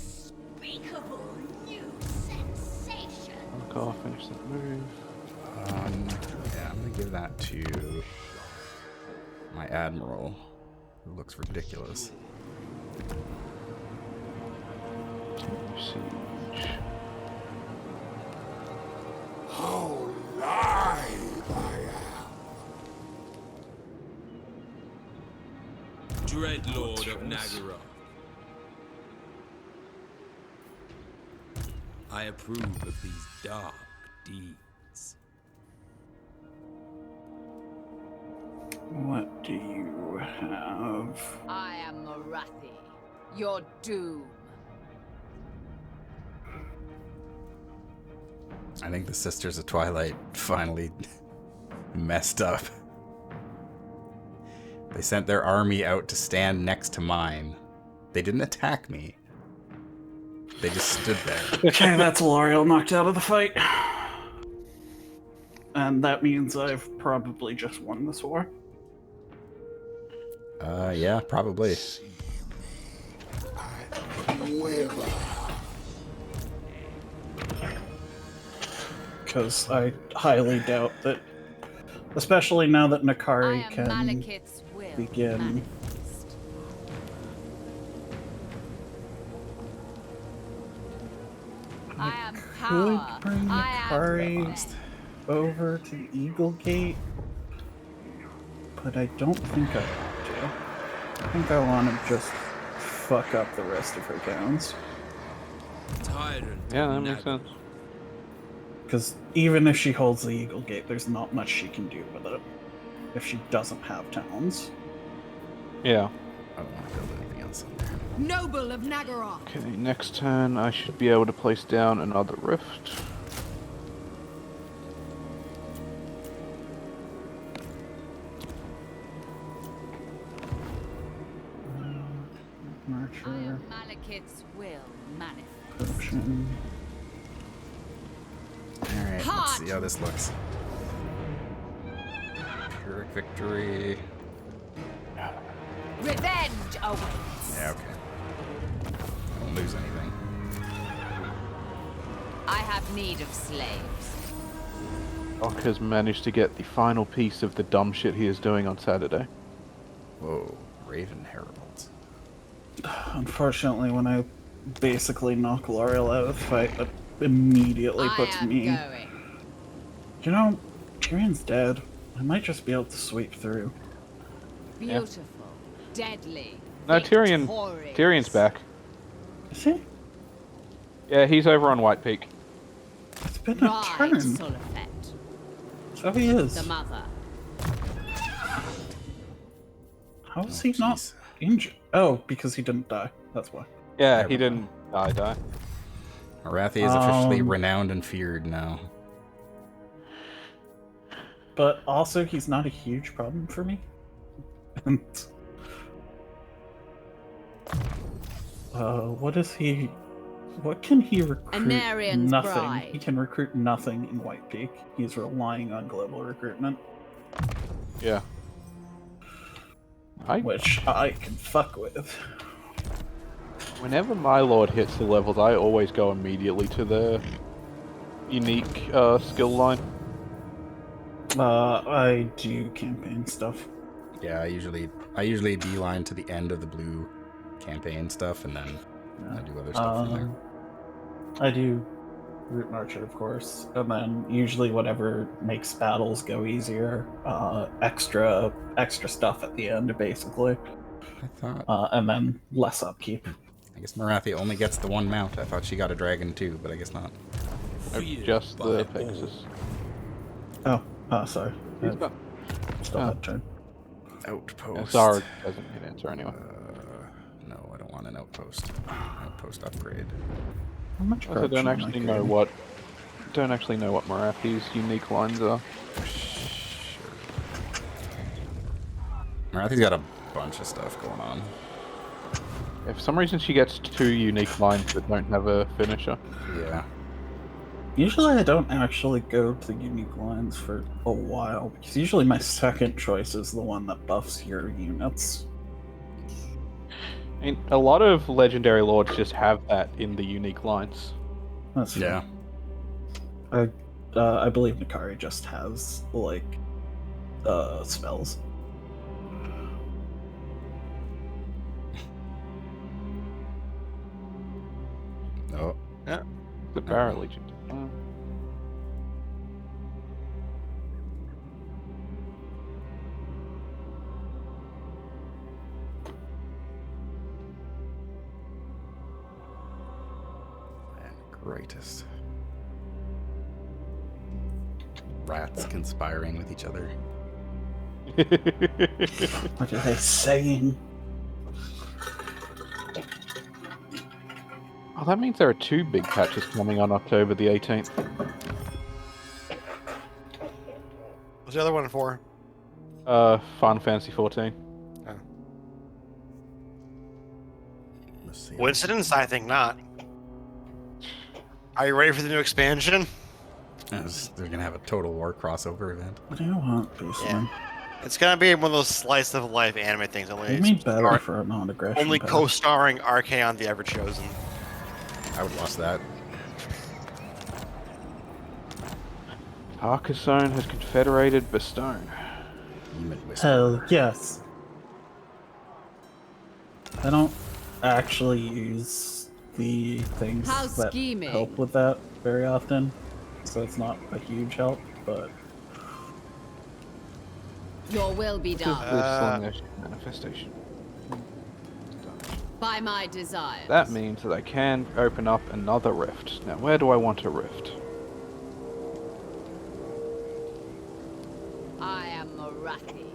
Unspeakable new sensation. I'll finish that move. Yeah, I'm gonna give that to my admiral, who looks ridiculous. Siege. How live I am! Dread Lord of Nagara. I approve of these dark deeds. What do you have? I am Morathi. Your doom. I think the Sisters of Twilight finally messed up. They sent their army out to stand next to mine. They didn't attack me. They just stood there. Okay, that's L'Oreal knocked out of the fight. And that means I've probably just won this war. Yeah, probably. Because I highly doubt that, especially now that Nakari I am can Malekith's will begin. manifest. I am Could power. bring I am Nakari rest. over to the Eagle Gate, but I don't think I want to. I think I want to just fuck up the rest of her towns. Tyrant. Yeah, that of makes Nagel. sense. Because even if she holds the Eagle Gate, there's not much she can do with it if she doesn't have towns. Yeah. I don't want to build anything else in there. Noble of Nagaroth. Okay, next turn I should be able to place down another rift. I Marcher, am Malekith's will manifest. potion. Alright, let's see how this looks. Pyrrhic victory. Revenge awaits. Yeah, okay. Don't lose anything. I have need of slaves. Doc has managed to get the final piece of the dumb shit he is doing on Saturday. Whoa, Raven Heralds. Unfortunately, when I basically knock L'Oreal out of the fight, that immediately puts I am me. going. You know, Tyrion's dead. I might just be able to sweep through. Beautiful. Deadly. No, Tyrion. victorious. Tyrion's back. Is he? Yeah, he's over on White Peak. It's been a Right, turn. Solifet. So he is. The mother. How is he not jeez. injured? Oh, because he didn't die. That's why. Yeah, There he we go. didn't die. Marathi is officially Um, renowned and feared now. But also, he's not a huge problem for me. And what is he? What can he recruit? Anarian's Nothing. bride. He can recruit nothing in White Peak. He's relying on global recruitment, Yeah. which I can fuck with. Whenever my lord hits the levels, I always go immediately to the unique skill line. I do campaign stuff. Yeah, I usually beeline to the end of the blue campaign stuff, and then I do other stuff from there. I do Root Marcher, of course, and then usually whatever makes battles go easier, extra stuff at the end, basically, I thought. and then less upkeep. I guess Marathi only gets the one mount. I thought she got a dragon too, but I guess not. Feared Just by the all. Pegasus. Oh, sorry. He's got Still oh. had turn. Outpost. Zara doesn't need answer anyway. No, I don't want an outpost. Outpost upgrade. How much I don't corruption am I actually know getting? what Marathi's unique lines are. Marathi's got a bunch of stuff going on. Yeah, for some reason she gets 2 unique lines that don't have a finisher. Yeah. Usually I don't actually go to unique lines for a while, because usually my second choice is the one that buffs your units. I mean, a lot of legendary lords just have that in the unique lines. That's Yeah. I believe Nakari just has, like, spells. Oh. The Barra Legion. And Rightist. Rats conspiring with each other. What are they saying? Oh, that means there are 2 big patches coming on October the 18th. What's the other one for? Final Fantasy 14. Oh. Let's see. Coincidence? I think not. Are you ready for the new expansion? They're gonna have a Total War crossover event. What do you want, Beastman? It's gonna be one of those slice of life anime things. They made better for a non-aggression. Only pack. co-starring Archaon the Everchosen. I would watch that. Carcassonne has confederated Bastogne. Hell yes. I don't actually use the things How that scheming. help with that very often, so it's not a huge help, but Your will be done Slaanesh manifestation. by my desire. That means that I can open up another rift. Now, where do I want a rift? I am Morathi.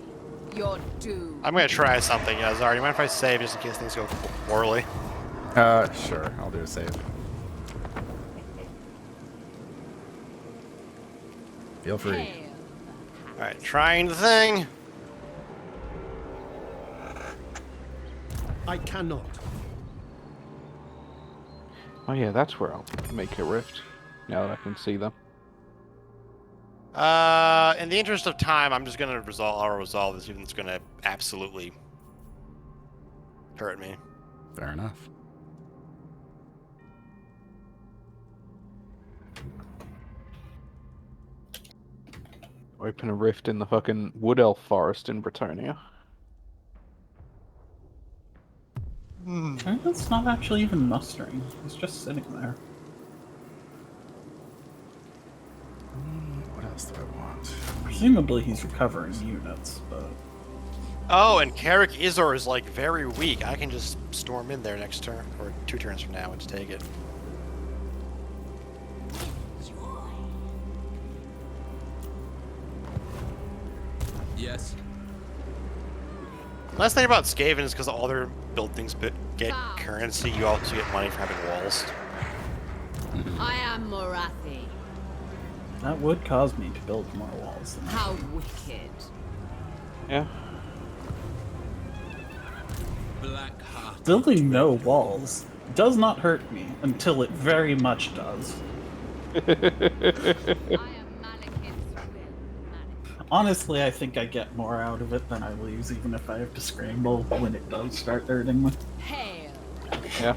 Your doom. I'm gonna try something, Yazar. You mind if I save just in case things go poorly? Sure. I'll do a save. Feel free. Hail. Alright, trying the thing. I cannot. Oh yeah, that's where I'll make a rift. Now that I can see them. In the interest of time, I'm just gonna resolve this, even if it's gonna absolutely hurt me. Fair enough. Open a rift in the fucking Wood Elf Forest in Bretonnia. it's not actually even mustering. It's just sitting there. What else do I want? Presumably he's recovering units, but Oh, and Carrick Izor is like very weak. I can just storm in there next turn, or 2 turns from now, and just take it. Yes. Last thing about Skaven is because all their buildings get currency, you also get money for having walls. I am Morathi. that would cause me to build more walls. Than How wicked. Yeah. Black heart. Building no walls does not hurt me until it very much does. I am Malekith's will. Honestly, I think I get more out of it than I lose, even if I have to scramble when it does start hurting me. Hail. Yeah.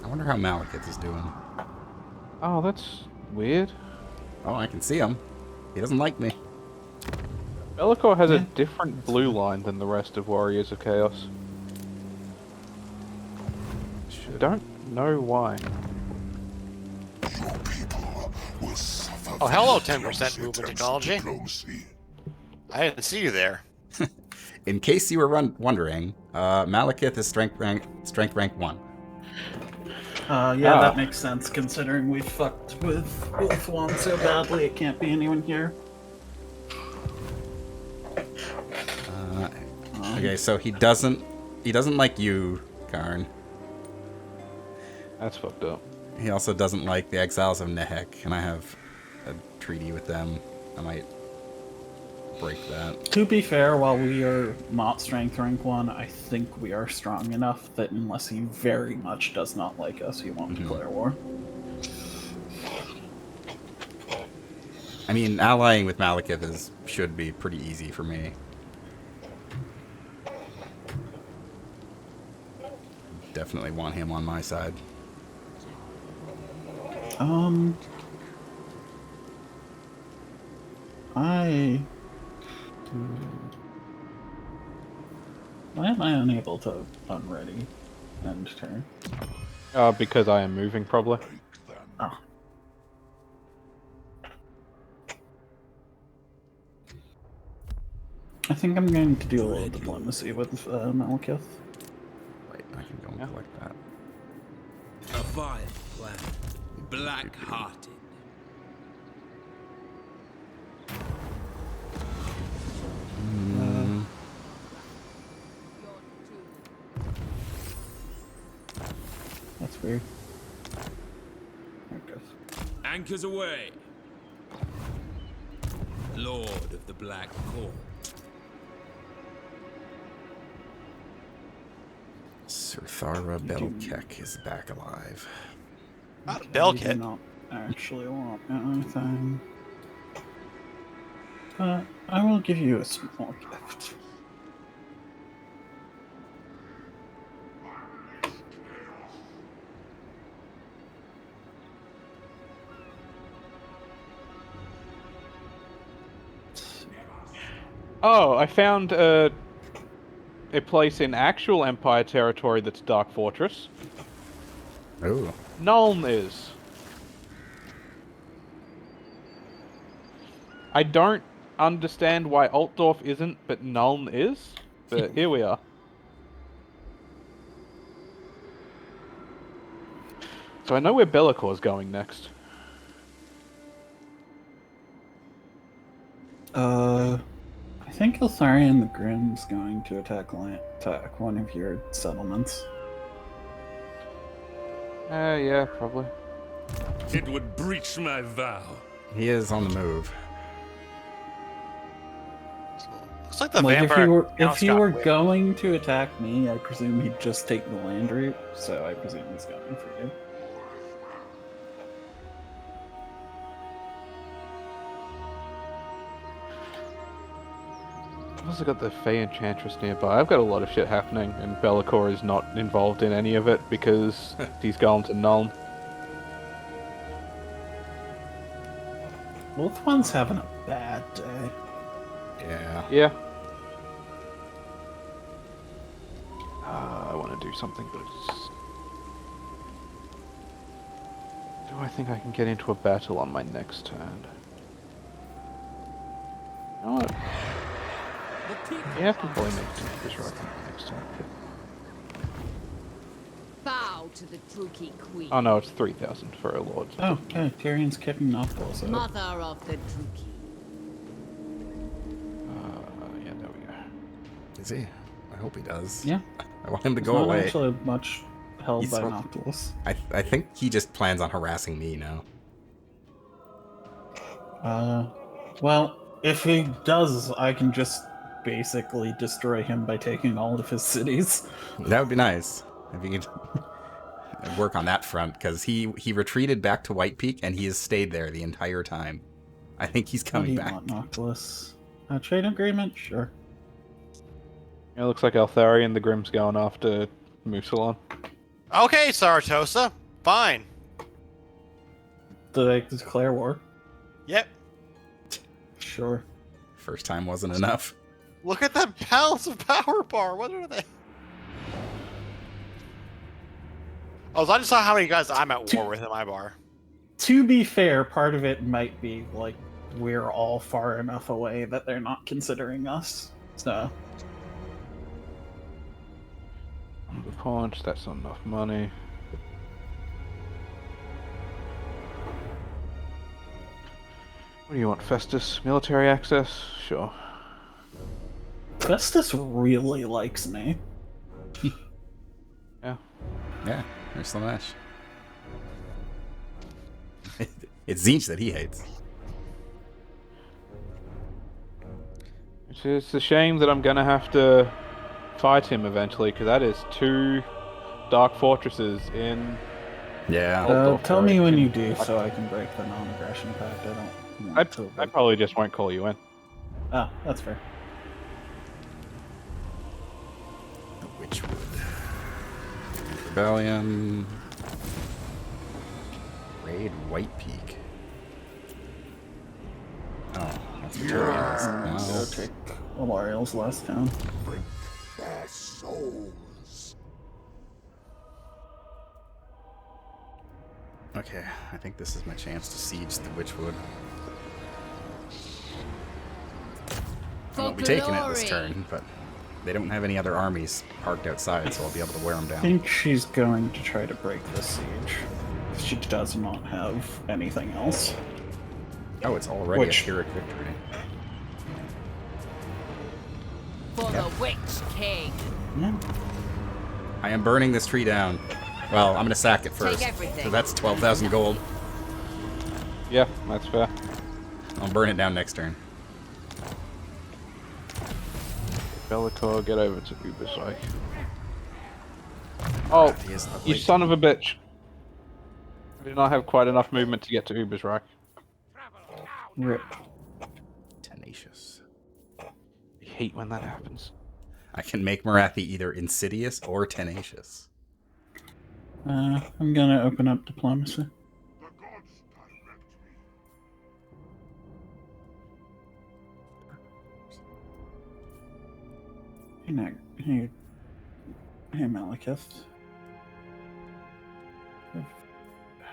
I wonder how Malekith is doing. Oh, that's weird. Oh, I can see him. He doesn't like me. Bellicor has a different blue line than the rest of Warriors of Chaos. I don't know why. Oh, hello, 10% movement technology. I didn't see you there. In case you were wondering, Malekith is strength rank 1. Yeah, that makes sense, considering we fucked with Wolf One so badly it can't be anyone here. Okay, so he doesn't like you, Karn. That's fucked up. He also doesn't like the Exiles of Nehek, and I have a treaty with them. I might break that. To be fair, while we are not strength rank 1, I think we are strong enough that unless he very much does not like us, he won't declare war. I mean, allying with Malekith should be pretty easy for me. Definitely want him on my side. Why am I unable to unready end turn? Because I am moving, probably. Oh. I think I'm going to do a little diplomacy with Malekith. Wait, I can go and collect that. A vile plan. Black-hearted. That's weird. There it goes. Anchors away. Lord of the Black Court. Sir Thara Belkek is back alive. Not I do Belkit. not actually want anything. But I will give you a small gift. Oh, I found a place in actual Empire territory that's Dark Fortress. Oh. Nuln is. I don't understand why Altdorf isn't, but Nuln is. But here we are. So I know where Bellacor's going next. I think Iltharion the Grim's going to attack one of your settlements. Yeah, probably. It would breach my vow. He is on the move. Looks like the Like, vampire. if he were going to attack me, I presume he'd just take the land route, so I presume he's going for you. I've also got the Fey Enchantress nearby. I've got a lot of shit happening, and Be'lakor is not involved in any of it because he's going to Nuln. Both one's having a bad day. Yeah. Yeah. I want to do something, but it's... Do I think I can get into a battle on my next turn? You know what? You have to probably make this right on my next turn. Bow to the Druki Queen. Oh no, it's 3,000 for a lord. Oh, okay, Tyrion's kicking off also. Mother of the Druki. Yeah, there we go. Is he? I hope he does. Yeah. I want him to It's go not away. actually much held He's by so- Noctilus. I think he just plans on harassing me now. Well, if he does, I can just basically destroy him by taking all of his cities. That would be nice if you could work on that front, because he retreated back to White Peak and he has stayed there the entire time. I think he's What do coming you back. want, Noctilus? A trade agreement? Sure. It looks like Eltharion the Grim's going after Musalon. Okay, Saratosa. Fine. Did I declare war? Yep. Sure. First time wasn't enough. Look at the Palace of Power Bar. What are they? Oh, so I just saw how many guys I'm at war with in my bar. To be fair, part of it might be like we're all far enough away that they're not considering us. So The paunch, that's not enough money. What do you want, Festus? Military access? Sure. Festus really likes me. Yeah. Yeah, there's Slaanesh. It's Zinch that he hates. It's a shame that I'm gonna have to fight him eventually, because that is 2 Dark Fortresses in... Yeah. Tell me when you do, so I can break the non-aggression pact. I don't want to. I probably just won't call you in. Ah, that's fair. Witchwood. Rebellion. Raid White Peak. Oh, that's Victorians. Go Wow. take Alariel's last town. Their souls. Okay, I think this is my chance to siege the Witchwood. I won't be taking it this turn, but They don't have any other armies parked outside, so I'll be able to wear them I down. think she's going to try to break the siege. She does not have anything else. Oh, it's already a Pyrrhic victory. For the Witch King. Yeah. I am burning this tree down. Well, I'm going to sack it first. Take everything. So that's 12,000 gold. Yeah, that's fair. I'll burn it down next turn. Be'lakor, get over to Ubersreich. Oh, He is you lovely. son of a bitch. I did not have quite enough movement to get to Ubersreich. Rip. Tenacious. I hate when that happens. I can make Marathi either insidious or tenacious. I'm gonna open up diplomacy. Hey, Malekith.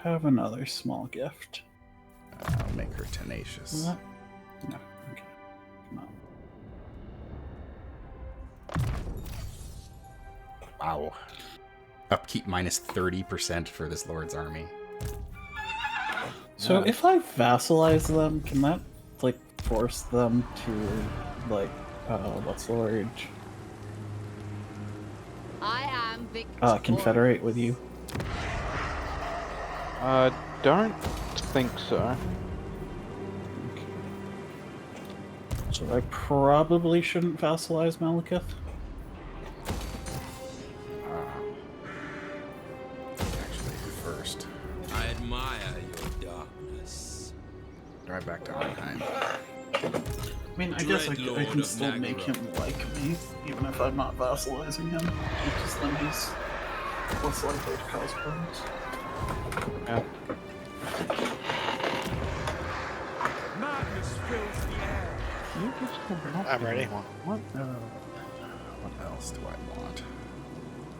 Have another small gift. I'll make her tenacious. What? No. Okay. Come on. Wow. Upkeep minus 30% for this lord's army. So if I vassalize them, can that like force them to like what's the word? I am victorious. Confederate with you? Don't think so. Okay. So I probably shouldn't vassalize Malekith. Actually, first. I admire your darkness. Drive back to Arnheim. I mean, I guess I can still make him like me, even if I'm not vassalizing him, because then he's less likely to cause problems. Yeah. Madness fills the air. I'm ready. What else do I want?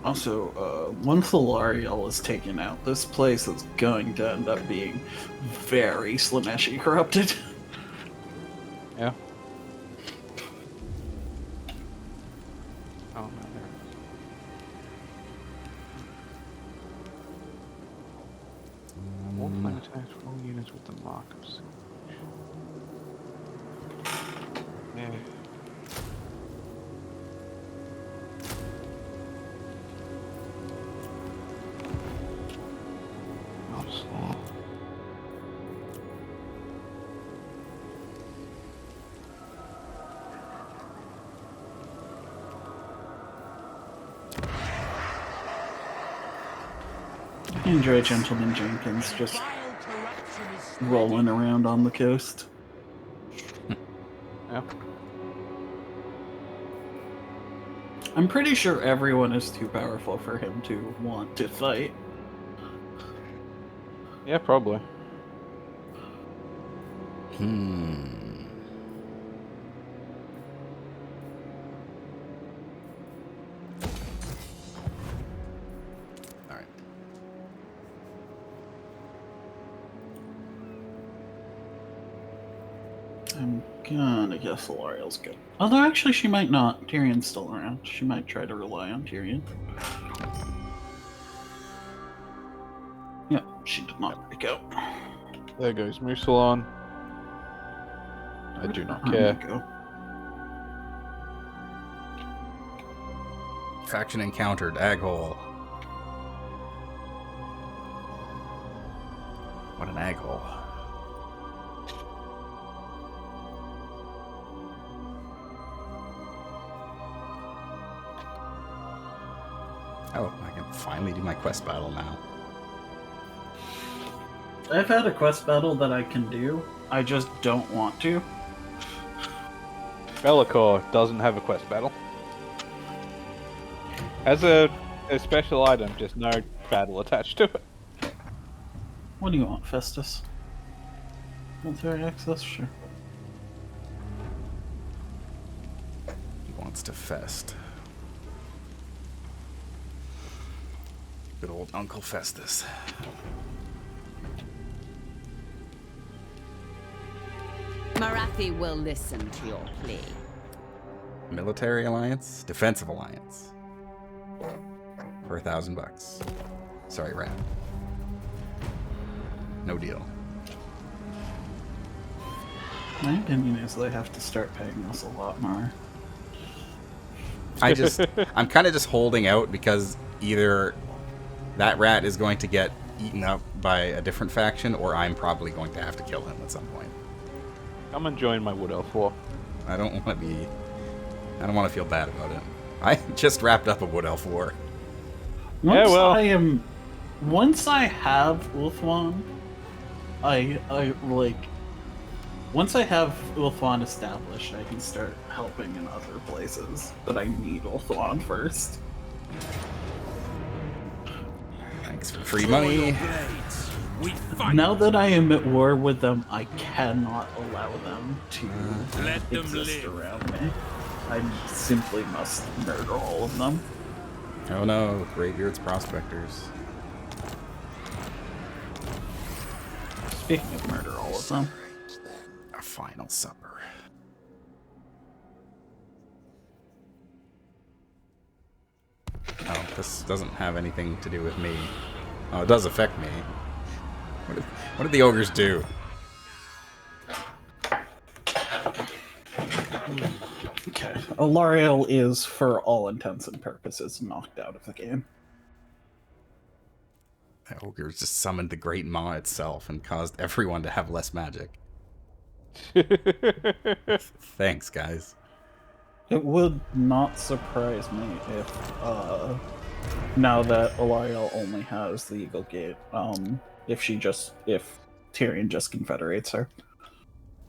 Also, once Thalariel is taken out, this place is going to end up being very Slaaneshi corrupted. Yeah. Oh, no, there. Warplane attacks all units with the mark of siege. Yeah. Onslaught. I enjoy Gentleman Jenkins just rolling around on the coast. Yeah. I'm pretty sure everyone is too powerful for him to want to fight. Yeah, probably. Alright. I'm gonna guess Thalariel's good. Although actually she might not. Tyrion's still around. She might try to rely on Tyrion. Yep, she did not break out. There goes Musalon. I do not I'm care. gonna go. Faction encountered. Aghole. What an aghole. Oh, I can finally do my quest battle now. I've had a quest battle that I can do. I just don't want to. Be'lakor doesn't have a quest battle. Has a special item, just no battle attached to it. What do you want, Festus? Military access? Sure. He wants to fest. Good old Uncle Festus. Marathi will listen to your plea. Military alliance, defensive alliance. For $1,000. Sorry, rat. No deal. My opinion is they have to start paying us a lot more. I'm kind of just holding out because either that rat is going to get eaten up by a different faction, or I'm probably going to have to kill him at some point. Come and join my Wood Elf War. I don't want to feel bad about it. I just wrapped up a Wood Elf War. Once I have Ulthuan, once I have Ulthuan established, I can start helping in other places. But I need Ulthuan first. Thanks for free money. Now that I am at war with them, I cannot allow them to exist around me. I simply must murder all of them. Oh no, Greybeard's Prospectors. Speaking of murder all of them. A final supper. Oh, this doesn't have anything to do with me. Oh, it does affect me. What did the ogres do? Okay. Alariel is, for all intents and purposes, knocked out of the game. The ogres just summoned the Great Maw itself and caused everyone to have less magic. Thanks, guys. It would not surprise me if, now that Alariel only has the Eagle Gate, if Tyrion just confederates her.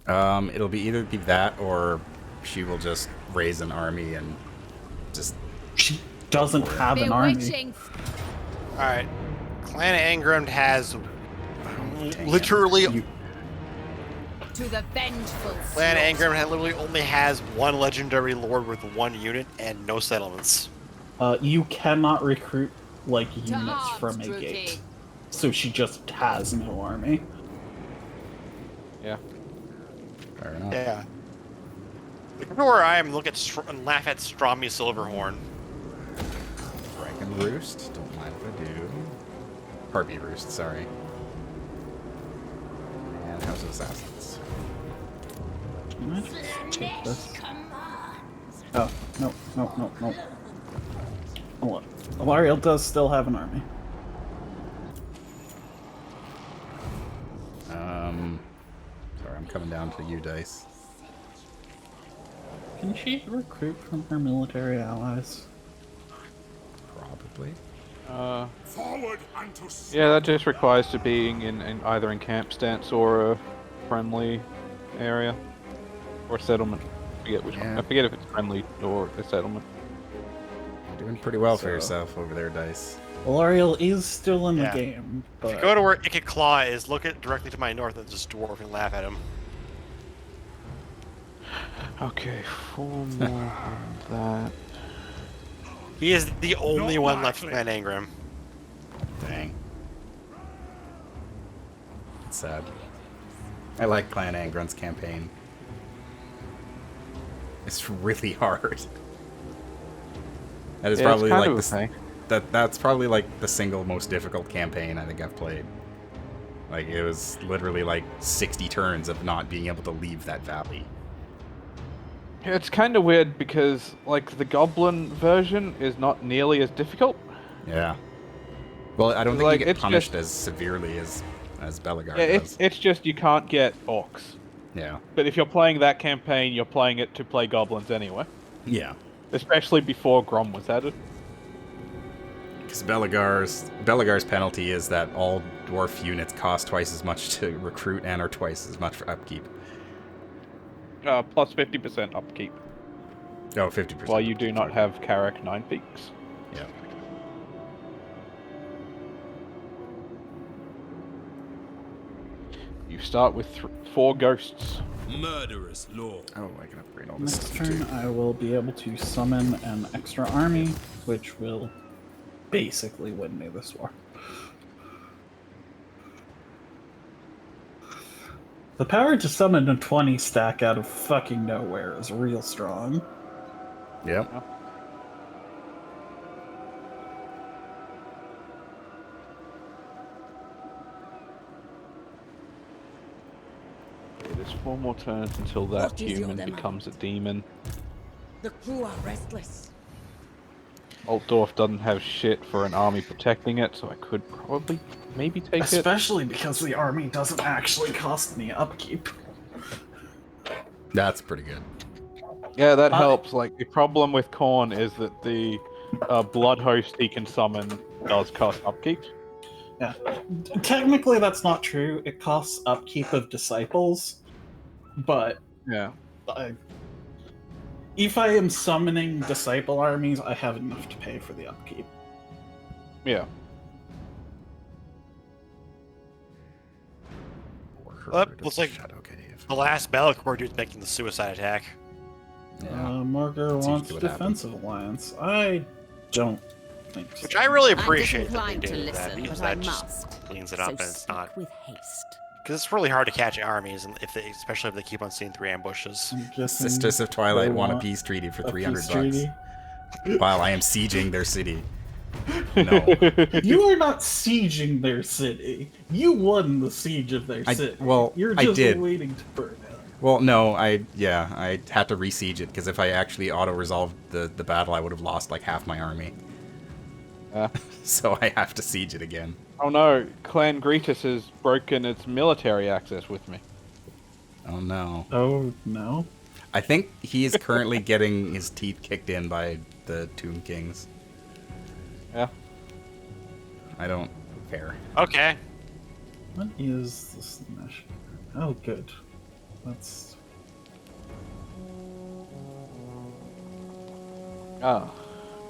It'll be either be that or she will just raise an army and just... She doesn't have an army. Alright. Clan Angrim has literally... To the vengeful Clan Angrim literally only has one legendary lord with one unit and no settlements. You cannot recruit, units from a gate. So she just has no army. Yeah. Fair enough. Yeah. Look where I am, look at and laugh at Strommy Silverhorn. Dragon Roost, don't mind if I do. Harpy Roost, sorry. And House of Assassins. Can I just take this? Oh, no. Hold on. Alariel does still have an army. Sorry, I'm coming down to you, Dice. Can she recruit from her military allies? Probably. Forward unto Yeah, that just requires to being in either in camp stance or a friendly area. Or settlement. I forget which one. I forget if it's friendly or a settlement. You're doing pretty well for yourself over there, Dice. Alariel is still in the game, but... If you go to where Ikit Claw is, look at directly to my north and just dwarf and laugh at him. Okay, 4 more on that. He is the only one left in Clan Angrim. Dang. It's sad. I like Clan Angron's campaign. It's really hard. That is probably like that's probably like the single most difficult campaign I think I've played. Like it was literally like 60 turns of not being able to leave that valley. Yeah, it's kind of weird because like the Goblin version is not nearly as difficult. Yeah. Well, I don't think like, you get punished as severely as Belegar does. It's just you can't get orcs. Yeah. But if you're playing that campaign, you're playing it to play goblins anyway. Yeah. Especially before Grom was added. Because Belegar's penalty is that all dwarf units cost twice as much to recruit and are twice as much for upkeep. Plus 50% upkeep. Oh, 50%. While you do not have Karak 9 peaks. Yeah. You start with 4 ghosts. Murderous lord. Oh, I can upgrade all this Next stuff turn, too. I will be able to summon an extra army, which will basically win me this war. The power to summon a 20 stack out of fucking nowhere is real strong. Yep. Yeah. There's 4 more turns until that What is your human demand? becomes a demon. The crew are restless. Altdorf doesn't have shit for an army protecting it, so I could probably maybe take it. Especially because the army doesn't actually cost me upkeep. That's pretty good. Yeah, that helps. Like, the problem with Khorne is that the blood host he can summon does cost upkeep. Yeah. Technically, that's not true. It costs upkeep of disciples, but Yeah. if I am summoning disciple armies, I have enough to pay for the upkeep. Yeah. Looks like the last Bellacore dude's making the suicide attack. Margot wants defensive alliance. I don't think so. Which I really appreciate that they disinclined to do that, listen, because but I that just must. cleans it So up and it's not. with haste. Because it's really hard to catch armies, and especially if they keep on seeing 3 ambushes. Sisters of Twilight want a peace treaty for $300 while I am sieging their city. No. You are not sieging their city. You won the siege of their city. You're just waiting to burn it. Well, no, I had to re-siege it, because if I actually auto-resolved the battle, I would have lost like half my army. So I have to siege it again. Oh no, Clan Gretus has broken its military access with me. Oh no. Oh no. I think he is currently getting his teeth kicked in by the Tomb Kings. Yeah. I don't care. Okay. What is the Slaanesh? Oh, good. That's...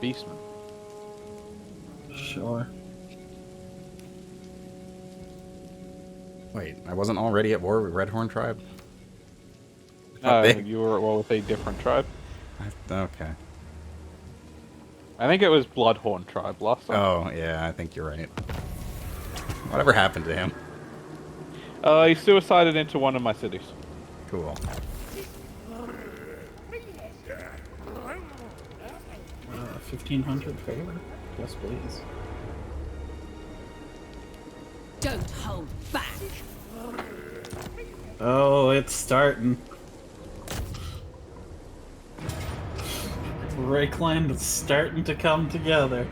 Beastman. Sure. Wait, I wasn't already at war with Redhorn Tribe? You were at war with a different tribe. Okay. I think it was Bloodhorn Tribe last time. Oh, yeah, I think you're right. Whatever happened to him? He suicided into one of my cities. Cool. 1,500 favor? Yes, please. Don't hold back. Oh, it's starting. Rakeland is starting to come together.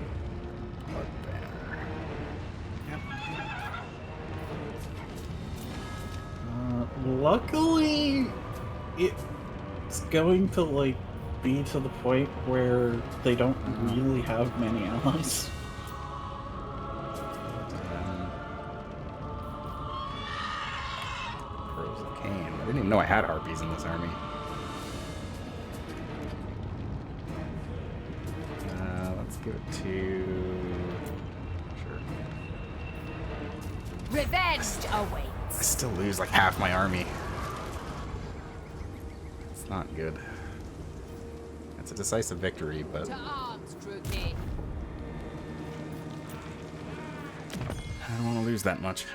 Luckily, it's going to like be to the point where they don't really have many allies. Crows of Cain. I didn't even know I had harpies in this army. Let's give it to... Sure. Revenge awaits. I still lose like half my army. It's not good. It's a decisive victory, but... To arms, Druki. I don't want to lose that much.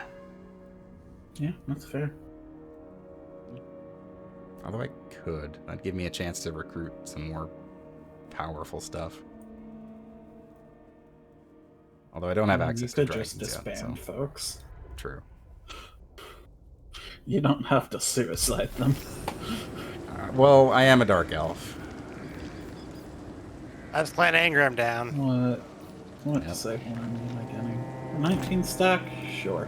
Yeah, that's fair. Although I could. That'd give me a chance to recruit some more powerful stuff. Although I don't have access to dragons just disband yet, so. folks. True. You don't have to suicide them. Well, I am a dark elf. Let's Clan Angram down. What second army am I getting? 19 stack? Sure.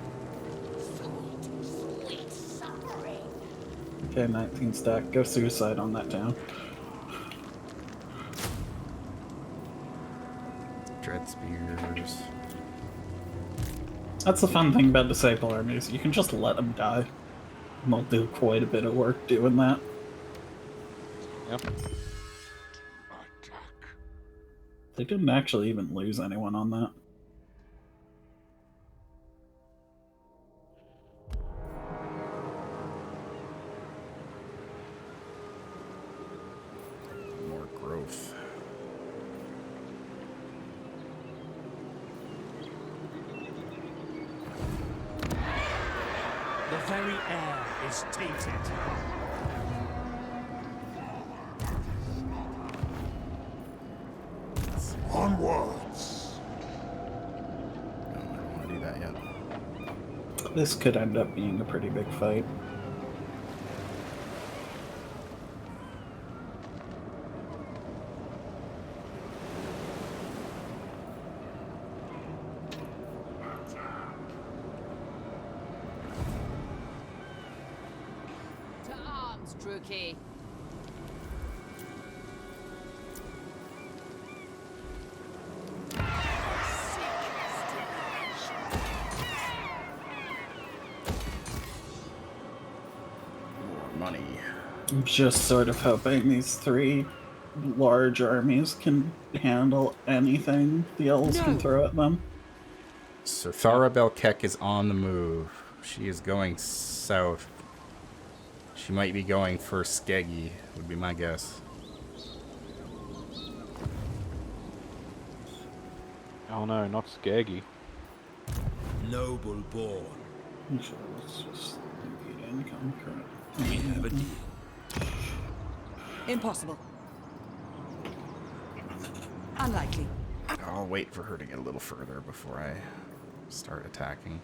Okay, 19 stack. Go suicide on that town. Dread spears. That's the fun thing about disciple armies. You can just let them die. And they'll do quite a bit of work doing that. Yep. They didn't actually even lose anyone on that. More growth. The very air is tainted. Onwards. No, I don't want to do that yet. This could end up being a pretty big fight. To arms, Druki. More money. I'm just sort of hoping these 3 large armies can handle anything the elves can throw at them. So Thara Belkek is on the move. She is going south. She might be going for Skeggy, would be my guess. Oh no, not Skaggy. Noble born. So let's just invade income current. We have a deal. Impossible. Unlikely. I'll wait for her to get a little further before I start attacking.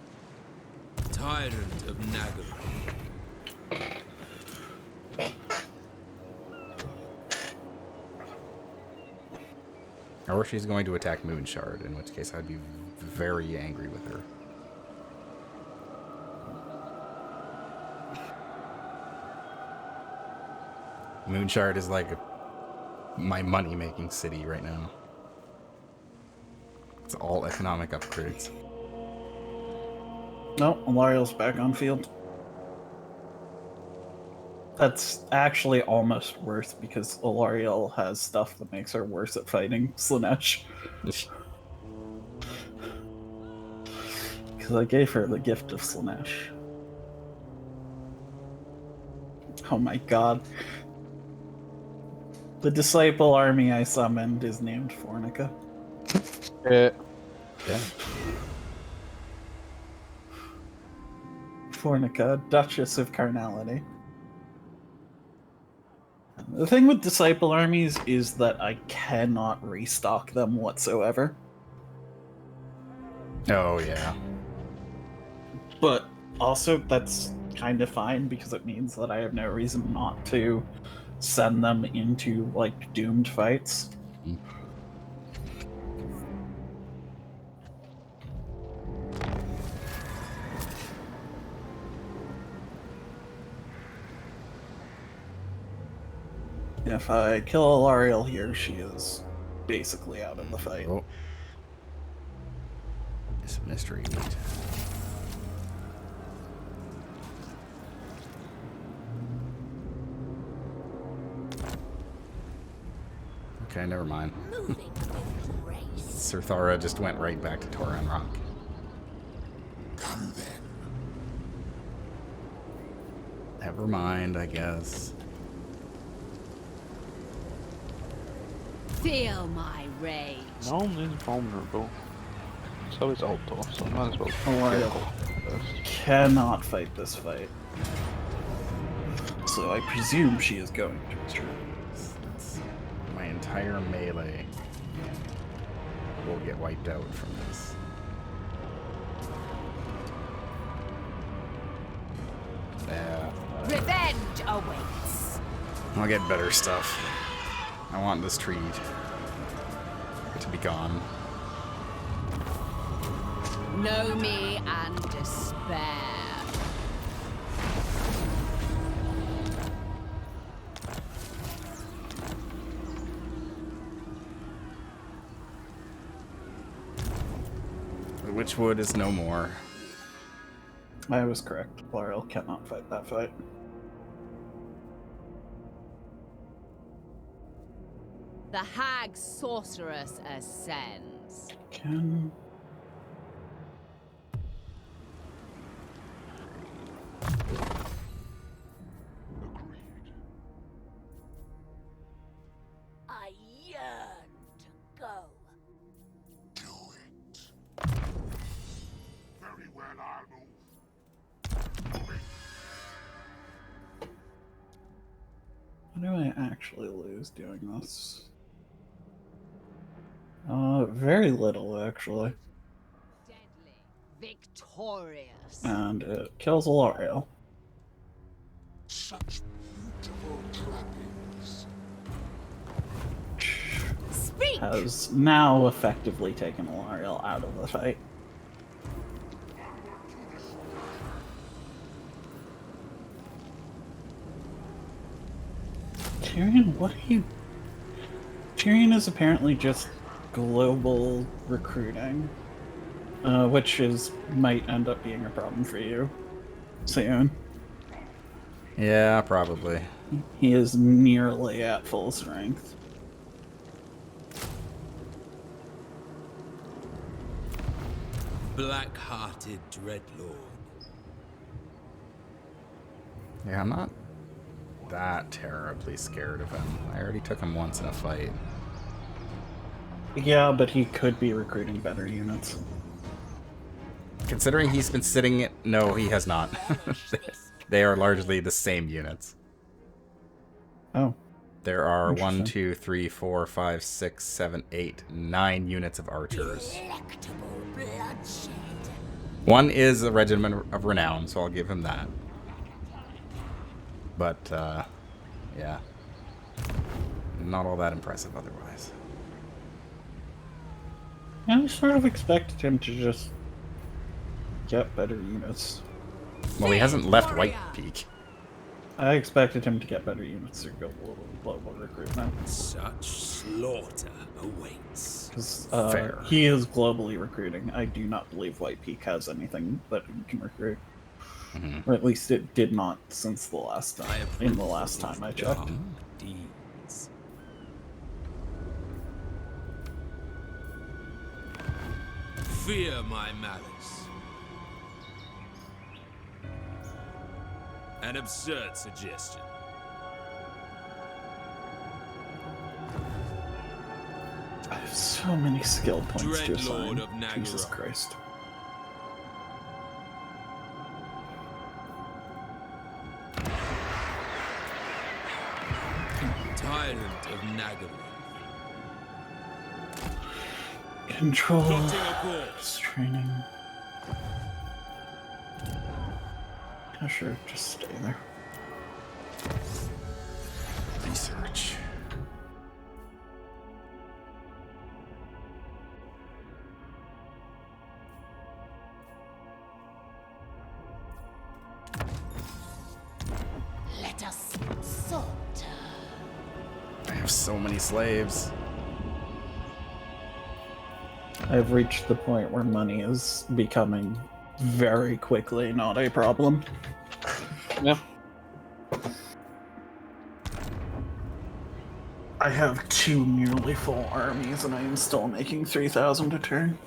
Tyrant of Nagaru. Or she's going to attack Moonshard, in which case I'd be very angry with her. Moonshard is like my money-making city right now. It's all economic upgrades. No, Alariel's back on field. That's actually almost worse because Alariel has stuff that makes her worse at fighting Slaanesh. Because I gave her the gift of Slaanesh. Oh my god. The disciple army I summoned is named Fornica. Yeah. Fornica, Duchess of Carnality. The thing with disciple armies is that I cannot restock them whatsoever. Oh, yeah. But also, that's kind of fine because it means that I have no reason not to send them into, like, doomed fights. If I kill Alariel here, she is basically out of the fight. Oh. It's a mystery meat. Okay, never mind. Sir Thara just went right back to Toran Rock. Come then. Never mind, I guess. Feel my rage. Gnome is vulnerable. So is Altor, so I might as well Alariel first. cannot fight this fight. So I presume she is going to retreat. That's my entire melee will get wiped out from this. Yeah. Revenge awaits. I'll get better stuff. I want this tree to be gone. Know me and despair. The Witchwood is no more. I was correct. Alariel cannot fight that fight. The hag sorceress ascends. Can... I yearn to go. Do it. Very well, I'll move. Moving. What do I actually lose doing this? Very little, actually. Deadly. Victorious. And it kills Alariel. Such beautiful trappings. Speak! Has now effectively taken Alariel out of the fight. Tyrion, what are you... Tyrion is apparently just global recruiting, which might end up being a problem for you soon. Yeah, probably. He is nearly at full strength. Black-hearted dreadlord. Yeah, I'm not that terribly scared of him. I already took him once in a fight. Yeah, but he could be recruiting better units. Considering he's been sitting... No, he has not. They are largely the same units. Oh. There are 1, 2, 3, 4, 5, 6, 7, 8, 9 units of archers. One is a regiment of renown, so I'll give him that. But, yeah. Not all that impressive otherwise. I sort of expected him to just get better units. Well, he hasn't left White Peak. I expected him to get better units through global recruitment. Such slaughter awaits. Because Fair. he is globally recruiting. I do not believe White Peak has anything that he can recruit. Or at least it did not since the last time. In the last time I checked. Deeds. Fear my malice. An absurd suggestion. I have so many skill points to assign. Dreadlord of Nagaroth. Jesus Christ. Tyrant of Nagaroth. Control. Plotting a course. Training. Yeah, sure, just stay there. Research. Let us sort. I have so many slaves. I've reached the point where money is becoming very quickly not a problem. Yeah. I have 2 nearly full armies and I am still making 3,000 a turn.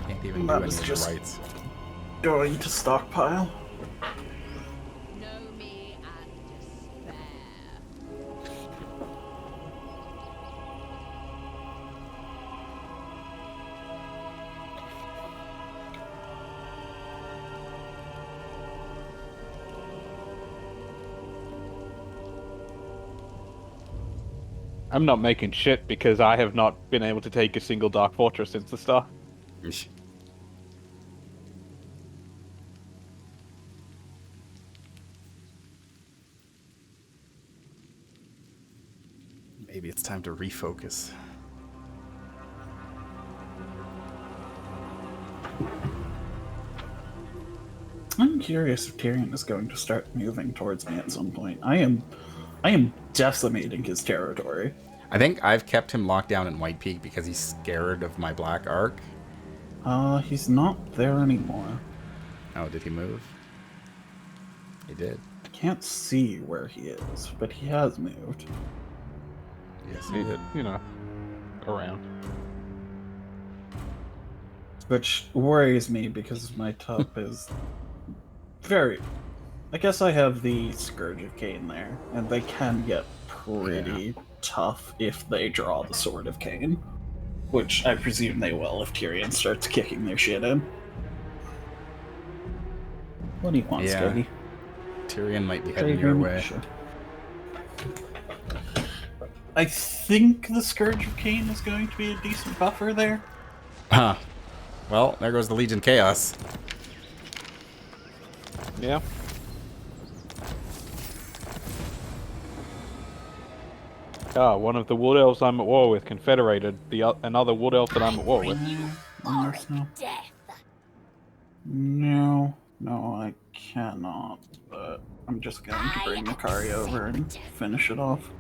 Can't even do That any was of the just rights. going to stockpile. Know me and despair. I'm not making shit because I have not been able to take a single Dark Fortress since the start. Maybe it's time to refocus. I'm curious if Tyrion is going to start moving towards me at some point. I am decimating his territory. I think I've kept him locked down in White Peak because he's scared of my Black Arc. He's not there anymore. Oh, did he move? He did. I can't see where he is, but he has moved. Yes, he did. You know, around. Which worries me because my top is very... I guess I have the Scourge of Cain there, and they can get pretty tough if they draw the Sword of Cain. Which I presume they will if Tyrion starts kicking their shit in. What do you want, Yeah. Skaggy? Tyrion might be heading your way. Sure. I think the Scourge of Cain is going to be a decent buffer there. Huh. Well, there goes the Legion Chaos. Yeah. One of the Wood Elves I'm at war with confederated another Wood Elf that I'm at war with. No, I cannot. But I'm just going to bring Makari over and finish it off.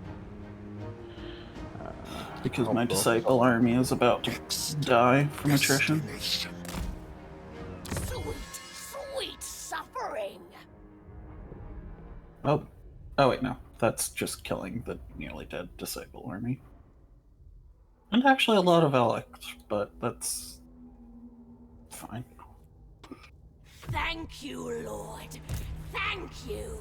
Because my Disciple army is about to die from attrition. Sweet suffering. Oh wait, no. That's just killing the nearly dead Disciple army. And actually a lot of Alex, but that's fine. Thank you, Lord. Thank you.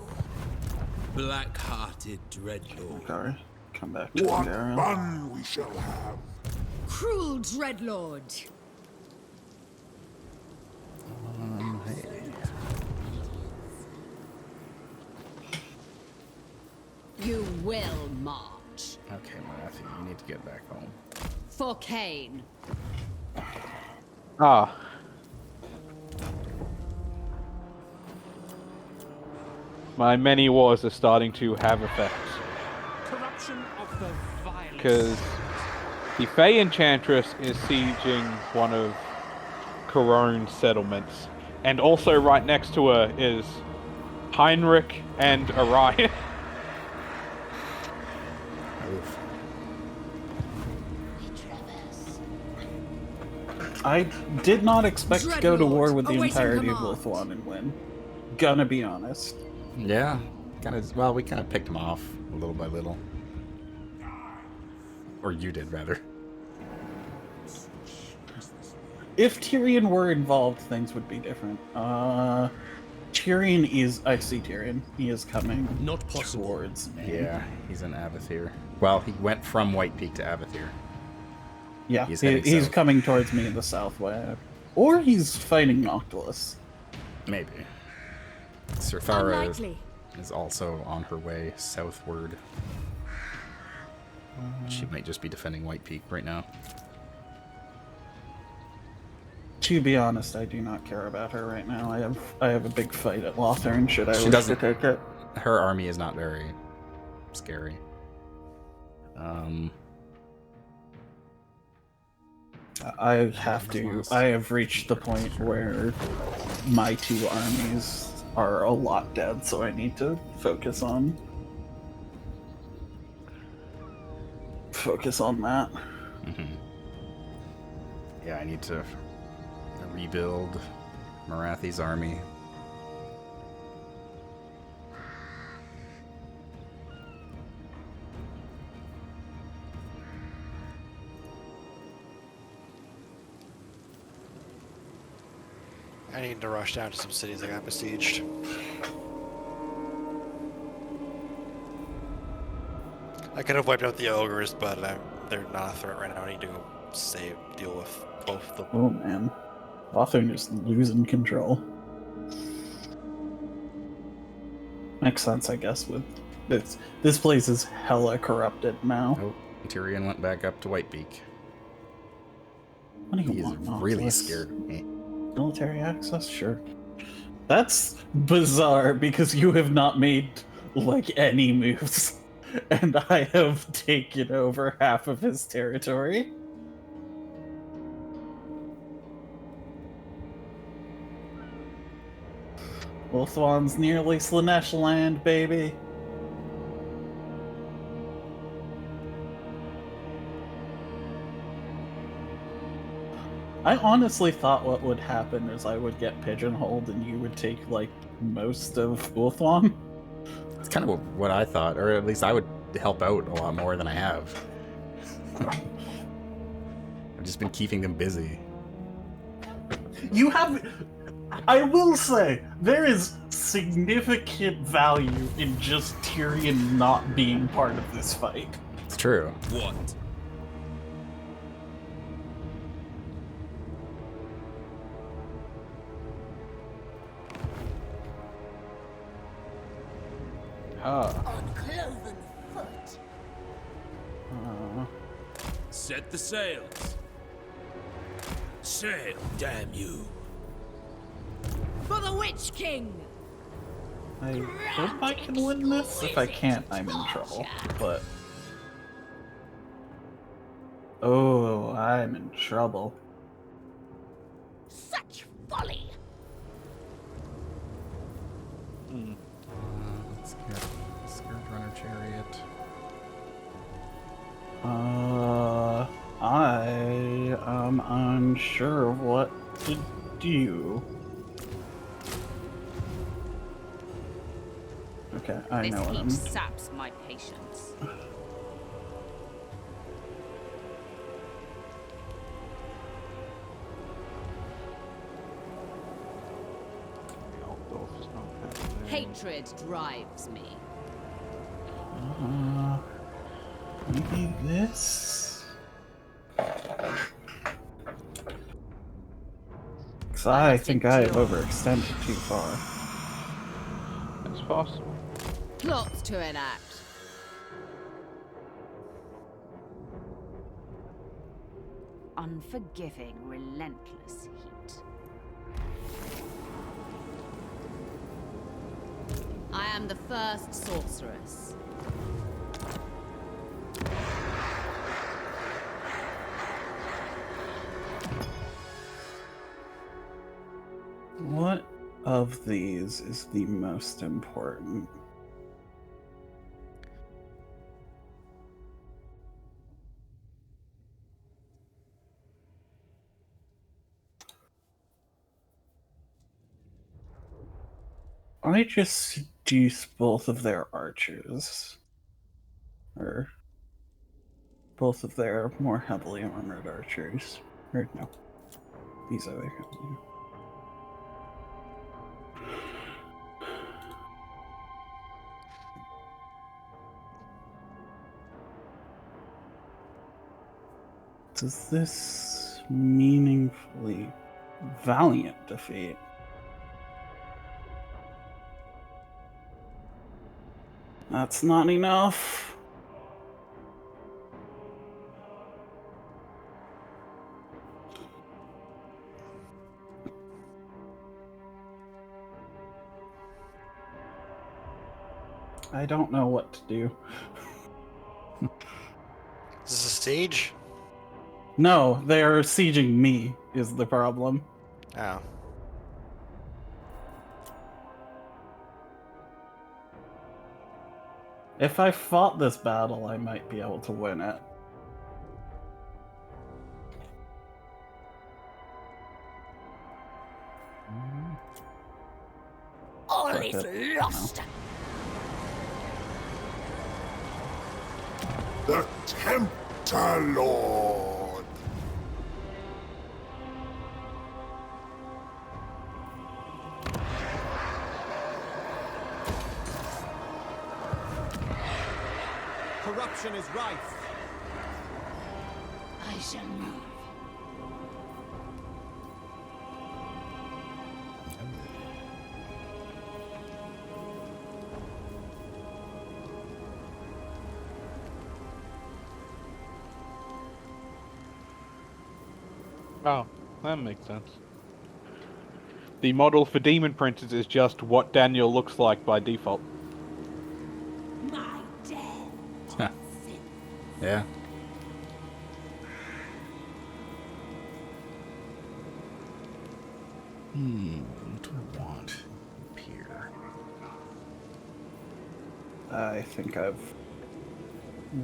Black-hearted dreadlord. Okay, come back to What Darren. fun we shall have. Cruel dreadlord. Hey. You will march. Okay, Matthew, you need to get back home. For Cain. Ah. My many wars are starting to have effects. Corruption of the violence. Because the Fey Enchantress is sieging one of Corone's settlements. And also right next to her is Heinrich and Orion. Oof. I did not expect to go to war with the Awaiting entirety of command. Ulthuan and win. Gonna be honest. Yeah, well, we kind of picked him off little by little. Or you did, rather. If Tyrion were involved, things would be different. Tyrion is... I see Tyrion. He is coming Not possible. towards me. Yeah, he's in Avathir. Well, he went from White Peak to Avathir. Yeah, He's he's heading south. coming towards me in the southwest. Or he's fighting Noctilus. Maybe. Sir Thara Unlikely. is also on her way southward. She might just be defending White Peak right now. To be honest, I do not care about her right now. I have a big fight at Lothern, should I She wish doesn't- to take it. Her army is not very scary. I have reached the point where my two armies are a lot dead, so I need to focus on that. Mm-hmm. Yeah, I need to rebuild Marathi's army. I need to rush down to some cities that got besieged. I could have wiped out the ogres, but they're not a threat right now. I need to go deal with both of them. Oh man, Lothern is losing control. Makes sense, I guess. With this place is hella corrupted now. Oh, Tyrion went back up to White Peak. What do you He's want, really Noctilus? scared of me. Military access, sure. That's bizarre because you have not made like any moves, and I have taken over half of his territory. Ulthuan's nearly Slaanesh land, baby. I honestly thought what would happen is I would get pigeonholed and you would take, like, most of Ulthuan. It's kind of what I thought, or at least I would help out a lot more than I have. I've just been keeping them busy. You have... I will say, there is significant value in just Tyrion not being part of this fight. It's true. What? On cloven foot. Set the sails. Sail, damn you. For the Witch King! I hope I can win this. If I can't, I'm in trouble. But oh, I'm in trouble. Such folly! Let's get Scourge Runner Chariot. I am unsure of what to do. Okay, I know what I'm This heat saps my patience. Hatred drives me. Maybe this? Because I think I have overextended too far. That's possible. Plots to enact. Unforgiving, relentless heat. I am the first sorceress. What of these is the most important? I just seduce both of their archers. Or both of their more heavily armored archers. Or no. These other heavily. Does this meaningfully valiant defeat? That's not enough. I don't know what to do. Is this a siege? No, they're sieging me, is the problem. Oh. If I fought this battle, I might be able to win it. All is lost! The Tempter Lord! Corruption is rife. I shall move. Oh, that makes sense. The model for Demon Princes is just what Daniel looks like by default. My death. Yeah. What do I want up here? I think I've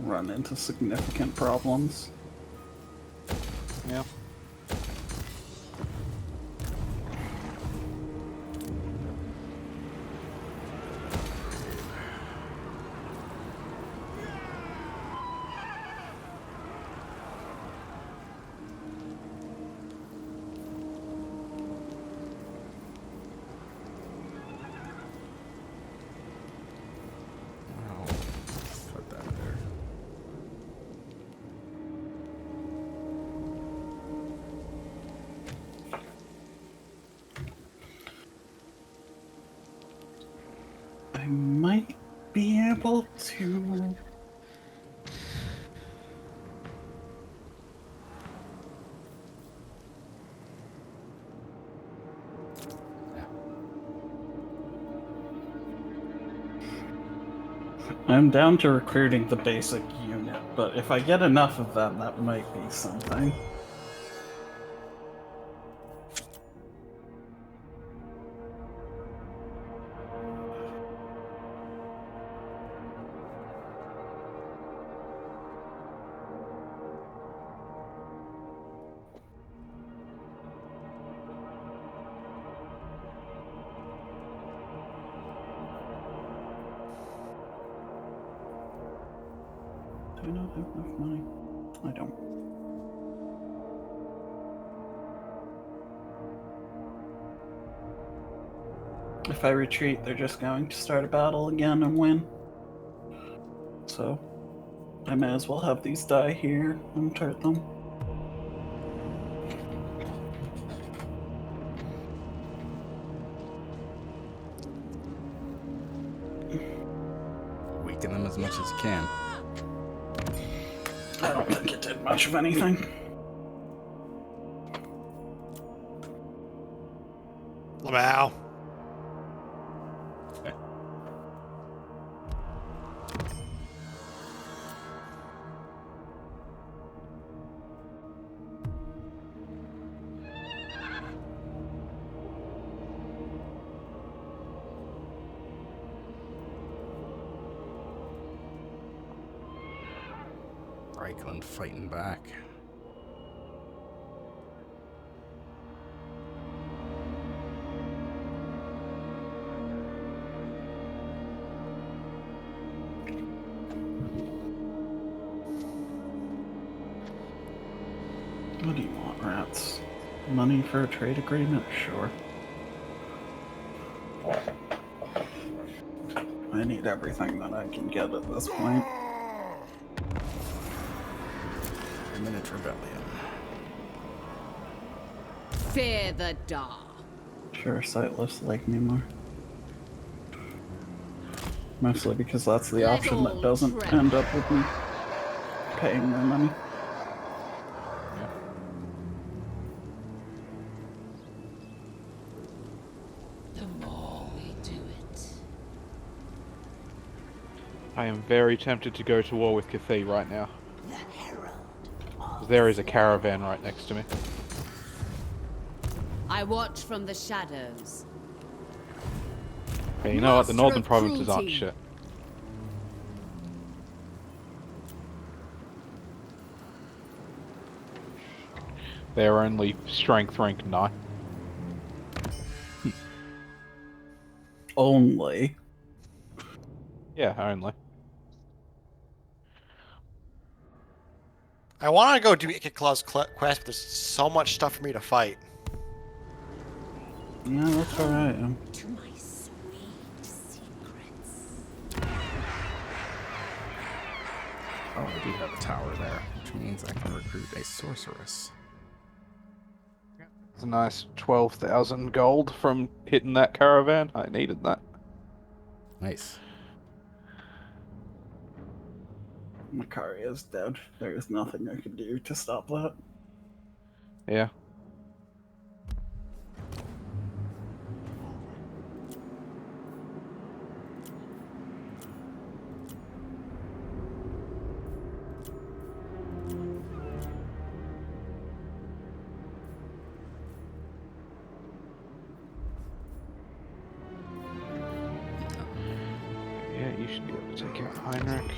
run into significant problems. Yeah. Put that there. I might be able to I'm down to recruiting the basic unit, but if I get enough of them, that might be something. Do I not have enough money? I don't. If I retreat, they're just going to start a battle again and win. So, I may as well have these die here and hurt them. Weaken them as much as you can. I don't think it did much of anything. Wow. Okay. Reichland fighting back. What do you want, rats? Money for a trade agreement? Sure. I need everything that I can get at this point. Minute rebellion. Fear the dark. Sure, Sightless like me more. Mostly because that's the option that doesn't end up with me paying their money. The more we do it. I am very tempted to go to war with Cathay right now. There is a caravan right next to me. I watch from the shadows. Okay, you know what? The northern Master of provinces aren't cruelty. shit. They're only strength rank 9. Only. Yeah, only. I want to go do Ikit Claw's quest, but there's so much stuff for me to fight. Yeah, that's alright. To my sweet secrets. Oh, I do have a tower there, which means I can recruit a sorceress. It's a nice 12,000 gold from hitting that caravan. I needed that. Nice. Makaria's dead. There is nothing I can do to stop that. Yeah. Yeah, you should be able to take out Heinrich.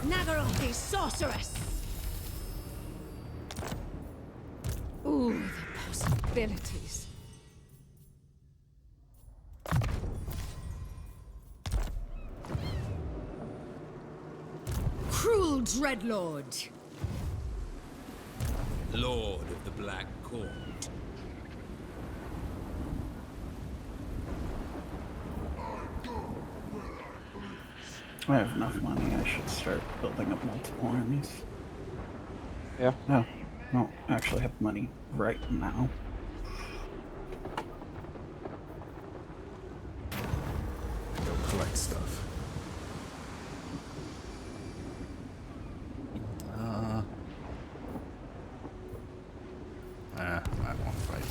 Nagaroth, the sorceress! Ooh, the possibilities. Cruel Dreadlord! Lord of the Black Court. I have enough money, I should start building up multiple armies. Yeah. No, I don't actually have money right now. Go collect stuff. I won't fight.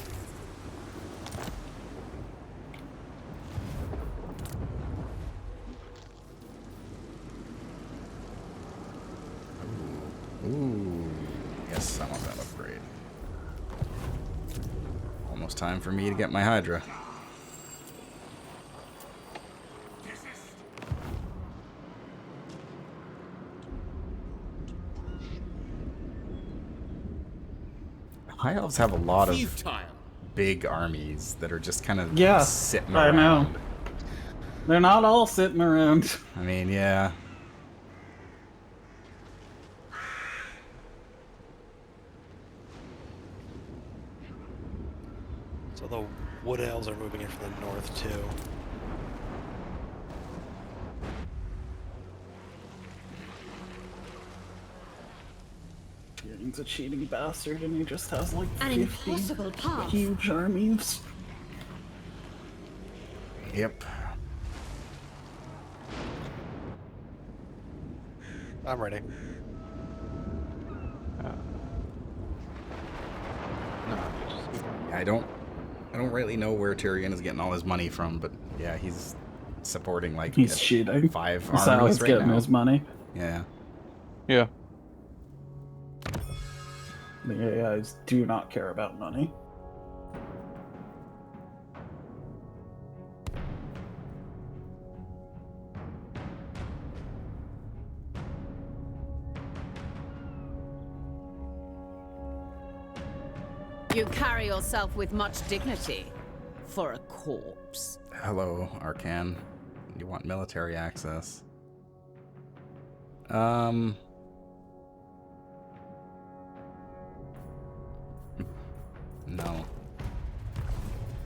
Ooh. Yes, I want that upgrade. Almost time for me to get my Hydra. High Elves have a lot of big armies that are just kind of sitting around. I know. They're not all sitting around. I mean, yeah. So the Wood Elves are moving in from the north, too. He's a cheating bastard and he just has like 50 huge armies. Yep. I'm ready. I don't really know where Tyrion is getting all his money from, but yeah, he's supporting like he's cheating. 5 That's armies how he's right getting now. his money. Yeah. Yeah. The AIs do not care about money. You carry yourself with much dignity for a corpse. Hello, Arcan. You want military access? No.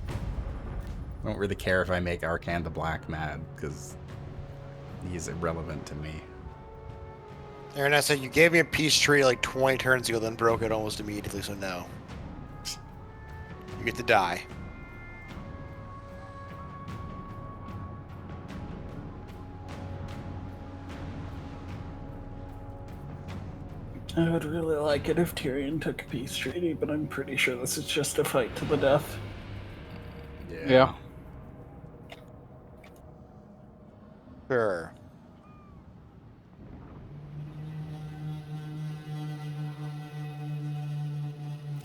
I don't really care if I make Arcan the Black mad, because he's irrelevant to me. Aaron, I said you gave me a peace treaty like 20 turns ago, then broke it almost immediately, so no. You get to die. I would really like it if Tyrion took a peace treaty, but I'm pretty sure this is just a fight to the death. Yeah. Sure.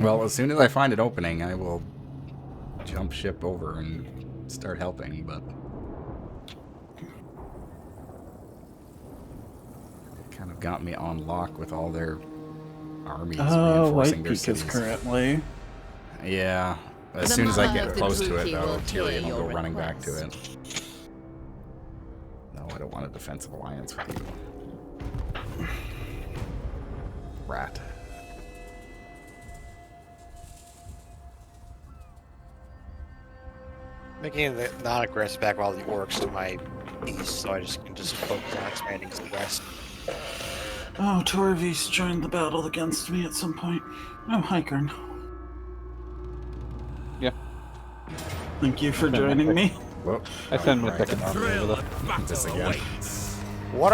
Well, as soon as I find an opening, I will jump ship over and start helping, but kind of got me on lock with all their armies reinforcing their cities. Currently. Yeah. As soon as I get close to it, though, Tyrion will go running back to it. No, I don't want a defensive alliance with you. Rat. Making the non-aggressive back while the orcs to my east, so I can just focus on expanding to the west. Oh, Torvis joined the battle against me at some point. Oh, hi, Karn. Yeah. Thank you for joining me. Whoa. I send my second army over This again. What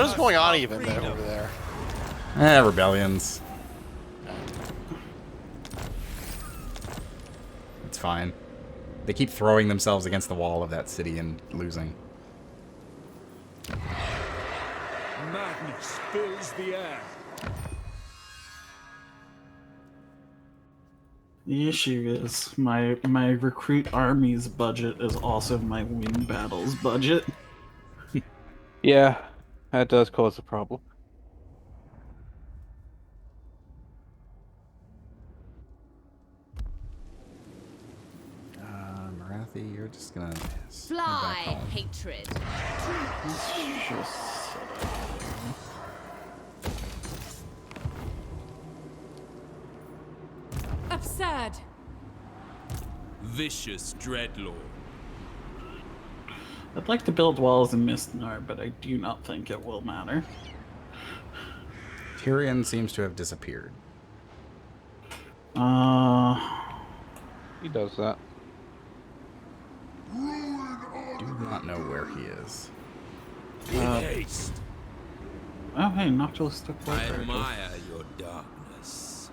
is going on even over there? Rebellions. It's fine. They keep throwing themselves against the wall of that city and losing. Madness fills the air. The issue is my recruit army's budget is also my win battles budget. Yeah, that does cause a problem. Marathi, you're just gonna fly, hatred. Absurd. Vicious dreadlord. I'd like to build walls in Mistnar, but I do not think it will matter. Tyrion seems to have disappeared. He does that. Do not know where he is. Haste. Oh, hey, Noctilus took I admire your darkness.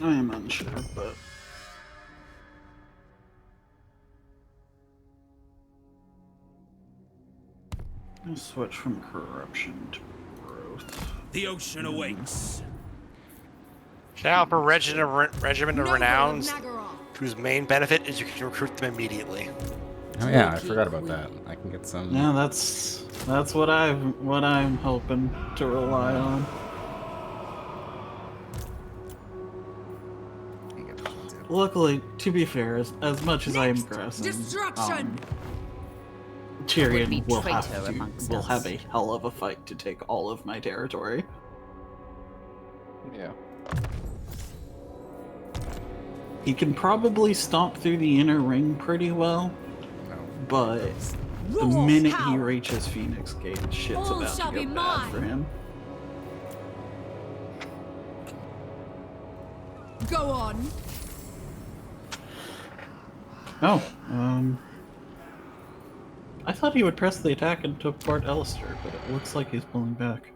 I am unsure, but I'll switch from corruption to growth. The ocean awakes. Shout out for Regiment of Renowns, whose main benefit is you can recruit them immediately. Oh yeah, I forgot about that. I can get some. Yeah, that's what I'm hoping to rely on. Luckily, to be fair, as much as I am aggressive, Tyrion will have a hell of a fight to take all of my territory. Yeah. He can probably stomp through the inner ring pretty well, but the minute he reaches Phoenix Gate, shit's about to go bad for him. Go on. Oh, I thought he would press the attack into Port Ellister, but it looks like he's pulling back.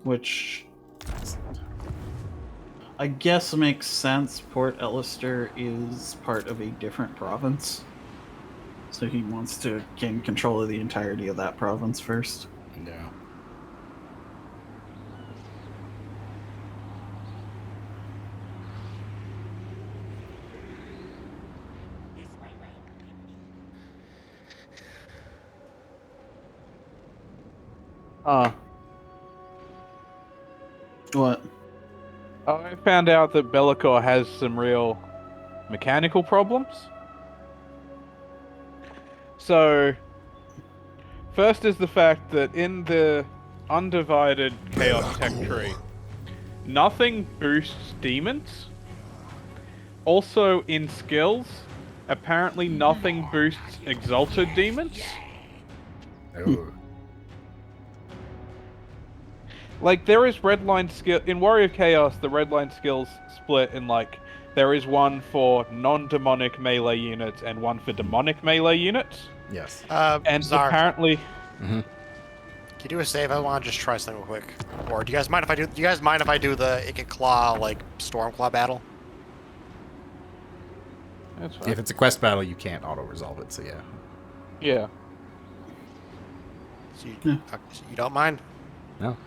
Which I guess makes sense. Port Ellister is part of a different province, so he wants to gain control of the entirety of that province first. Yeah. What? I found out that Be'lakor has some real mechanical problems. So, first is the fact that in the undivided Chaos Tech tree, nothing boosts demons. Also, in skills, apparently nothing boosts exalted demons. Oh. Like, there is redline skill... In Warrior of Chaos, the redline skills split in, like... There is one for non-demonic melee units and one for demonic melee units. Yes. And Czar, apparently... Can you do a save? I want to just try something real quick. Or do you guys mind if I do... Do you guys mind if I do the Ikit Claw, like, Stormclaw battle? That's fine. If it's a quest battle, you can't auto-resolve it, so yeah. Yeah. So you don't mind? No.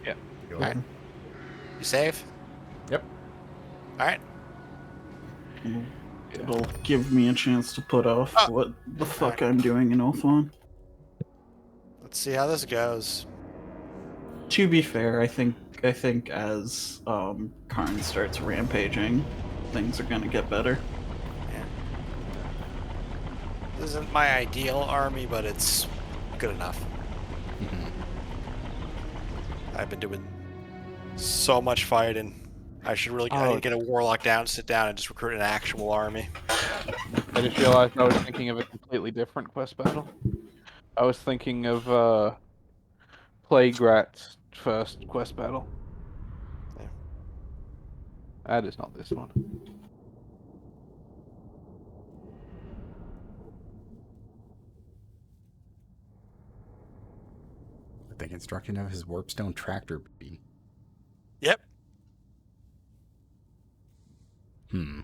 Yeah. Alright. You save? Yep. Alright. It'll give me a chance to put off what the fuck I'm doing in Ulthuan. Let's see how this goes. To be fair, I think as Karn starts rampaging, things are gonna get better. Yeah. This isn't my ideal army, but it's good enough. I've been doing so much fighting. I should really I need to get a warlock down, sit down, and just recruit an actual army. I just realized I was thinking of a completely different quest battle. I was thinking of Plague Rat's first quest battle. Yeah. That is not this one. The construction of his warpstone tractor beam. Yep. Yeah,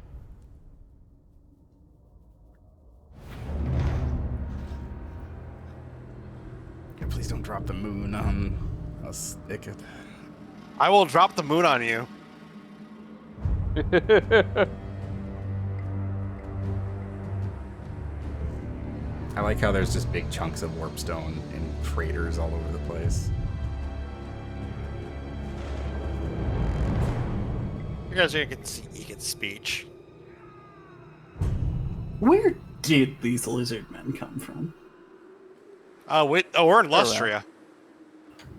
please don't drop the moon on us, Ikit. I will drop the moon on you. I like how there's just big chunks of warpstone and craters all over the place. You guys are gonna see Ikit's speech. Where did these lizard men come from? We're in Lustria.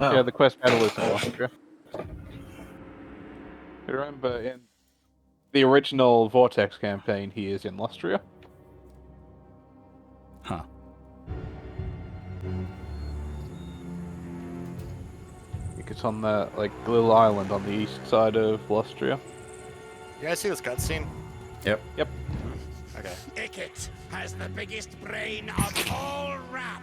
Oh. Yeah, the quest battle is in Lustria. Remember, in the original Vortex campaign, he is in Lustria. Huh. It's on the little island on the east side of Lustria. You guys see this cutscene? Yep. Yep. Okay. Ikit has the biggest brain of all rats.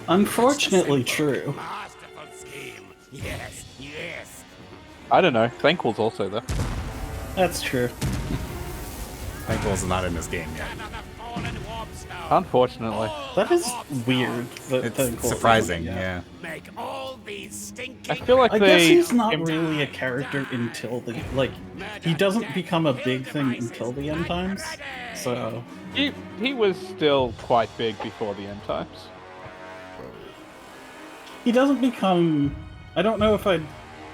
Unfortunately true. Masterful scheme. Yes, yes. I don't know. Thankful's also there. That's true. Thankful's not in this game yet. Unfortunately. That is weird. It's surprising, yeah. Make all these stinking. I feel like I guess he's not im- really a character until the he doesn't become a big thing until the end times. So He was still quite big before the end times. he doesn't become. I don't know if I'd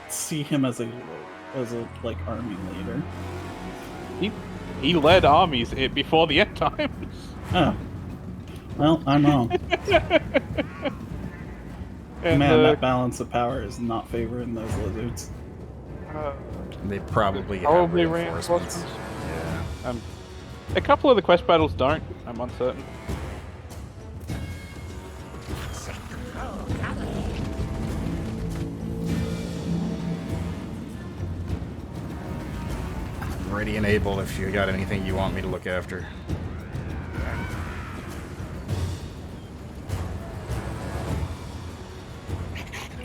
see him as a like army leader. He led armies before the end times. Oh, well, I'm wrong. And, Man, that balance of power is not favoring those lizards. They probably have Probably reinforcements. reinforcements. Yeah. A couple of the quest battles don't. I'm uncertain. I'm ready and able if you got anything you want me to look after.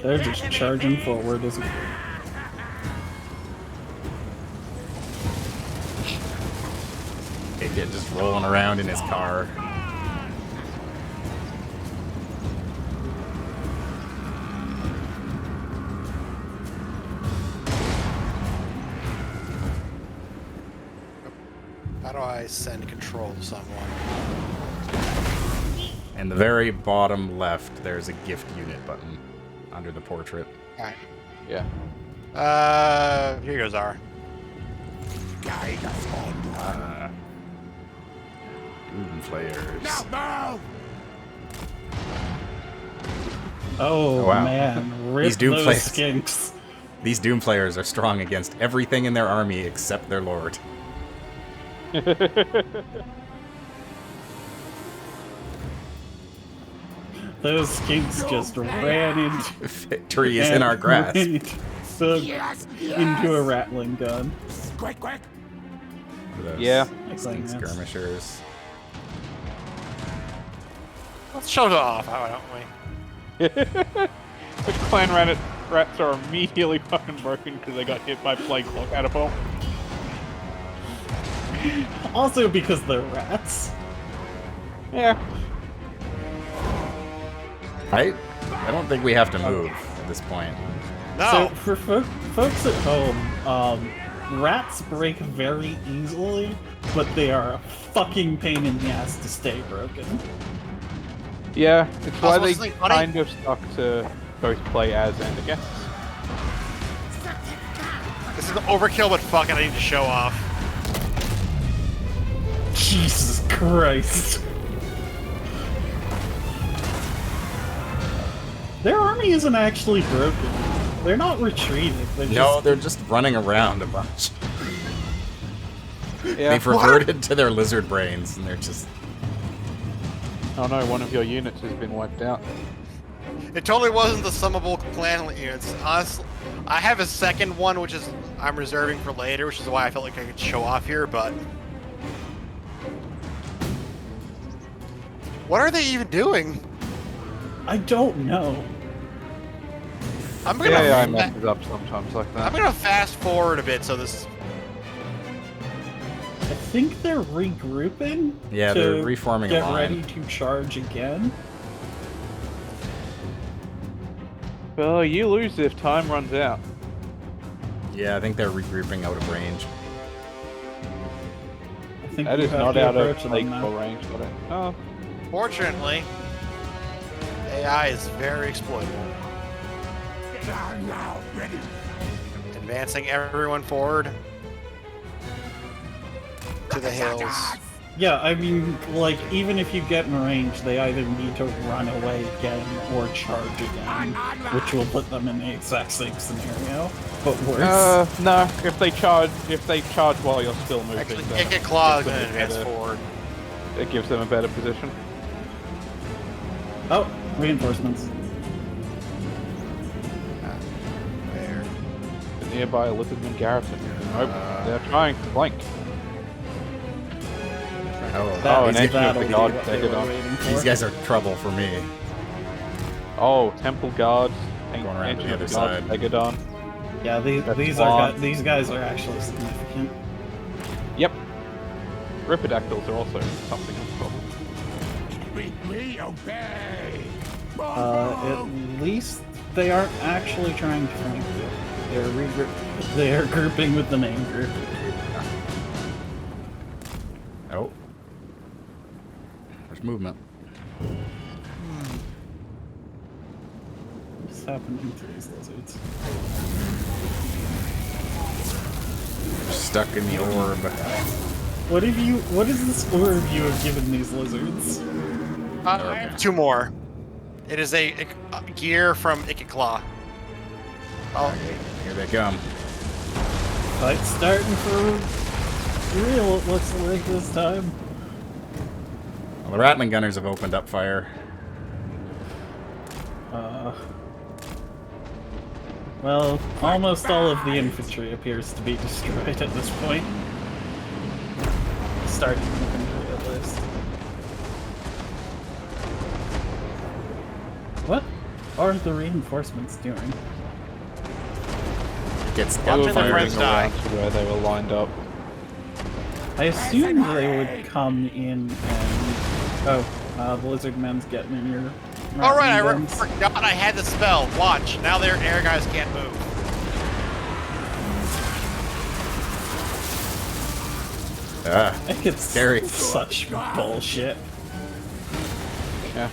They're just charging forward as well. Ikit just rolling around in his car. How do I send control to someone? And the very bottom left, there's a gift unit button under the portrait. Alright. Yeah. Here goes R. Doom Flayers. Oh, wow. man, rip These Doom those Flayers. skinks. These Doom Flayers are strong against everything in their army except their lord. Those skinks just ran into Victory is in our grasp. Into a rattling gun. Quick! Those Yeah. stink skirmishers. Let's show it off, why don't we? The clan rats are immediately fucking broken because they got hit by plague claw catapult. Also because they're rats. Yeah. I don't think we have to move at this point. No! So for folks at home, rats break very easily, but they are a fucking pain in the ass to stay broken. Yeah, it's why they something funny? kind of stuck to both play as and against. This is overkill, but fuck it, I need to show off. Jesus Christ. Their army isn't actually broken. They're not retreating. They're just running around a bunch. Yeah. They've reverted to their lizard brains, and they're just... Oh no, one of your units has been wiped out. It totally wasn't the summable clan units. Honestly, I have a second one, which is I'm reserving for later, which is why I felt like I could show off here, but... What are they even doing? I don't know. I'm gonna Yeah, I messes up sometimes like that. I'm gonna fast forward a bit so this... I think they're regrouping. Yeah, to they're reforming a get line. ready to charge again. Well, you lose if time runs out. Yeah, I think they're regrouping out of range. I think That you is have not to out of approach them plague now. claw range, but oh. Fortunately, AI is very exploitable. Now ready. Advancing everyone forward to the hills. Yeah, I mean, like, even if you get in range, they either need to run away again or charge again, which will put them in the exact same scenario, but worse. No. If they charge while you're still moving, Actually, then Ikit Claw is it's going to advance better. forward. It gives them a better position. Oh, reinforcements. There. The nearby Lipperman garrison. Nope, they're trying to flank. That an is engine of that'll the be god what they were Megadon. waiting for. These guys are trouble for me. Oh, Temple Guards. Going around to Engine the of other God side. Megadon. Yeah, these guys are actually significant. Yep. Ripidactyls are also something of a problem. We obey. At least they aren't actually trying to flank you. They're grouping with the main group. Oh. There's movement. What's happening to these lizards? Stuck in the orb. What is this orb you have given these lizards? I have 2 more. It is a gear from Ikit Claw. Oh, Here they come. Fight's starting for real, it looks like this time. Well, the Rattling Gunners have opened up fire. Well, almost all of the infantry appears to be destroyed at this point. Starting infantry, at least. What are the reinforcements doing? Gets Watching their friends die. To where they were lined up. I assumed they would come in and... Oh, the lizard men's getting in your... Alright, I guns. forgot I had the spell. Watch, now their air guys can't move. It's scary. Such bullshit. Yeah.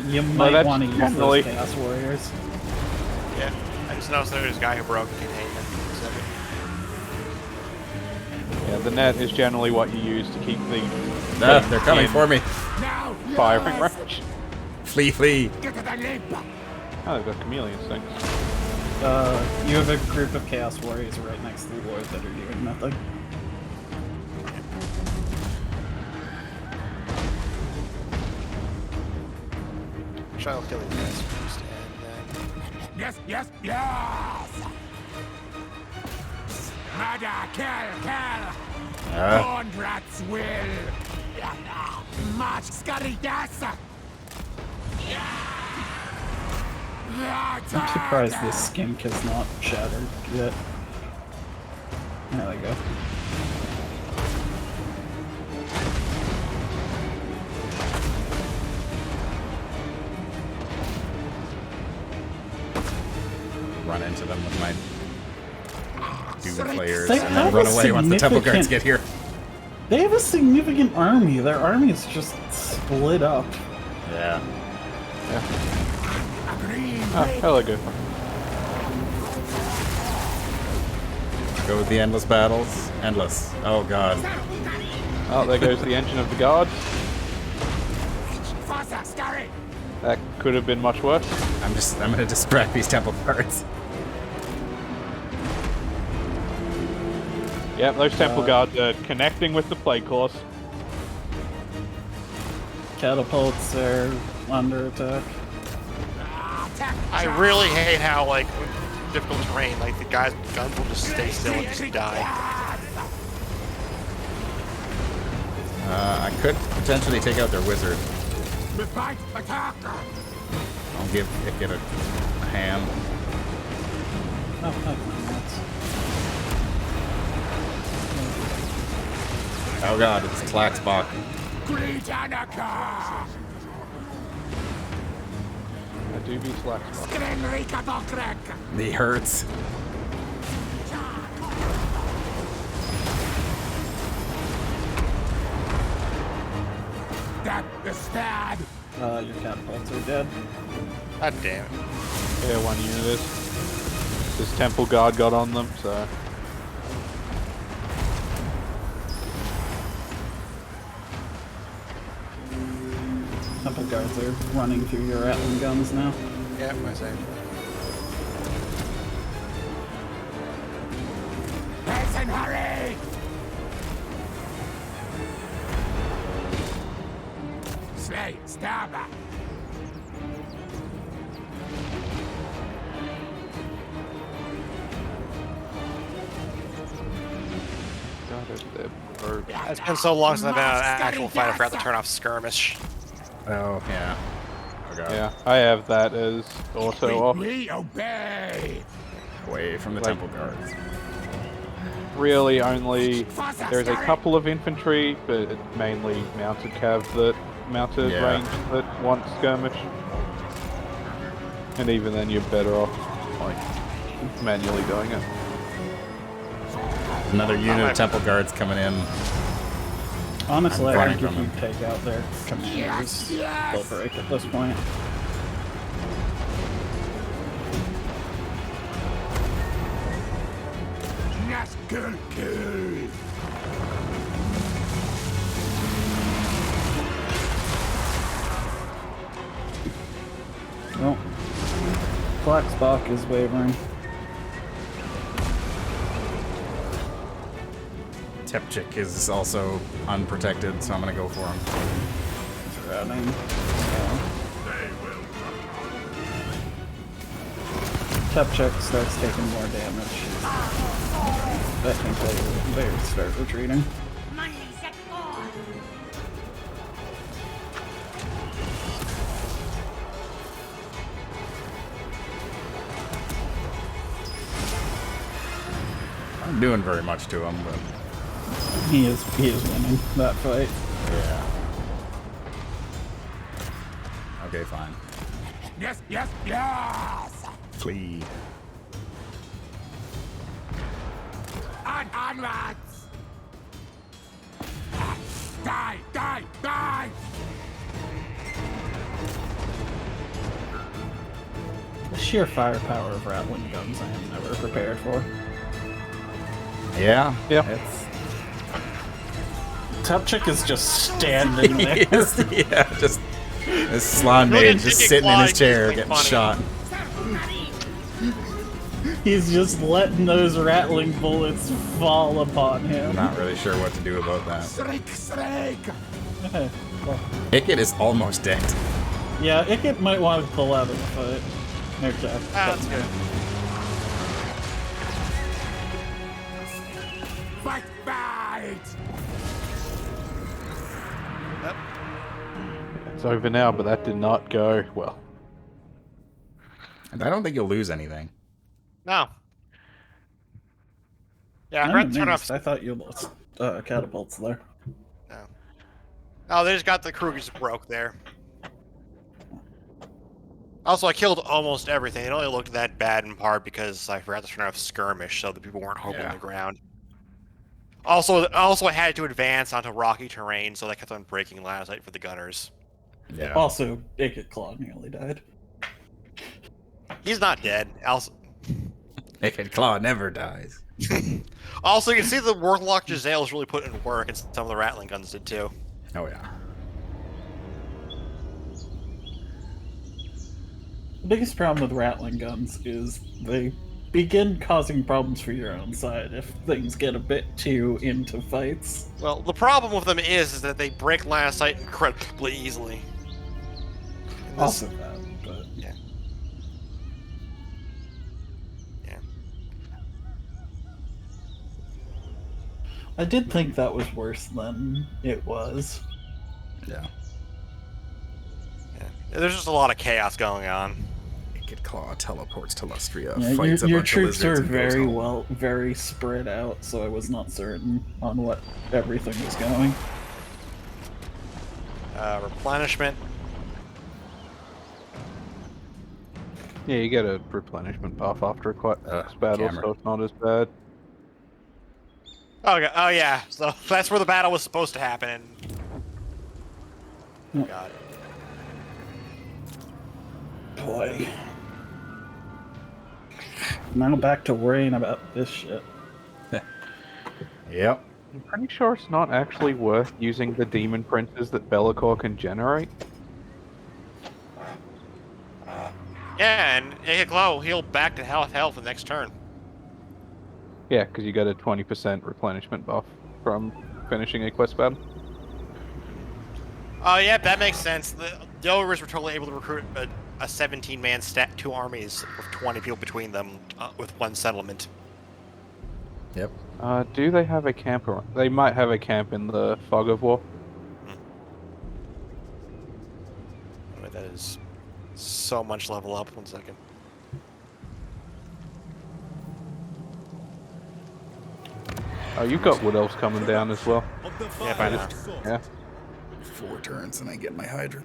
You might want to use generally- those Chaos Warriors. Yeah, I just noticed there was a guy who broke containment. Yeah, the net is generally what you use to keep the... They're coming for me. Firing range. Flee, flee. Oh, they've got chameleon stinks. You have a group of Chaos Warriors right next to the Lord that are doing nothing. I'll kill these guys first, and then... Yes. Murder, kill. Born rats will. March, scurry, yes. I'm surprised this skink has not shattered yet. There we go. Run into them with my Doom Players They and then have run a away once the Temple Guards significant- get here. They have a significant army. Their army is just split up. Yeah. Oh, hello, good. Go with the endless battles. Endless. Oh god. Oh, there goes the engine of the guards. That could have been much worse. I'm gonna distract these Temple Guards. Yep, those temple guards are connecting with the plague course. Catapults are under attack. I really hate how, like, difficult terrain, like, the guys' guns will just stay still and just die. I could potentially take out their wizard. I'll give Ikit a hand. Oh god, it's Klaxbach. I do be Slackspot. He hurts. Your catapults are dead. God damn it. Yeah, one unit is. This temple guard got on them, so... Temple guards are running through your Rattling guns now. Yeah, my same. Listen, hurry! Slay, stabber! It's been so long since I've been on an actual fight, I forgot to turn off skirmish. Oh, yeah. Oh god. Yeah, I have that as auto off. We obey! Away from the temple guards. Really, only there's a couple of infantry, but it's mainly mounted range that want skirmish. And even then, you're better off like manually doing it. Another unit of temple guards coming in. Honestly, I think if you take out their commanders, they'll break at this point. Well, Blacksbach is wavering. Tepchik is also unprotected, so I'm gonna go for him. He's running. Tepchik starts taking more damage. I think they start retreating. I'm doing very much to him, but he is winning that fight. Yeah. Okay, fine. Yes, yes, yes! Flee. Onwards! Die, die, die! The sheer firepower of rattling guns I am never prepared for. Yeah. It's... Tepchik is just standing there. Yeah, just this Slaanesh just sitting in his chair getting shot. He's just letting those rattling bullets fall upon him. I'm not really sure what to do about that. Okay, well. Ikit is almost dead. Yeah, Ikit might want to pull out of the fight. Okay. That's good. Fight, fight! Yep. It's over now, but that did not go well. And I don't think you'll lose anything. No. Yeah, I'm amazed. I thought you lost catapults there. No. Oh, they just got the crew just broke there. Also, I killed almost everything. It only looked that bad in part because I forgot to turn off skirmish, so the people weren't holding the ground. Also, I had to advance onto rocky terrain, so they kept on breaking line of sight for the gunners. Yeah. Also, Ikit Claw nearly died. He's not dead. Also, Ikit Claw never dies. also, you can see the Warlock Gisele's really put in work, and some of the rattling guns did too. Oh yeah. The biggest problem with rattling guns is they begin causing problems for your own side if things get a bit too into fights. Well, the problem with them is that they break line of sight incredibly easily. Also that, but... Yeah. Yeah. I did think that was worse than it was. Yeah. Yeah. There's just a lot of chaos going on. Ikit Claw teleports to Lustria, Yeah, fights a your bunch troops of lizards are and goes home. very spread out, so I was not certain on what everything was going. Replenishment. Yeah, you get a replenishment buff after quite a battle, so it's not as bad. Okay. Oh yeah. So that's where the battle was supposed to happen. And... God. Boy. Now back to worrying about this shit. Yep. I'm pretty sure it's not actually worth using the demon princes that Be'lakor can generate. Yeah, and Ikit will heal back to health the next turn. Yeah, because you get a 20% replenishment buff from finishing a quest battle. Oh, yeah, that makes sense. The ogres were totally able to recruit a 17-man stat, 2 armies with 20 people between them with 1 settlement. Yep. Do they have a camp? They might have a camp in the Fog of War. Oh, that is so much level up. 1 second. Oh, you've got Wood Elves coming down as well. Yeah, by now. Yeah. 4 turns and I get my Hydra.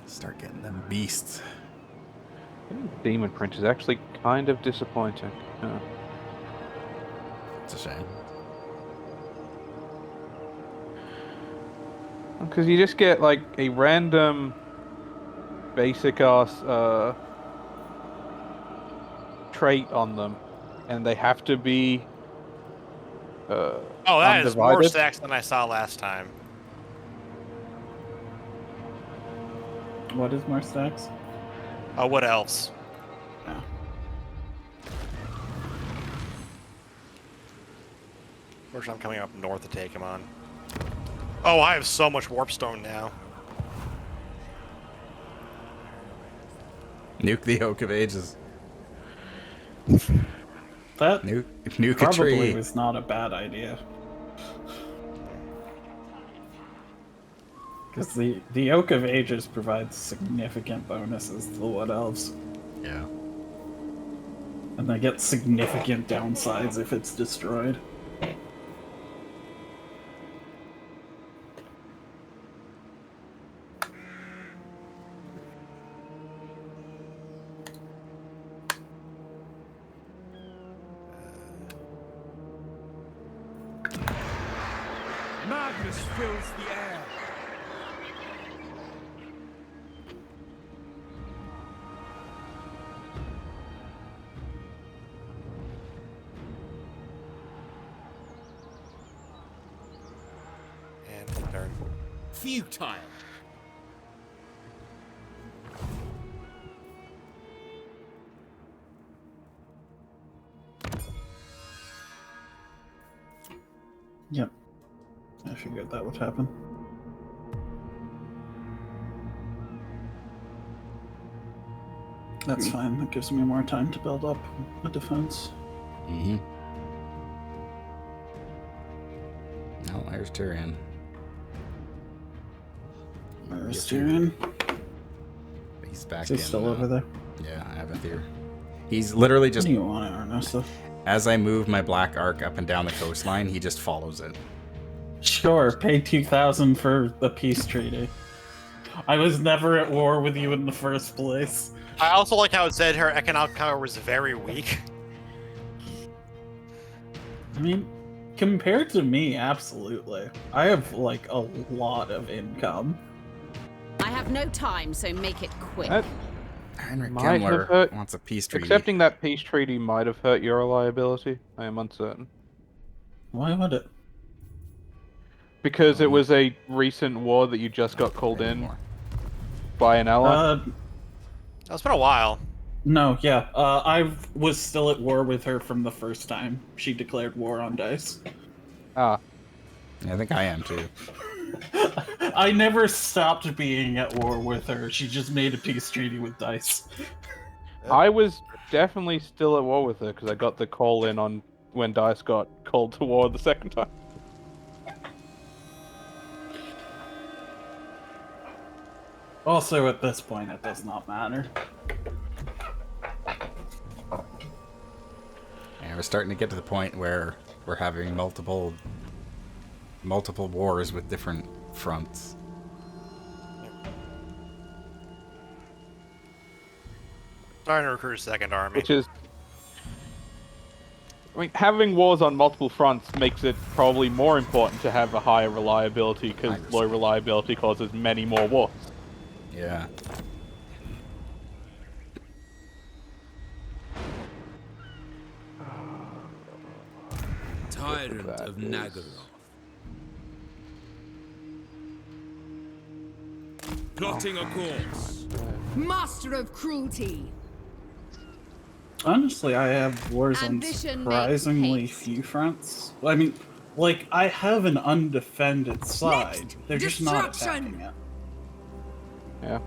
Start getting them beasts. Demon Print is actually kind of disappointing. It's a shame. Because you just get like a random basic ass trait on them, and they have to be Oh, that is more undivided. stacks than I saw last time. What is more stacks? Oh, what else? Yeah. Where's I'm coming up north to take him on. Oh, I have so much Warpstone now. Nuke the Oak of Ages. That nuke a probably tree. was not a bad idea. Because the Oak of Ages provides significant bonuses to the Wood Elves. Yeah. And they get significant downsides if it's destroyed. Madness fills the air. And turn. Futile. Yep. I figured that would happen. That's fine. That gives me more time to build up a defense. Mm-hmm. No, there's Tyrion. Where's Tyrion? He's back Is he still over there? Yeah, I have a theory. He's literally just... What do you want, Ernesto? As I move my black arc up and down the coastline, he just follows it. Sure, pay 2,000 for the peace treaty. I was never at war with you in the first place. I also like how it said her economic power was very weak. I mean, compared to me, absolutely. I have, like, a lot of income. I have no time, so make it quick. Heinrich Might have Kemmler hurt- wants a peace treaty. Accepting that peace treaty might have hurt your reliability. I am uncertain. Why would it? Because it was a recent war that you just got called in by an ally. It's been a while. No, yeah. I was still at war with her from the first time she declared war on Dice. Ah. Yeah, I think I am too. I never stopped being at war with her. She just made a peace treaty with Dice. I was definitely still at war with her because I got the call in on when Dice got called to war the second time. Also, at this point, it does not matter. And we're starting to get to the point where we're having multiple wars with different fronts. Starting to recruit a second army. Which is... I mean, having wars on multiple fronts makes it probably more important to have a higher reliability, because low reliability causes many more wars. Yeah. Tyrant of Nagaroth. Plotting a course. Master of cruelty. Honestly, I have wars on Ambition surprisingly makes haste. few fronts. I mean, like, I have an undefended side. They're just not attacking it. Yeah.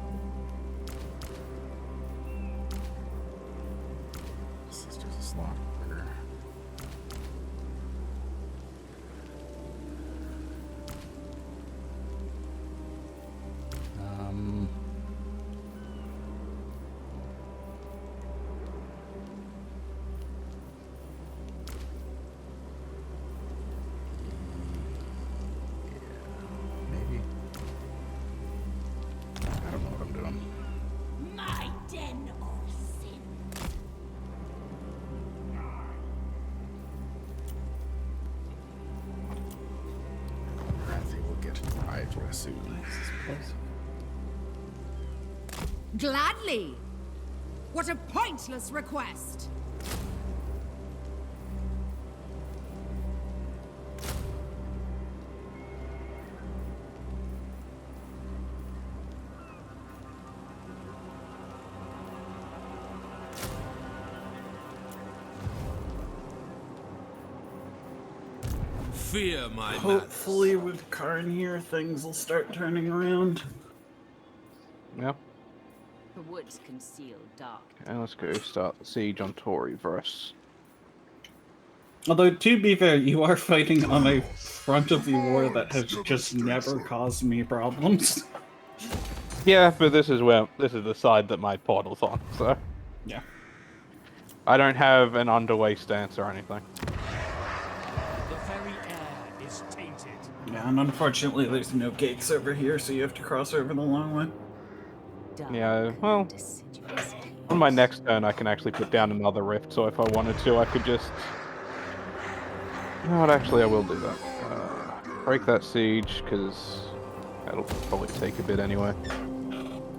Sisters of Slaughter. Perfect for a suit. Gladly. What a pointless request. Fear my Hopefully with Karn here, things will start turning around. Yeah. The woods conceal dark. And let's go start the siege on Toryverse. Although, to be fair, you are fighting on a front of the war that has just never caused me problems. Yeah, but this is the side that my portal's on, so. Yeah. I don't have an underway stance or anything. The very air is tainted. Yeah, and unfortunately there's no gates over here, so you have to cross over the long way. Yeah, well, on my next turn I can actually put down another rift, so if I wanted to, I could just... You know what, actually I will do that. Break that siege, because that'll probably take a bit anyway.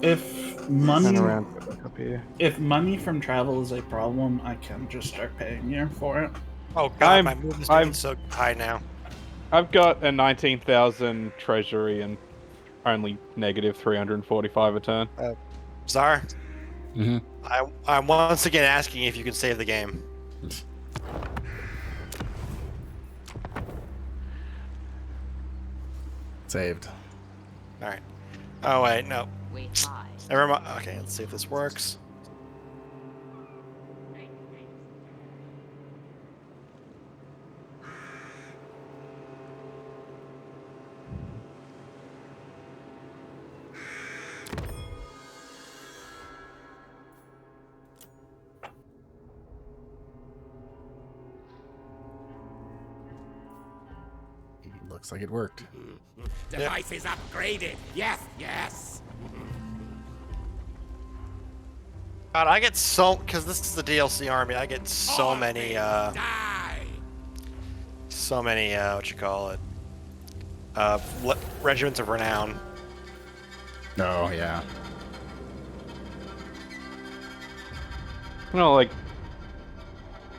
If money... Turn around, get back up here. If money from travel is a problem, I can just start paying you for it. Oh god, my movement's getting so high now. I've got a 19,000 treasury and only negative 345 a turn. Czar? Mm-hmm. I'm once again asking if you can save the game. Saved. Alright. Oh wait, no. Wait high. Never mind. Okay, let's see if this works. Looks like it worked. Device is upgraded. Yes, yes. God, I get so... Because this is the DLC army, I get so many, So many, what you call it? Regiments of Renown. Oh, yeah. You know, like,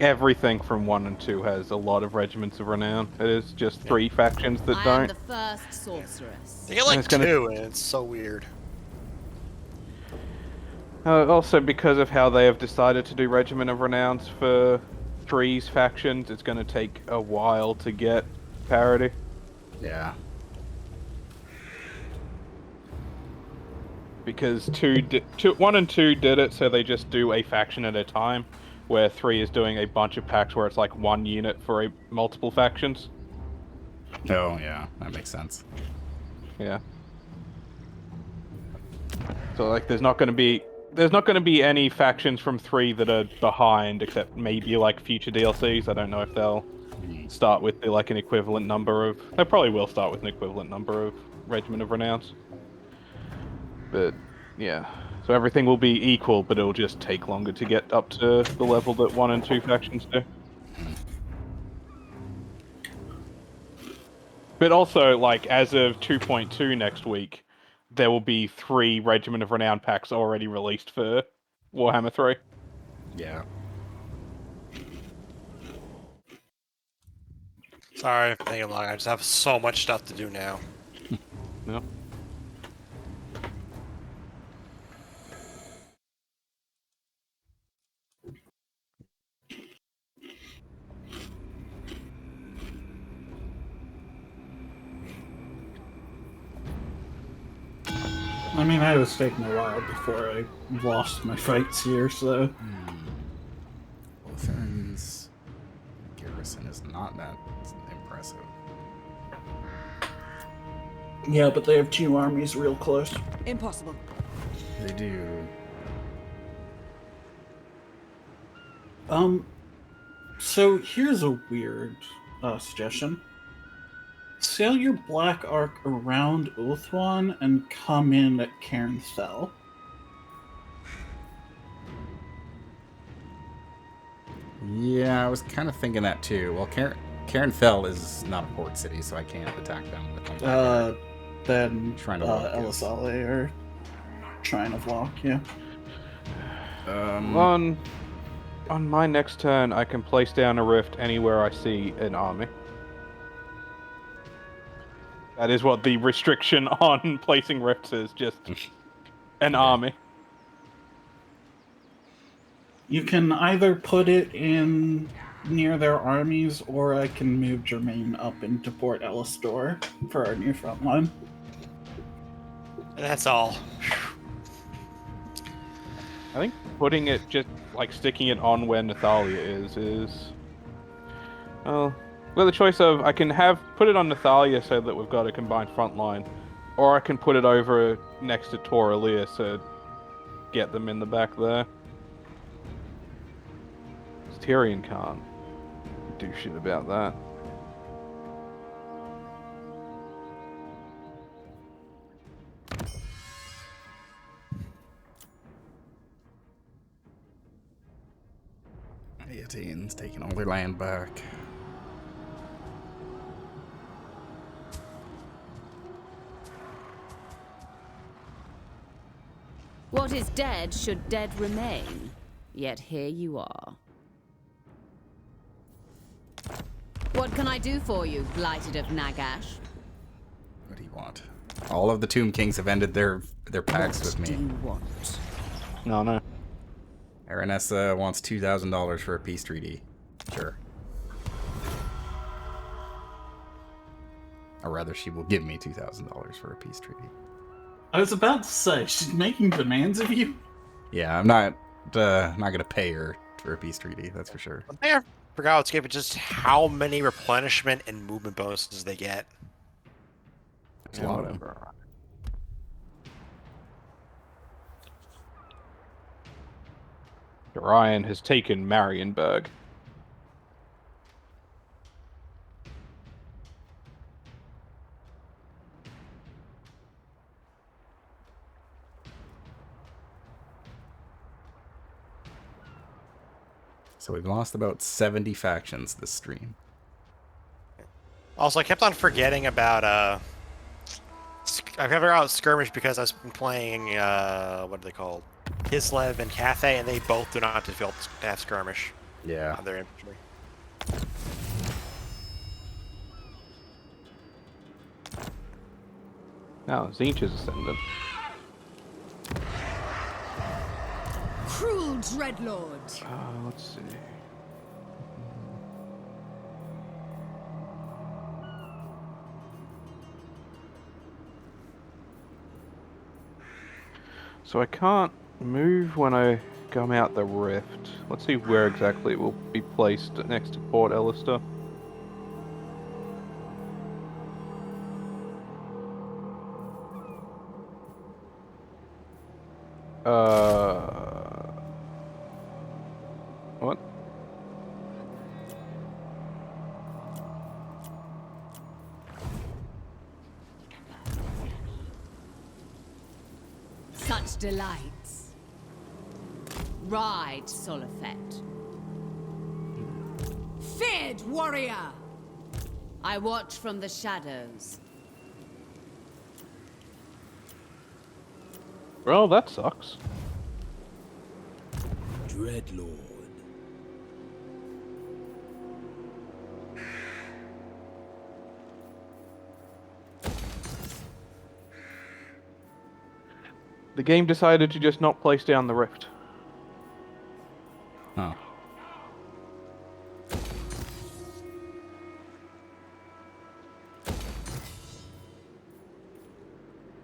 everything from 1 and 2 has a lot of regiments of renown. It is just 3 factions that I don't. am the first sorceress. You get like gonna... 2, and it's so weird. Also, because of how they have decided to do Regiment of Renowns for 3's factions, it's going to take a while to get parity. Yeah. Because 1 and 2 did it, so they just do a faction at a time, where 3 is doing a bunch of packs where it's like 1 unit for multiple factions. Oh, yeah. That makes sense. Yeah. So, like, there's not going to be any factions from 3 that are behind, except maybe like future DLCs. I don't know if they'll start with like an equivalent number of. They probably will start with an equivalent number of Regiment of Renowns. But yeah, so everything will be equal, but it'll just take longer to get up to the level that 1 and 2 factions do. But also, like, as of 2.2 next week, there will be 3 Regiment of Renown packs already released for Warhammer 3. Yeah. Sorry for taking long. I just have so much stuff to do now. No. I mean, I was taking a while before I lost my fights here, so... Lutheran's garrison is not that impressive. Yeah, but they have 2 armies real close. Impossible. They do. So here's a weird suggestion. Sail your Black Ark around Oathwan and come in at Cairn Fell. Yeah, I was kind of thinking that too. Well, Cairn Fell is not a port city, so I can't attack them with my Black Ark. Then Shrine of Lock, yeah. Elisale or Shrine of Lock, yeah. On my next turn, I can place down a rift anywhere I see an army. That is what the restriction on placing rifts is, just an army. You can either put it in near their armies, or I can move Germain up into Port Elistor for our new front line. That's all. I think putting it, just like sticking it on where Nathalia is... Well, the choice of, I can put it on Nathalia so that we've got a combined front line, or I can put it over next to Toralia so get them in the back there. Tyrion can't do shit about that. Aeatine's taking all their land back. What is dead should dead remain. Yet here you are. What can I do for you, Blighted of Nagash? What do you want? All of the Tomb Kings have ended their pacts with me. What do you want? No. Aranessa wants $2,000 for a peace treaty. Sure. Or rather, she will give me $2,000 for a peace treaty. I was about to say, she's making demands of you? Yeah, I'm not gonna pay her for a peace treaty, that's for sure. I forgot to give it just how many replenishment and movement bonuses they get. There's a lot of them. Orion has taken Marienburg. So we've lost about 70 factions this stream. Also, I kept on forgetting about I forgot about Skirmish because I was playing what are they called? Kislev and Cathay, and they both do not have Skirmish. Yeah. On their infantry. Now, Zinch is ascendant. Cruel Dreadlord. Let's see. So I can't move when I come out the rift. Let's see where exactly it will be placed next to Port Elistor. What? Such delights. Ride, Solifet. Feared warrior! I watch from the shadows. Well, that sucks. Dreadlord. The game decided to just not place down the rift. Huh.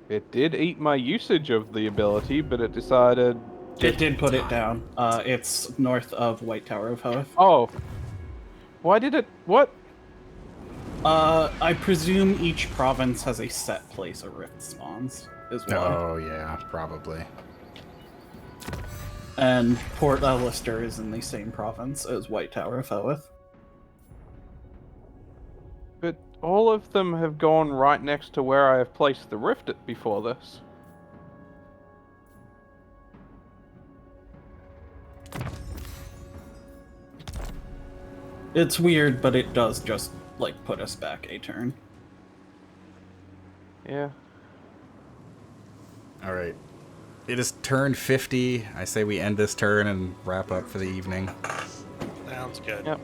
It did eat my usage of the ability, but it decided... It did put it down. It's north of White Tower of Hoth. Oh. Why did it... What? I presume each province has a set place a rift spawns, as well. Oh, yeah, probably. And Port Elistor is in the same province as White Tower of Hoth. But all of them have gone right next to where I have placed the rift before this. It's weird, but it does just, like, put us back a turn. Yeah. All right. It is turn 50. I say we end this turn and wrap up for the evening. Sounds good. Yep.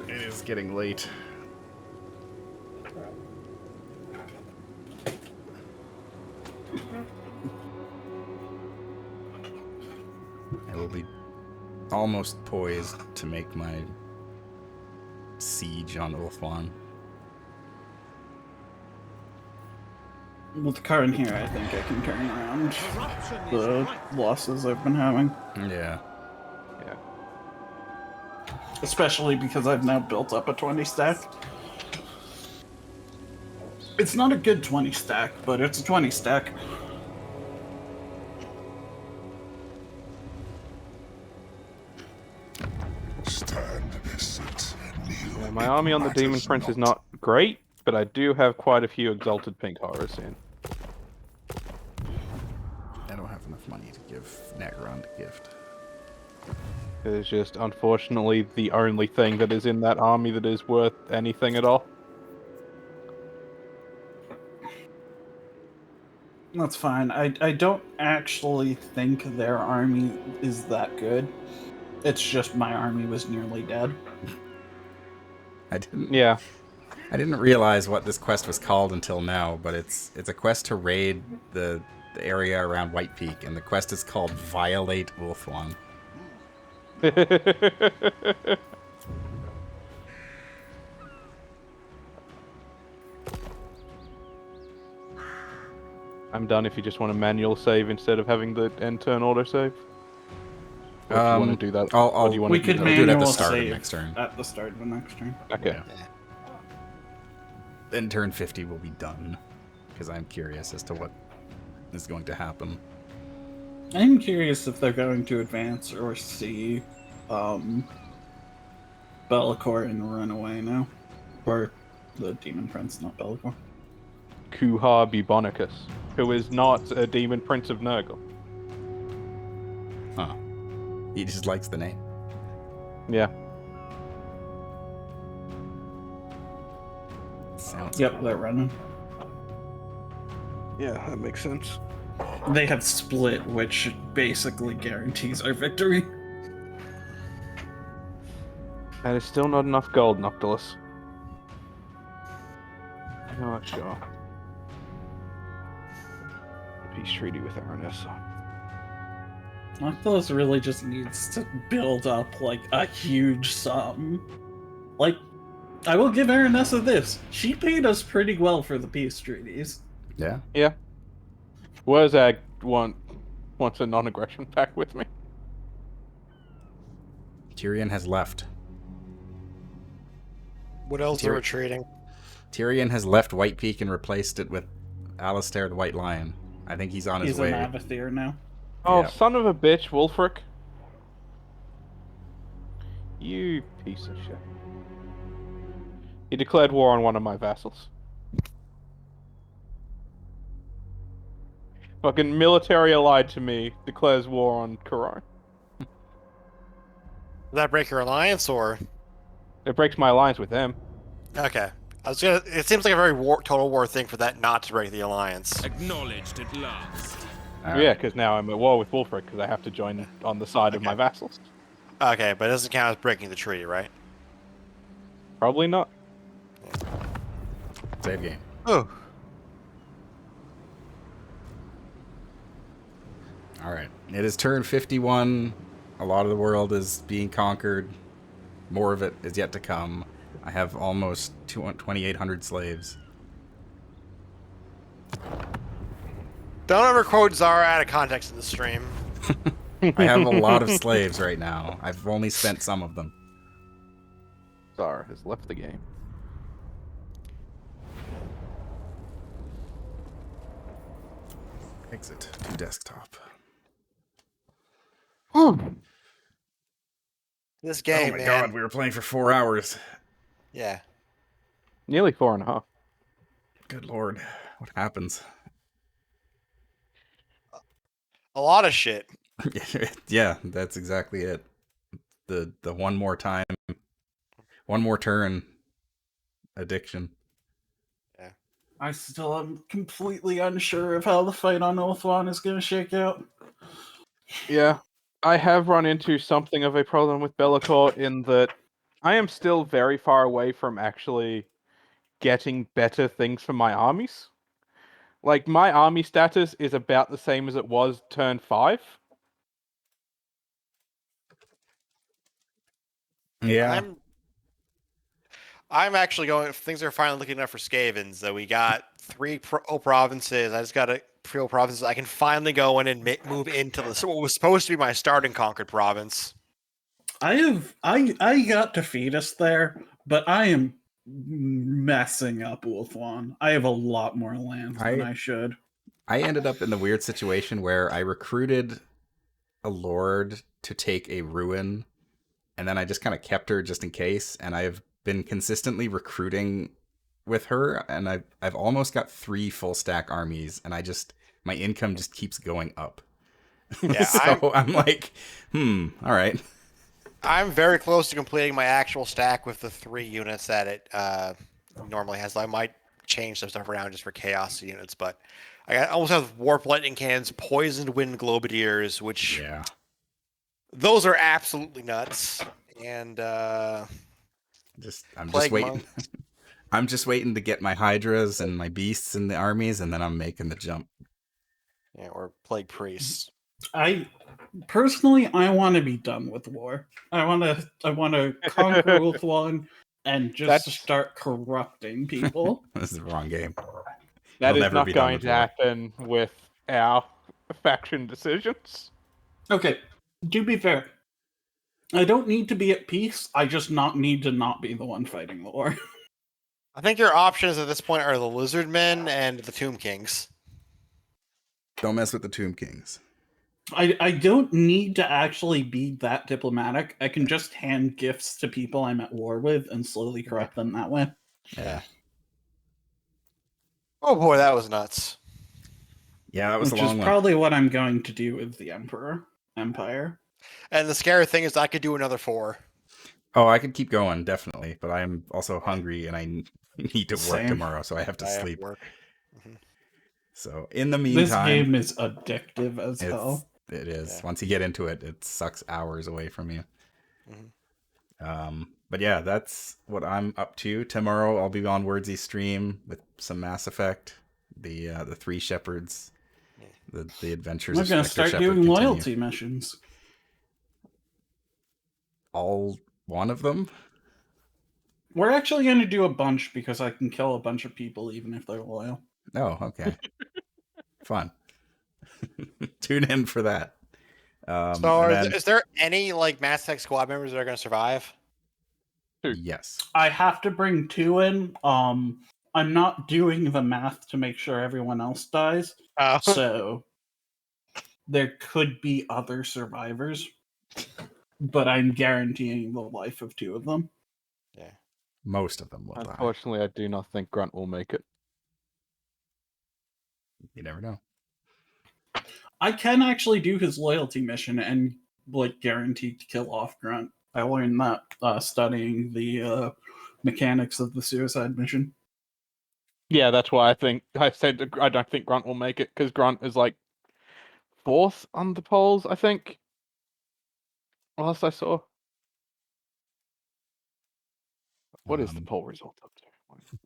It is getting late. I will be almost poised to make my siege on Ulthuan. With the card in here, I think I can turn around the losses I've been having. Yeah. Yeah. Especially because I've now built up a 20 stack. It's not a good 20 stack, but it's a 20 stack. Stand, sit, kneel. Yeah, my army on the Demon Prince is not great, but I do have quite a few Exalted Pink Horrors in. I don't have enough money to give Nagaron a gift. It's just, unfortunately, the only thing that is in that army that is worth anything at all. That's fine. I don't actually think their army is that good. It's just my army was nearly dead. I didn't realize what this quest was called until now, but it's a quest to raid the area around White Peak, and the quest is called Violate Ulthuan. I'm done if you just want a manual save instead of having the end turn autosave. Or if you want to do that, or do you want we to could do do it at the manual start of save next turn. at the start of the next turn. Okay. Yeah. Then turn 50 will be done, because I'm curious as to what is going to happen. I'm curious if they're going to advance or see Be'lakor and run away now. Or the Demon Prince, not Be'lakor. Kuhar Bubonicus, who is not a Demon Prince of Nurgle. Huh. He just likes the name. Yeah. Sounds Yep, cool. they're running. Yeah, that makes sense. They have split, which basically guarantees our victory. That is still not enough gold, Noctilus. Not sure. Peace treaty with Aranessa. Noctilus really just needs to build up, like, a huge sum. Like, I will give Aranessa this. She paid us pretty well for the peace treaties. Yeah. Yeah. Wurzag wants a non-aggression pact with me. Tyrion has left. What else are retreating? Tyrion has left White Peak and replaced it with Alistair the White Lion. I think he's on his way. He's in Avathir now. Oh, Yeah. son of a bitch, Wulfric. You piece of shit. He declared war on one of my vassals. Fucking military allied to me declares war on Karar. Does that break your alliance, or? It breaks my alliance with him. Okay. It seems like a very total war thing for that not to break the alliance. Acknowledged at last. Yeah, because now I'm at war with Wulfric because I have to join on the side of my vassals. Okay, but it doesn't count as breaking the treaty, right? Probably not. Save game. Oh. All right. It is turn 51. A lot of the world is being conquered. More of it is yet to come. I have almost 2,800 slaves. Don't ever quote Zara out of context in the stream. I have a lot of slaves right now. I've only spent some of them. Zara has left the game. Exit to desktop. This game, oh my man. god, we were playing for 4 hours. Yeah. Nearly 4.5. Good lord. What happens? A lot of shit. Yeah, that's exactly it. The one more time, one more turn addiction. Yeah. I still am completely unsure of how the fight on Ulthuan is going to shake out. Yeah, I have run into something of a problem with Be'lakor in that I am still very far away from actually getting better things for my armies. Like, my army status is about the same as it was turn 5. Yeah. I'm actually going. Things are finally looking up for Skavens. That we got 3 provinces. I just got a 3 provinces. I can finally go in and move into what was supposed to be my starting conquered province. I got defeatist there, but I am messing up Ulthuan. I have a lot more land than I should. I ended up in the weird situation where I recruited a lord to take a ruin, and then I just kind of kept her just in case, and I've been consistently recruiting with her, and I've almost got 3 full stack armies, and my income just keeps going up. Yeah, so I'm like, all right. I'm very close to completing my actual stack with the 3 units that it normally has. I might change some stuff around just for chaos units, but I almost have warp lightning cannons, poisoned wind globadiers, which those are absolutely nuts. And I'm just waiting. I'm just waiting to get my hydras and my beasts in the armies, and then I'm making the jump. Yeah, or plague priests. I want to be done with war. I want to conquer Ulthuan and just start corrupting people. This is the wrong game. That is not going to happen with our faction decisions. Okay, to be fair, I don't need to be at peace. I just need to not be the one fighting the war. I think your options at this point are the Lizard Men and the Tomb Kings. Don't mess with the Tomb Kings. I don't need to actually be that diplomatic. I can just hand gifts to people I'm at war with and slowly corrupt them that way. Yeah. Oh boy, that was nuts. Yeah, that was a long one. Which is probably what I'm going to do with the Empire. And the scary thing is I could do another 4. Oh, I could keep going, definitely. But I am also hungry and I need to work tomorrow, so I have to sleep. Mm-hmm. So in the meantime... This game is addictive as hell. It is. Yeah. Once you get into it, it sucks hours away from you. Mm-hmm. But yeah, that's what I'm up to. Tomorrow I'll be on Wordsy's stream with some Mass Effect, the 3 Shepherds, the adventures We're of going to Spectre start Shepherd doing continue. loyalty missions. All one of them? We're actually going to do a bunch because I can kill a bunch of people even if they're loyal. Oh, okay. Fun. Tune in for that. Is there any Mass Effect squad members that are going to survive? Yes. I have to bring 2 in. I'm not doing the math to make sure everyone else dies. So there could be other survivors, but I'm guaranteeing the life of 2 of them. Yeah. Most of them will die. Unfortunately, I do not think Grunt will make it. You never know. I can actually do his loyalty mission and guaranteed to kill off Grunt. I learned that studying the mechanics of the suicide mission. Yeah, that's why I said I don't think Grunt will make it, because Grunt is 4th on the polls, I think. Last I saw. What is the poll result up to?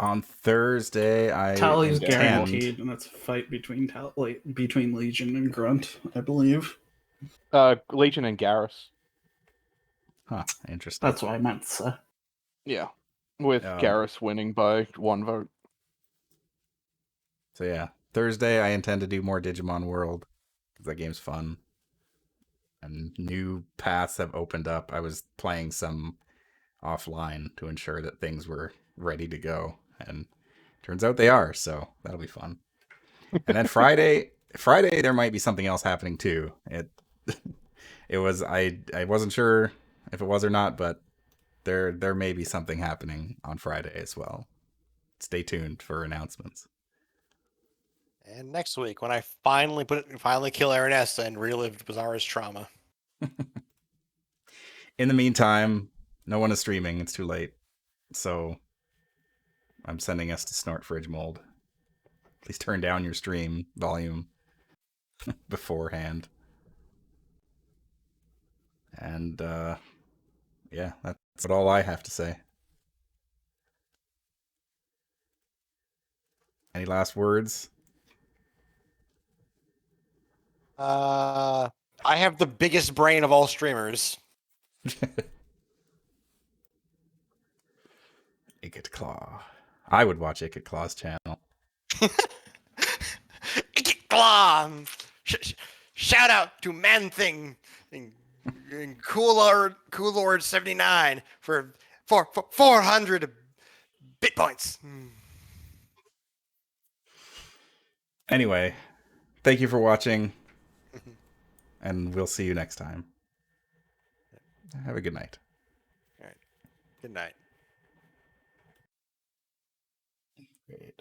On Thursday, Tally's guaranteed, and that's a fight between Legion and Grunt, I believe. Legion and Garrus. Huh, interesting. That's what I meant to say. Yeah, with Garrus winning by 1 vote. So yeah, Thursday I intend to do more Digimon World, because that game's fun. And new paths have opened up. I was playing some offline to ensure that things were ready to go. And turns out they are, so that'll be fun. And then Friday there might be something else happening too. It was I wasn't sure if it was or not, but there may be something happening on Friday as well. Stay tuned for announcements. And next week, when I finally kill Aranessa and relive Bizarre's trauma. In the meantime, no one is streaming. It's too late. So I'm sending us to snort fridge mold. Please turn down your stream volume beforehand. And yeah, that's all I have to say. Any last words? I have the biggest brain of all streamers. Ikit Claw. I would watch Ikit Claw's channel. Ikit Claw! Shout out to Man Thing and Cool Lord 79 for 400 bit points. Anyway, thank you for watching, and we'll see you next time. Have a good night. All right. Good night. Great.